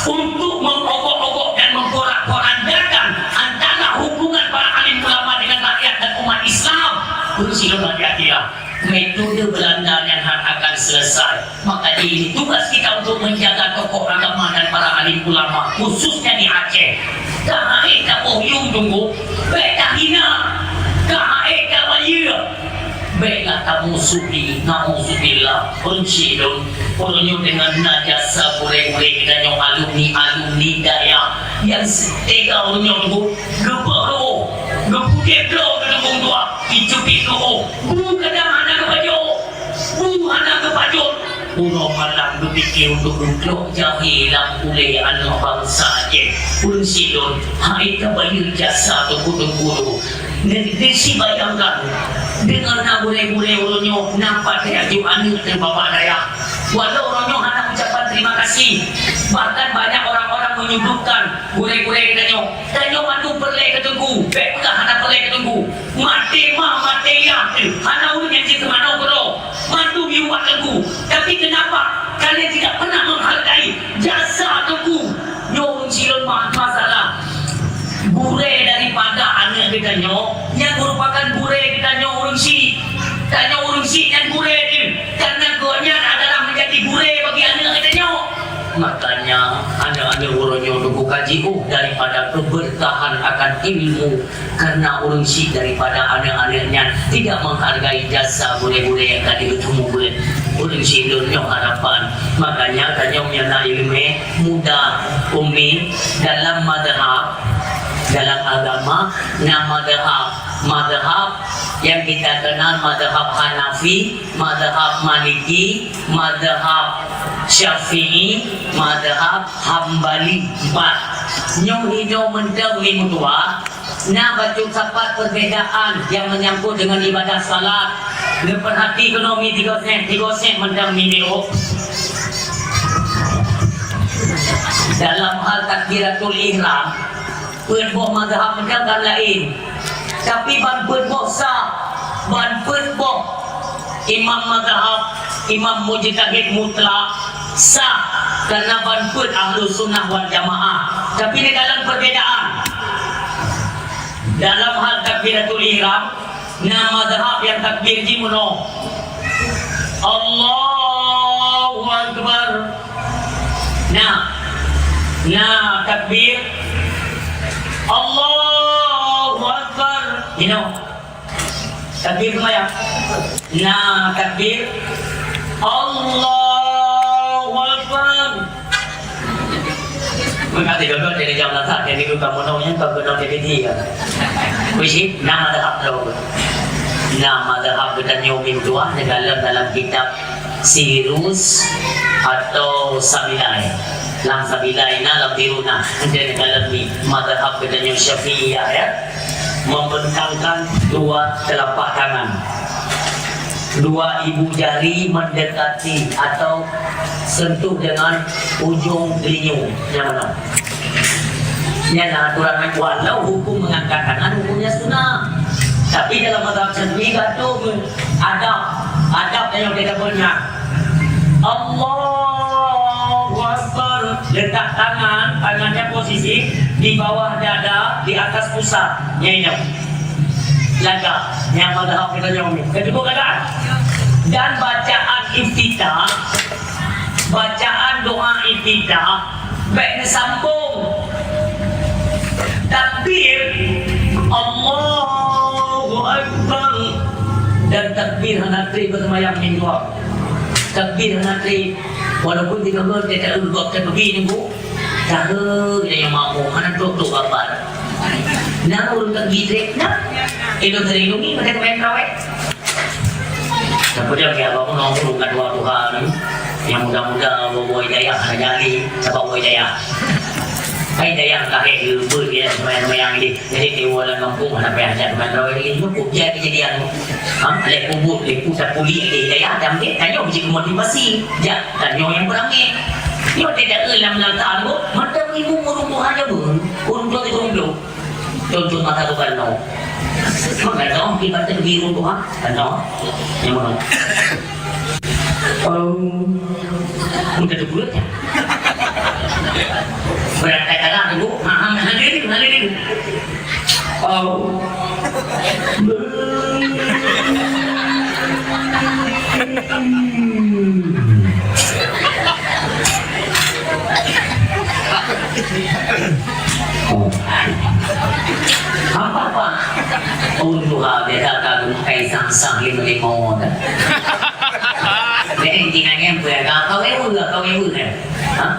untuk mengobok-obok dan memporak-porandakan antara hubungan para alim ulama dengan rakyat dan umat Islam. Bersilulah dia metode Belanda yang akan selesai. Maka ini tugas kita untuk menjaga tokoh agama dan para alim ulama, khususnya di Aceh. Kahai kapohyung tunggu, beta hina, kahai kabayu. Baiklah kamu supi, na'udzubillah, pencidung, orangnya dengan najasa boleh-boleh kita nyong alumni daya yang setega orangnya tunggu, gepero, geputeblo ketembung tua, dicupit ko, kadang anak kepajut, Puno malam berfikir untuk jahilang oleh anak bangsa je. Pun silon, hai kabayar jasa tunggu-tunggu. Negeri bayangkan, dengan nak boleh-boleh orangnya nampak reaksi anak terbawa daya. Walau orangnya anak ucapan terima kasih. Bahkan banyak orang-orang menyudutkan boleh-boleh tanya mantu perleh ketunggu. Baiklah anak perleh ketunggu. Mati ya. Anak orang yang cerita mana bro. Mantu biuat tunggu. Tapi kenapa kalian tidak pernah menghargai jasa tunggu? Nyong silon masalah. Bure daripada anak kita yang merupakan bure kita orang si tanya orang si yang bure itu karena gonya adalah menjadi bure bagi anak kita makanya anak-anak orangnya untuk kaji daripada keberkahan akan ilmu karena orang si daripada anak-anaknya tidak menghargai jasa bure-bure yang tadi bertemu bure orang si dunia harapan makanya kanya menyana ilmu muda umi dalam dalam agama nama madhab yang kita kenal madhab Hanafi, madhab Maliki, madhab Syafi'i, madhab Hambali 4. Nyong hijau mendeng lima tua na baca sapat perbedaan yang menyangkut dengan ibadah salat. Perhati ekonomi 3 sen mendeng video. Dalam hal takbiratul ihram perboh mazhab macam kan lain tapi ban perboh sah ban perboh imam mazhab imam mujtahid mutlak sah karena ban per ahlu sunnah wal jamaah tapi di dalam perbedaan dalam hal takbiratul ihram nama mazhab yang takbir ji muno Allahu Akbar nah takbir Allahu Akbar. Takbir kemana? Nah, takbir Allahu Akbar. Mengkati dulu dari jam latar, jadi kita menunggunya tak benar jadi kan. Wisi nama dahab dulu. Nama dahab kita nyomin tua dalam kitab Sirus atau Sabilai. Lam sabilaina lam diruna menjadi dalam ni madhab katanya Syafi'iyah ya membentangkan dua telapak tangan dua ibu jari mendekati atau sentuh dengan ujung telinga yang mana aturan walau hukum mengangkat tangan hukumnya sunnah tapi dalam madhab Syafi'i itu adab yang kita punya Allahu Akbar letak tangannya posisi di bawah dada di atas pusat nyenyap laga yang madhab kita nyomi kedua keadaan dan bacaan iftitah bacaan doa iftitah baik disambung takbir Allahu Akbar dan takbir hanatri bersemayam minggu takbir nanti walaupun tiga ber kita urut takbir ni bu tahu kita yang mampu anak tu apa nak urut takbir nak itu terlindungi pada main rawat kemudian dia apa pun orang bukan dua Tuhan yang muda-muda bawa hidayah jadi sebab bawa hidayah hidayah kakek ber dia semayang ini jadi dewa dan kampung anak pihak main rawat ini itu jadi kejadian lek kubur lek pusat puli hidayah dan dia tanya bisa motivasi ya tanya yang kurang ni dia tidak dalam lantaran bu macam ibu urung Tuhan aja bu urung Tuhan itu urung contoh mata Tuhan no maka dong kita terbiru Tuhan kan dong yang mana udah terbulat ya berarti kata ibu hadirin apa untuk dia kagum kaisang sang lima dah. Jadi intinya beragam kau ewu kan?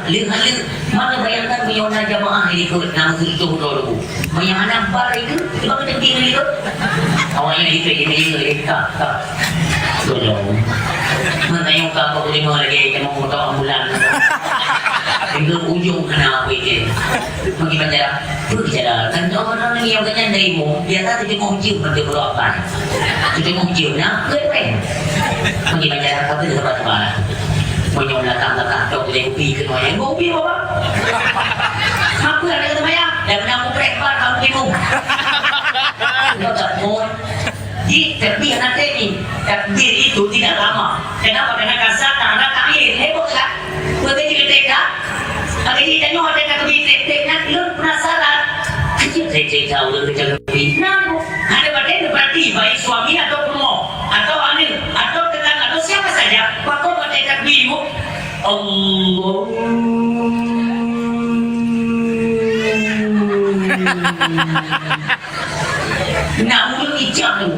Lihat mana bayangkan biyona jamaah ini ikut nama itu dulu. Banyak anak bar itu tiba kita tinggal itu. Awalnya itu ini tak. Tolong. Mana yang kau boleh lagi kita mau tahu ambulan. Hingga ujung kena apa itu? Bagaimana cara? Itu bicara. Kan orang yang kena demo, dia tak jadi mau cium nanti berapa? Jadi mau cium nak, keren. Bagaimana cara? Kau tidak dapat mana? Menyolah tak kau boleh ubi ke mana? Kau ubi apa? Aku ada kata maya. Dan aku prepat kamu demo. Kau tak mau. Di takbir nanti ni, takbir itu tidak lama. Kenapa? Karena kasar, karena takbir. Heboh tak? Betul juga tak? Hari ini tanya ada kata bitek nak lu penasaran. Saya tahu lu kerja lebih. Nah, ada badan berarti baik suami atau penuh atau anil atau tetangga atau siapa saja. Pakau badan takbirmu. Allah. Nak mulu ijab tu.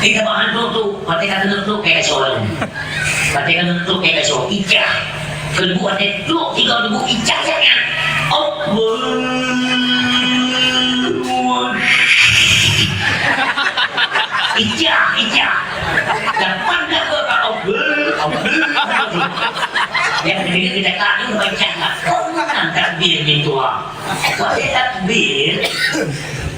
Kita bahan tu, badan tu kayak seorang. Badan tu kayak seorang ijab. Kedua itu tiga ribu ijaz jangan. Ijaz. Depan dah ke yang kedua kita kadu baca nak takbir ni tu kalau takbir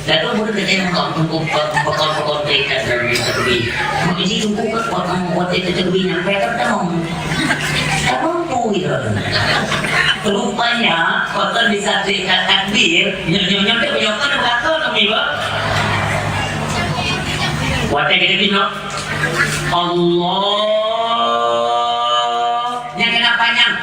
lalu boleh kita untuk pokok mereka dari takbir mungkin tunggu ke orang buat itu takbir sampai ketemu mampu itu. Rupanya kalau bisa terikat takbir, nyampe penyokong belakang kami ba. Wate kita bino. Allah. Yang kena panjang.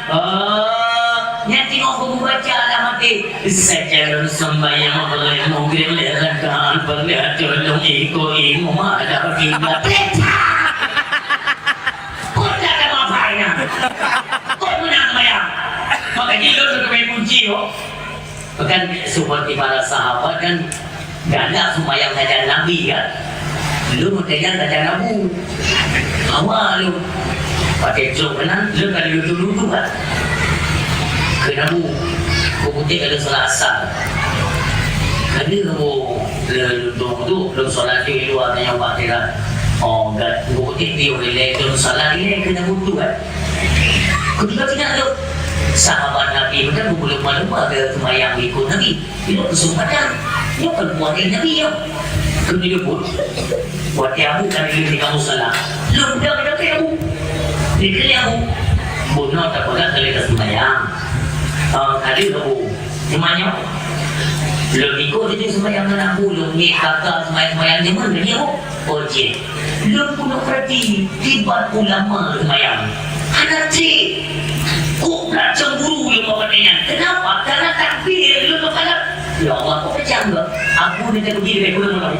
Yang tengok buku baca lah mati. Secara sembahyang boleh mungkin lerakan perlihat tolong ikut imu ada kiblat. Kau menang bayang. Makanya itu sebagai kunci Bukan seperti para sahabat kan ganda sembahyang saja Nabi kan. Lu mengkajian saja Nabi. Awal lu pakai jok kan. Lu kan dulu kan. Ke Nabi. Kau putih kalau salat asar. Kali kamu lu salat di luar yang bakiran. Oh, enggak, bukti dia boleh dalam salah ini kena butuh kan. Ketika tidak ada sahabat Nabi, bukan boleh lupa ada semayang ikut Nabi. Itu kesempatan, dia akan buat Nabi ya. Kemudian pun, buat Abu kan ini kamu salah. Lu dah kata Abu, dikali Abu, bunuh tak boleh kali semayang. Kali Abu, semayang. Lu ikut itu semayang dengan Abu, lu ni kakak semayang dia mana dia Abu? Ojek. Lu punya perhati tiba ulama semayang. Anak cik, kok nak cemburu yang bapaknya? Kenapa? Karena takbir lu tu kata, ya Allah, kok macam enggak? Aku ni tak begini dari pulang.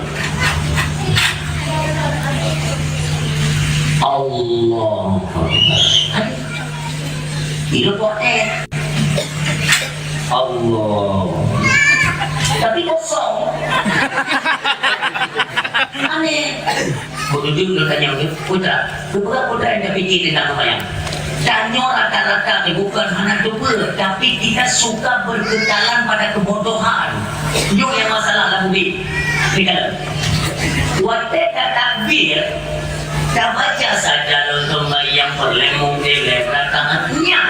Allah. Itu potek. Allah. Tapi kosong. Aneh. Begitu dia tanya putra, beberapa putra yang fikir tentang semayang. Danyo rata-rata bukan hanya dober, tapi kita suka berkekalan pada kebodohan. Yo yang masalah lah budi. Lihat, waktu takbir, tak baca saja untuk yang perlemung di rakaatnya.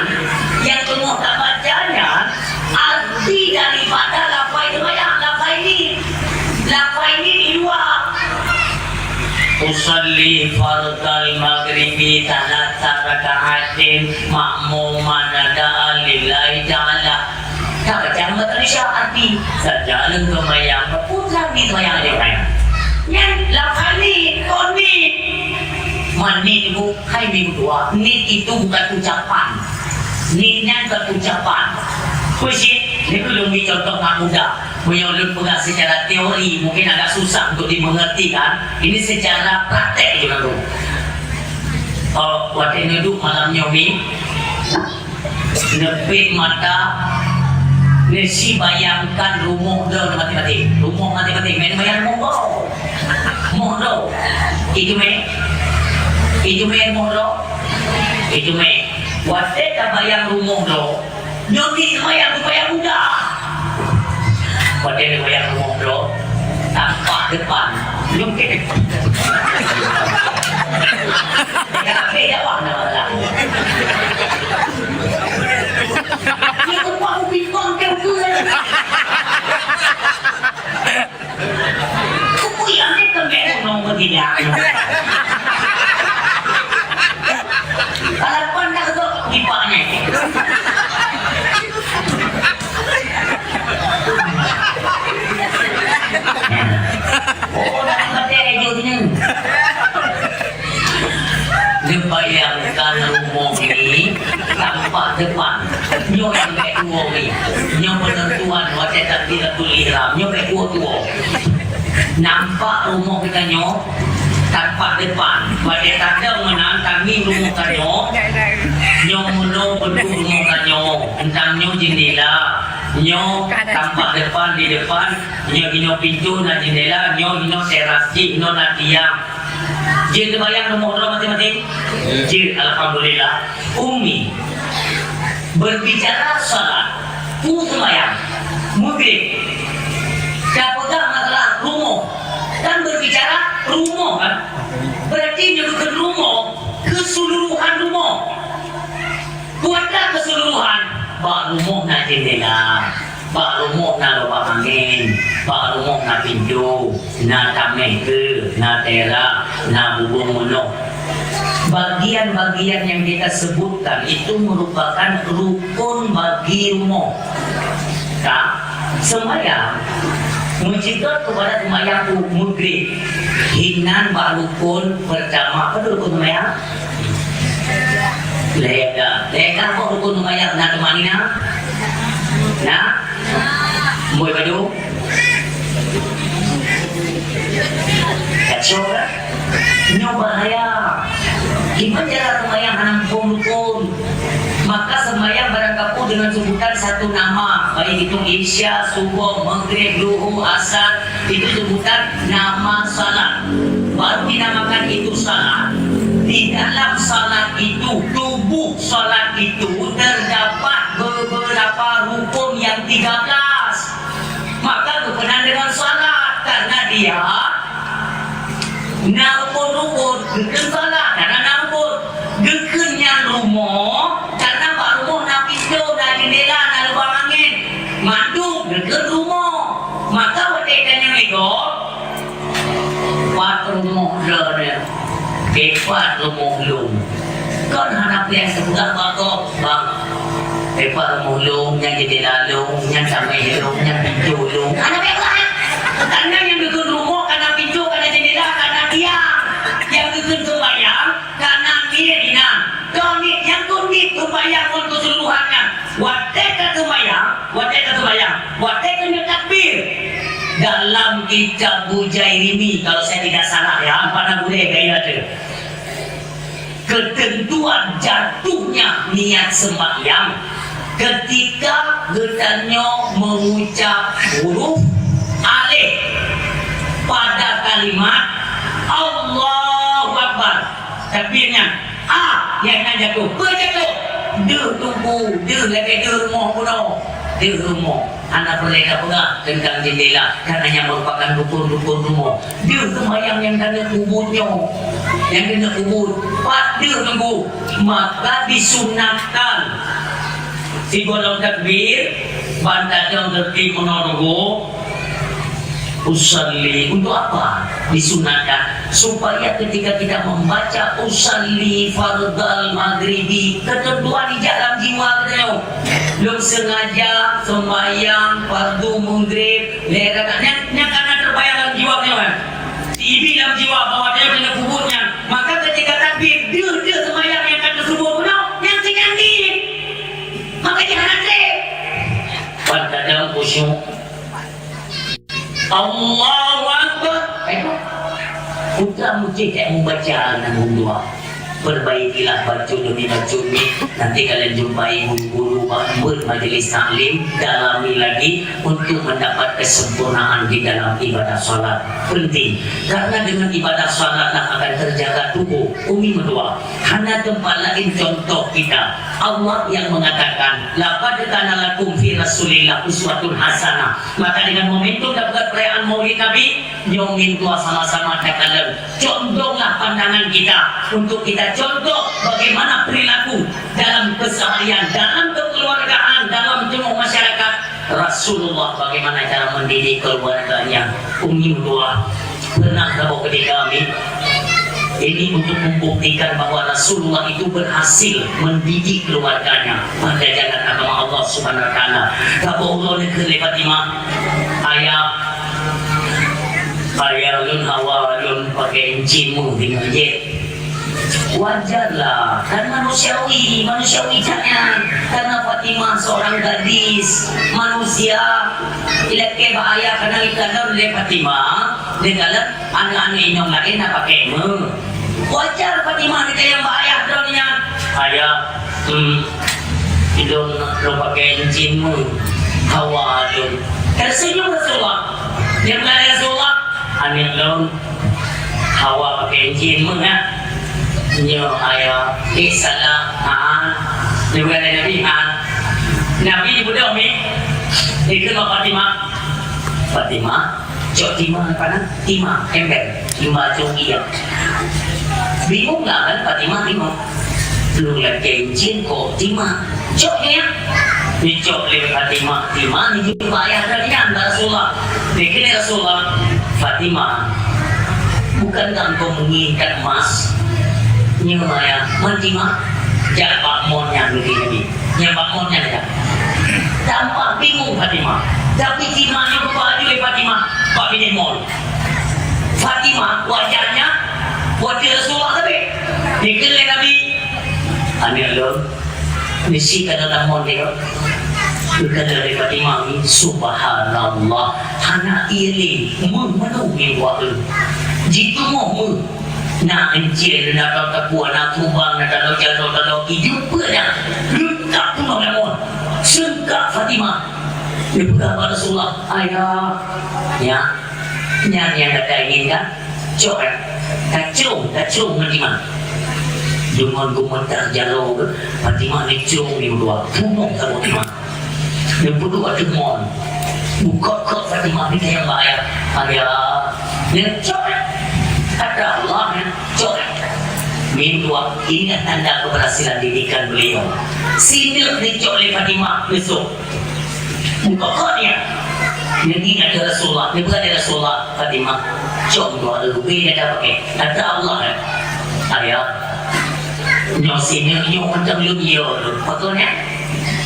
Yang semua tak bacanya, arti daripada lafaz sembahyang, lafaz ini di luar. Usalli fardal maghribi talata raka'atin ma'muman da'a lillahi ta'ala. Tak baca materi syar'i sejalan kemayang berputar di semayang ada kan. Yang lafaz ni koni mani itu hai minggu dua. Ni itu bukan ucapan. Ninya bukan ucapan. Puisi ni belum contoh nak mudah. Menyolong pegang secara teori mungkin agak susah untuk dimengerti kan. Ini secara praktek juga tu. Waktu ini duduk malam nyomi, nepit mata, nasi bayangkan rumah dah mati-mati. Rumah mati-mati, main bayang mohro. Mohro. Itu main mohro. Itu main. Waktu tak bayang rumah dah, nyomi bayang mudah. Pada yang bayar rumah bro, tampak depan, nyungkit. Tapi jawab nama lah. Kita mahu bimbang kau tu. Kau yang ni kemana nombor tidak? Kalau pandang tu dipaknya. Oh, nak kata ejutnya. Dibayangkan rumah ini tampak depan. Nyo yang kedua ni, nyo penentuan wajah takbiratul ihram. Nyo kedua. Nampak rumah kita nyo tampak depan. Wajah tanda menang kami rumah kita nyo mula bentuk rumah kita tentang nyo jendela. Nyo tampak depan di depan, nyo pintu na jendela, nyo teras, nyo na tiang. Jin terbayang nomor masing-masing? Jin, alhamdulillah. Umi berbicara salat, sembahyang, maghrib. Dapatkah masalah rumah? Kan berbicara rumah kan? Berarti nyebutkan rumah, keseluruhan rumah. Buatlah keseluruhan. Bak rumah na jendela, bak rumah na lubang angin, bak rumah na pintu, na tameh ke, na tera, na bubung mulut. Bagian-bagian yang kita sebutkan itu merupakan rukun bagi rumah. Tak? Sembahyang menjika kepada sembahyang maghrib, hinan bak rukun pertama. Apa rukun sembahyang? Lega kok rukun sembahyang nak temani nak boy baju kacau kan nyo bahaya gimana cara sembahyang hanam rukun maka sembahyang barang kapu dengan sebutan satu nama baik itu isya, subuh, maghrib, zuhur, asar itu sebutan nama salat baru dinamakan itu salat. Di dalam salat itu, tubuh salat itu terdapat beberapa rukun yang 13. Maka berkenaan dengan salat karena dia rukun geken salat karena rukun gekennya rumah karena pak rumah na pintu na jendela na lubang angin mandu geken rumah maka watekannya nego pat rumah dia Epat rumah lung. Kau nak yang sebuah bakok bang. Epat rumah lung, yang jendela lung, yang sampai lung, yang pintu lung. Anak berat. Karena yang dukun rumah, karena pintu, karena jendela, karena tiang. Yang dukun sembahyang, karena mirina. Kau ni, yang kau ni sembahyang untuk keseluruhannya. Wateka sembahyang, wateka takbir. Dalam kitab Bujairimi kalau saya tidak salah ya, pada boleh gaya tu. Ketentuan jatuhnya niat sembahyang ketika getanyo mengucap huruf alif pada kalimat Allahu Akbar. Takbirnya A yang nak jatuh, berjatuh. Dia tunggu, dia lagi dia rumah pun dia rumah. Anak mereka pula tentang jendela karena yang merupakan rukun-rukun rumah. Dia semayang yang kena kuburnya, yang kena kubur. Pak dia tunggu, maka disunatkan. Si golong takbir, bantat yang tertib menunggu. Usalli untuk apa? Disunatkan supaya ketika kita membaca usalli fardal maghribi ketentuan di dalam jiwa kita. Belum sengaja sembahyang fardu maghrib, yang karena terbayang dalam jiwa kita kan. Ibi dalam jiwa bahwa dia kena kuburnya. Maka ketika takbir dia sembahyang yang kena kubur pun yang tinggi. Maka jangan nanti. Pada dalam khusyuk Allahu Akbar. Putra mesti tak membaca namun doa. Perbaikilah baju demi baju ni. Nanti kalian jumpai guru-guru bermajelis taklim, dalami lagi untuk mendapat kesempurnaan di dalam ibadah salat. Penting karena dengan ibadah salatlah akan terjaga tubuh. Umi mendoa. Hanya tempat lain contoh kita. Allah yang mengatakan, laqad kana lakum fi Rasulillah uswatun hasanah. Maka dengan momentum dapat perayaan Maulid Nabi, nyomin tua sama-sama katakan, contohlah pandangan kita untuk kita contoh bagaimana perilaku dalam keseharian, dalam kekeluargaan, dalam semua masyarakat. Rasulullah bagaimana cara mendidik keluarganya. Umi dua pernah tahu ketika kami ini untuk membuktikan bahwa Rasulullah itu berhasil mendidik keluarganya pada jalan agama Allah Subhanahu Wa Taala. Kalau Allah negeri Fatimah, ayah lun hawa lun pakai encimu dengan jet. Wajarlah, kan manusiawi jangan. Karena Fatimah seorang gadis manusia, ilake bahaya karena ikan oleh Fatimah, dengan anak-anak inyong lain nak pakai mu. Wajar Fatimah ni yang bahaya dalamnya. Ayah, idon lo pakai encimu, hawa lun. Tersenyum Rasulullah, yang lain Rasulullah, anak lun hawa pakai encimu ya. Nyo ayah salah juga ada Nabi di budak mi itu Fatimah cok timah apa nak ember cok iya bingung nggak kan Fatimah bingung lu lagi cincin kok timah coknya ni cok le Fatimah ni juga ayah dari anda Rasulullah bikin Rasulullah Fatimah bukankah engkau menginginkan emas. Nhưng mà Fatimah jangan bakmonnya begini, yang bakmonnya ada. Tampak bingung Fatimah, tapi timahnya berbaju oleh Fatimah, Pak bin Mol. Fatimah wajahnya wajah Rasulullah tapi dikelai Nabi. Aneh loh, mesti kata dalam dia. Bukan dari Fatimah ini, Subhanallah, anak ini memenuhi waktu. Jitu mau nak encik, nak tahu nak kubang, nak tahu jatuh jumpa dah. Letak tu namun sengkak Fatimah. Dia pegang pada Rasulullah, ayah, ya, yang kata inginkan, cok, kacung Fatimah. Dengan komentar jauh, Fatimah ni cung ni berdua, bunuh sama Fatimah. Dia berdua demon, buka Fatimah ni yang bahaya, ayah, dia cok. Kata Allah Mintua ingat tanda keberhasilan didikan beliau. Sinil dicok oleh Fatimah besok. Buka kodnya. Yang ingat ada Rasulullah. Dia bukan ada Rasulullah Fatimah. Cok doa lebih dia dah pakai. Kata Allah ayah nyo sinil nyo macam lu patutnya.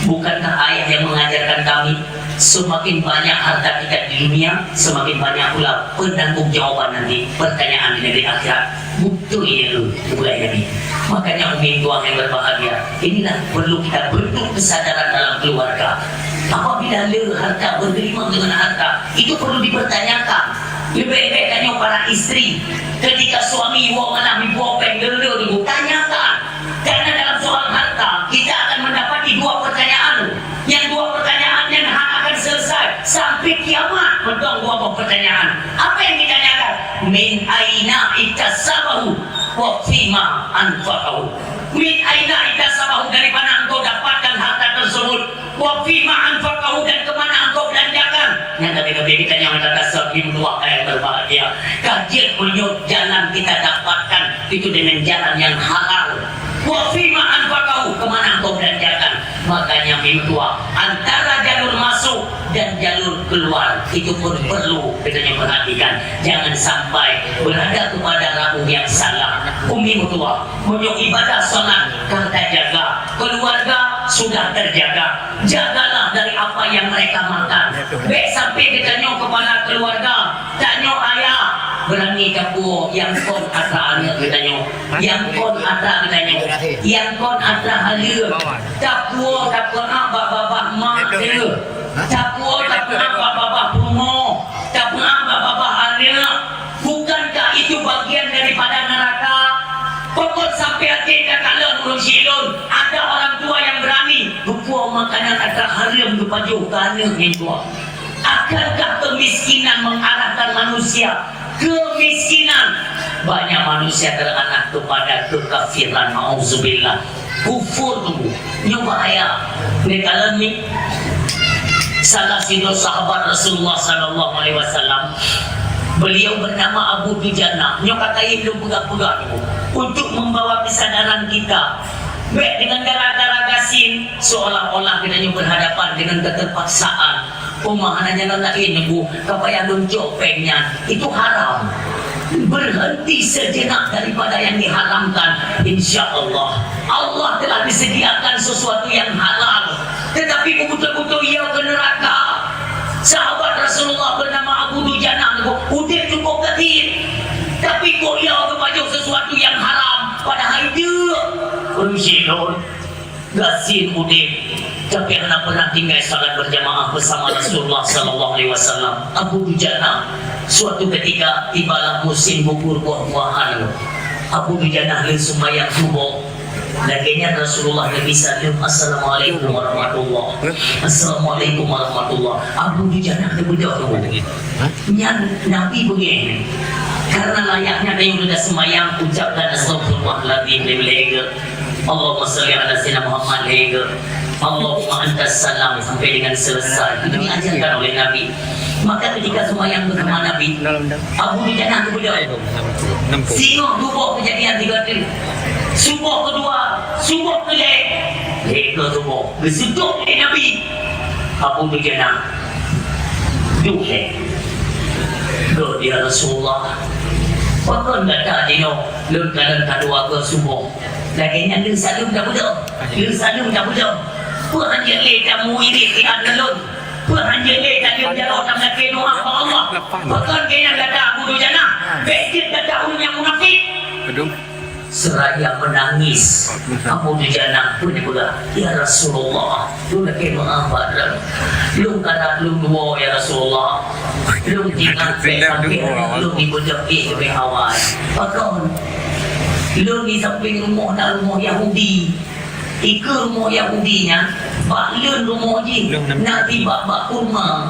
Bukankah ayah yang mengajarkan kami semakin banyak harta kita di dunia, semakin banyak pula penanggung jawaban nanti pertanyaan di negeri akhirat. Betul ini lu, mulai Nabi. Makanya umi tuang yang berbahagia, inilah perlu kita bentuk kesadaran dalam keluarga. Apabila le harta bergelimang dengan harta, itu perlu dipertanyakan. Lebih baik tanya para istri, ketika suami buang anak buang penggelo dulu, tanyakan. Karena dalam soal harta kita akan mendapati dua pertanyaan. Yang dua pertanyaan yang akan selesai sampai kiamat. Betul dua pertanyaan. Apa yang ditanyakan? Min aina iktasabahu wa fima anfaqahu. Min aina iktasabahu, dari mana engkau kita yang ada sebelum dua yang berbahagia. Kajian beliau jalan kita dapatkan itu dengan jalan yang halal. Wa fima anfaqahu, kemana engkau belanjakan. Makanya mimtua antara jalur masuk dan jalur keluar itu pun perlu kita perhatikan. Jangan sampai berada kepada rabu yang salah. Umi mutua menyok ibadah salat kata jaga, keluarga sudah terjaga. Jagalah dari apa yang mereka makan. Baik sampai kita nyok kepada keluarga, tak nyok ayah berani kapu yang kon atra kita nyok, yang kon atra kita nyok, yang kon atra halir. Capu tak pernah babah mak dia. Capu tak pernah babah promo. Tak pernah babah halir. Bukankah itu bagian daripada neraka? Pokok sampai hati dah kalon urung silon. Ada orang tua yang berani berpuang makanan ada haram kepada kerana yang tua. Akankah kemiskinan mengarahkan manusia? Kemiskinan banyak manusia teranak kepada kekafiran, mauzubillah, kufur tu bahaya. Ni kalau ni salah satu sahabat Rasulullah sallallahu alaihi wasallam, beliau bernama Abu Dujana. Nyo katai belum pegang-pegang untuk membawa kesadaran kita. Baik dengan gara-gara gasin seolah-olah kita berhadapan dengan keterpaksaan. Pemahamannya nak ini bu, kapaya lunjuk pengnya itu haram. Berhenti sejenak daripada yang diharamkan. Insya Allah Allah telah disediakan sesuatu yang halal, tetapi betul-betul ia ke neraka. Sahabat Rasulullah bernama Abu Dujana udah cukup ketir, tapi kok ia kepada sesuatu yang haram. Padahal dia bersyukur gasin udah, tapi anak pernah tinggal salat berjamaah bersama Rasulullah sallallahu alaihi wasallam. Abu Dujana suatu ketika tibalah musim bubur buah-buahan. Abu Dujana sembahyang subuh. Laginya Rasulullah Nabi sallallahu assalamualaikum warahmatullah. Assalamualaikum warahmatullah. Abu Dujana berdoa. Yang Nabi begini. Karena layaknya dia sudah sembahyang ucapkan astagfirullahaladzim lebih. Allahumma salli ala sayyidina Muhammad lega. Allahumma antas salam sampai dengan selesai. Itu diajarkan oleh Nabi. Maka ketika sembahyang bersama Nabi, Abu Dujana berdoa. Singok dua kejadian 3 kali. Subuh kedua, subuh kelek, lega subuh. Berseduk oleh Nabi. Abu Dujana duhe. Doa dia Rasulullah. Pakon kata dia lun kadang kadua ke subuh. Laginya dia selalu dah berdoa. Dia selalu dah berdoa. Hanya leh kamu iri tiada lun. Hanya leh tadi berdoa sama doa apa Allah. Pakon kena kata Abu Dujana. Bekit kata orang yang munafik. Seraya menangis. Abu Dujana pun juga, ya Rasulullah, lu nak kena apa dah? Lu kata lu dua ya Rasulullah. Lu tinggal sampai lu di bujang ke awal. Pakon lu di samping rumah nak rumah Yahudi. Ika rumah Yahudinya, baklun rumah je. Nak tiba bak kurma.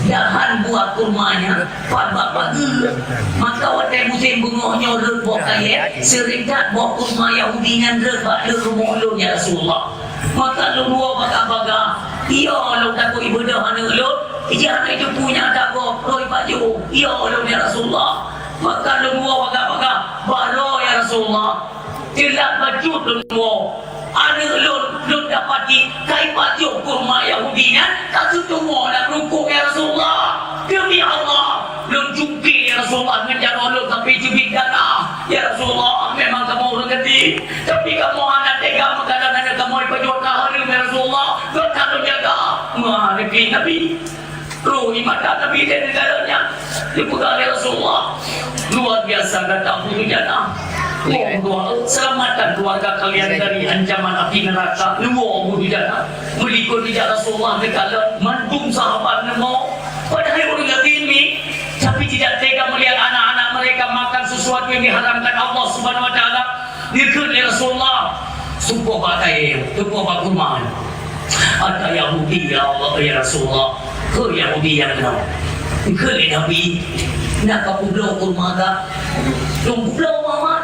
Dahan buah kurmanya, bak pagi. Maka waktu musim bungohnya rut buah kaya, seringkat buah kurma Yahudinya rut bak rumah lu ya Rasulullah. Maka lu dua baga-baga. Iya lu takut ibadah anak lu. Ia anak itu punya takut roi baju. Iya lu ya Rasulullah. Maka lu dua baga-baga. Baru ya Rasulullah. Tidak baju lu dua. Ada lu dapati kai baju kurma Yahudinya. Tak semua nak rukuk ya Rasulullah. Demi Allah. Lu jumpi ya Rasulullah. Menjara lu sampai jubik darah. Ya Rasulullah. Memang kamu orang gede. Tapi kamu anak tega. Kadang-kadang kamu baju taharim ya Rasulullah. Kau tak jaga. Nabi. Ruhi mata Nabi dan negaranya. Dipegang ya Rasulullah. Luar biasa kata Abu Dujana. Selamatkan keluarga kalian dari ancaman api neraka. Luar Abu Dujana. Melikut tidak Rasulullah negara. Mandung sahabat nemo. Padahal orang yatim ini. Tapi tidak tega melihat anak-anak mereka makan sesuatu yang diharamkan Allah Subhanahu Wa Taala. Dikut ya Rasulullah. Sumpah pakai. Sumpah pakuman. Ada Yahudi ya Allah ya Rasulullah. Ke Yahudi yang kenal. Ke Nabi. Nak kabublau kurma tak? Kabublau Muhammad.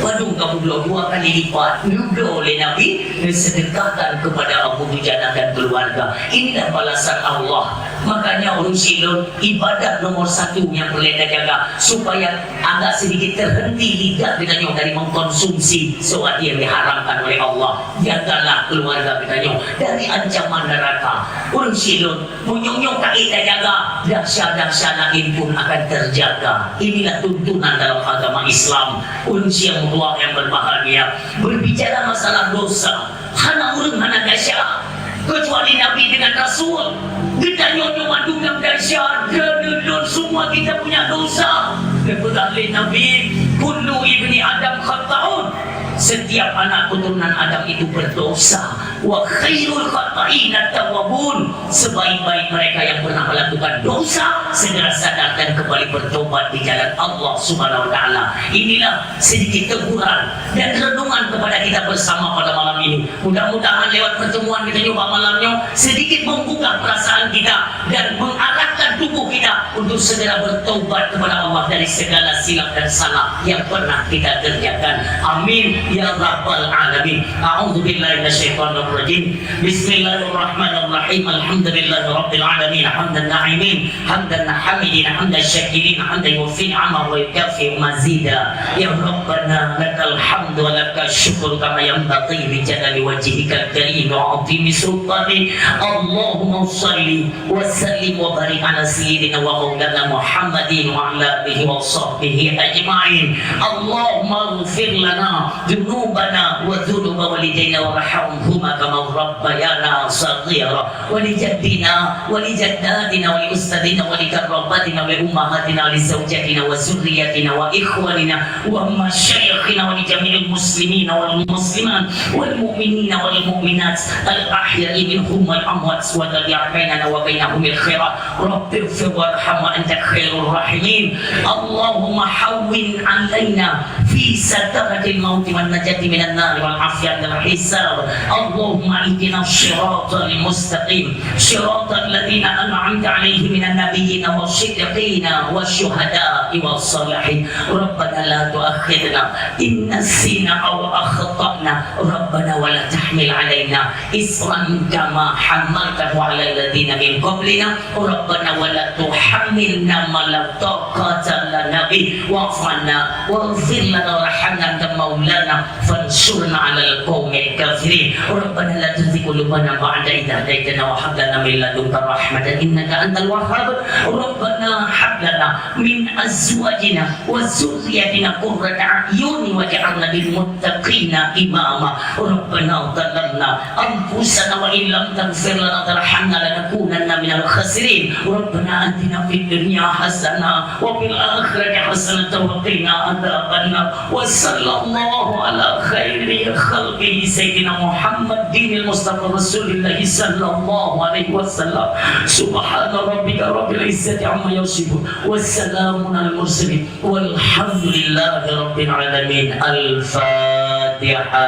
Waduh, kamu dua kali lipat. Nudo oleh Nabi sedekahkan kepada Abu Dujana dan keluarga. Inilah balasan Allah. Makanya orang silon ibadah nomor satu yang boleh kita jaga supaya agak sedikit terhenti lidah kita dari mengkonsumsi sesuatu yang diharamkan oleh Allah. Jagalah keluarga kita dari ancaman neraka. Orang silon munyong-nyong tak kita jaga, dahsyat-dahsyat lain pun akan terjaga. Inilah tuntunan dalam agama Islam. Orang siang tua yang berbahagia berbicara masalah dosa. Hana orang hana dahsyat. Kecuali Nabi dengan Rasul. Kita nyonya dungam dahsyat. Dan semua kita punya dosa. Kepada Nabi, kullu ibni Adam khata'un. Setiap anak keturunan Adam itu berdosa. Wa khairul khata'in at-tawwabun. Sebaik-baik mereka yang pernah melakukan dosa segera sadar dan kembali bertobat di jalan Allah Subhanahu wa taala. Inilah sedikit teguran dan renungan kepada kita bersama pada malam ini. Mudah-mudahan lewat pertemuan kita juga malamnya sedikit membuka perasaan kita dan mengarahkan tubuh kita untuk segera bertobat kepada Allah dari segala silap dan salah yang pernah kita kerjakan. Amin ya rabbal alamin. A'udzubillahi minasyaitonir rajim. Bismillahirrahmanirrahim. Alhamdulillahirabbil alamin. Hamdan na'imin, hamdan hamidin, hamdan syakirin, hamdan yufi ni'amahu wa yukafi mazida. Ya rabbana lakal hamdu wa lakal syukru kama yanbaghi li jalali wajhikal karim wa 'azimi sultani. Allahumma shalli wa sallim wa barik ala sayyidina wa maulana Muhammadin wa ala alihi wa sahbihi ajma'in. Allahumma ighfir lana ذنوبنا وذنوب والدينا وارحمهما كما ربيانا صغيرا ولجدنا ولجداتنا ولأستاذنا ولكرامتنا ولأمهاتنا ولزوجاتنا وذرياتنا وإخواننا ومشايخنا ولجميع المسلمين والمسلمات والمؤمنين والمؤمنات الأحياء منهم والأموات وتجعل بيننا وبينهم الخيرات رب اغفر وارحم وأنت خير الراحمين. اللهم حول علينا في سكرة الموت والنجاة من النار والعافية من الحساب. اللهم اهدنا الصراط المستقيم صراط الذين أنعمت عليهم من النبيين والصديقين والشهداء والصالحين. ربنا لا تؤاخذنا إن نسينا أو أخطأنا ربنا ولا تحمل علينا إصرا كما حملته على الذين من قبلنا ربنا ولا تحملنا ما لا طاقة لنا به واعف عنا واغفر لنا وارحمنا أنت مولانا فانصرنا على القوم الكافرين. ربنا لا تزغ قلوبنا بعد إذ هديتنا وهب لنا من لدنك رحمة إنك أنت الوهاب. ربنا هب لنا من أزواجنا وذرياتنا قرة أعين واجعلنا للمتقين إماما. ربنا ظلمنا أنفسنا وإن لم تغفر لنا وترحمنا لنكونن من الخاسرين. ربنا آتنا في الدنيا حسنة وفي الآخرة حسنة وقنا عذاب النار. وصلى الله على خير خلقه سيدنا محمد دين المصطفى رسول الله صلى الله عليه وسلم. سبحان ربك رب العزة عما يصفون والسلام على المرسلين والحمد لله رب العالمين. الفاتحة.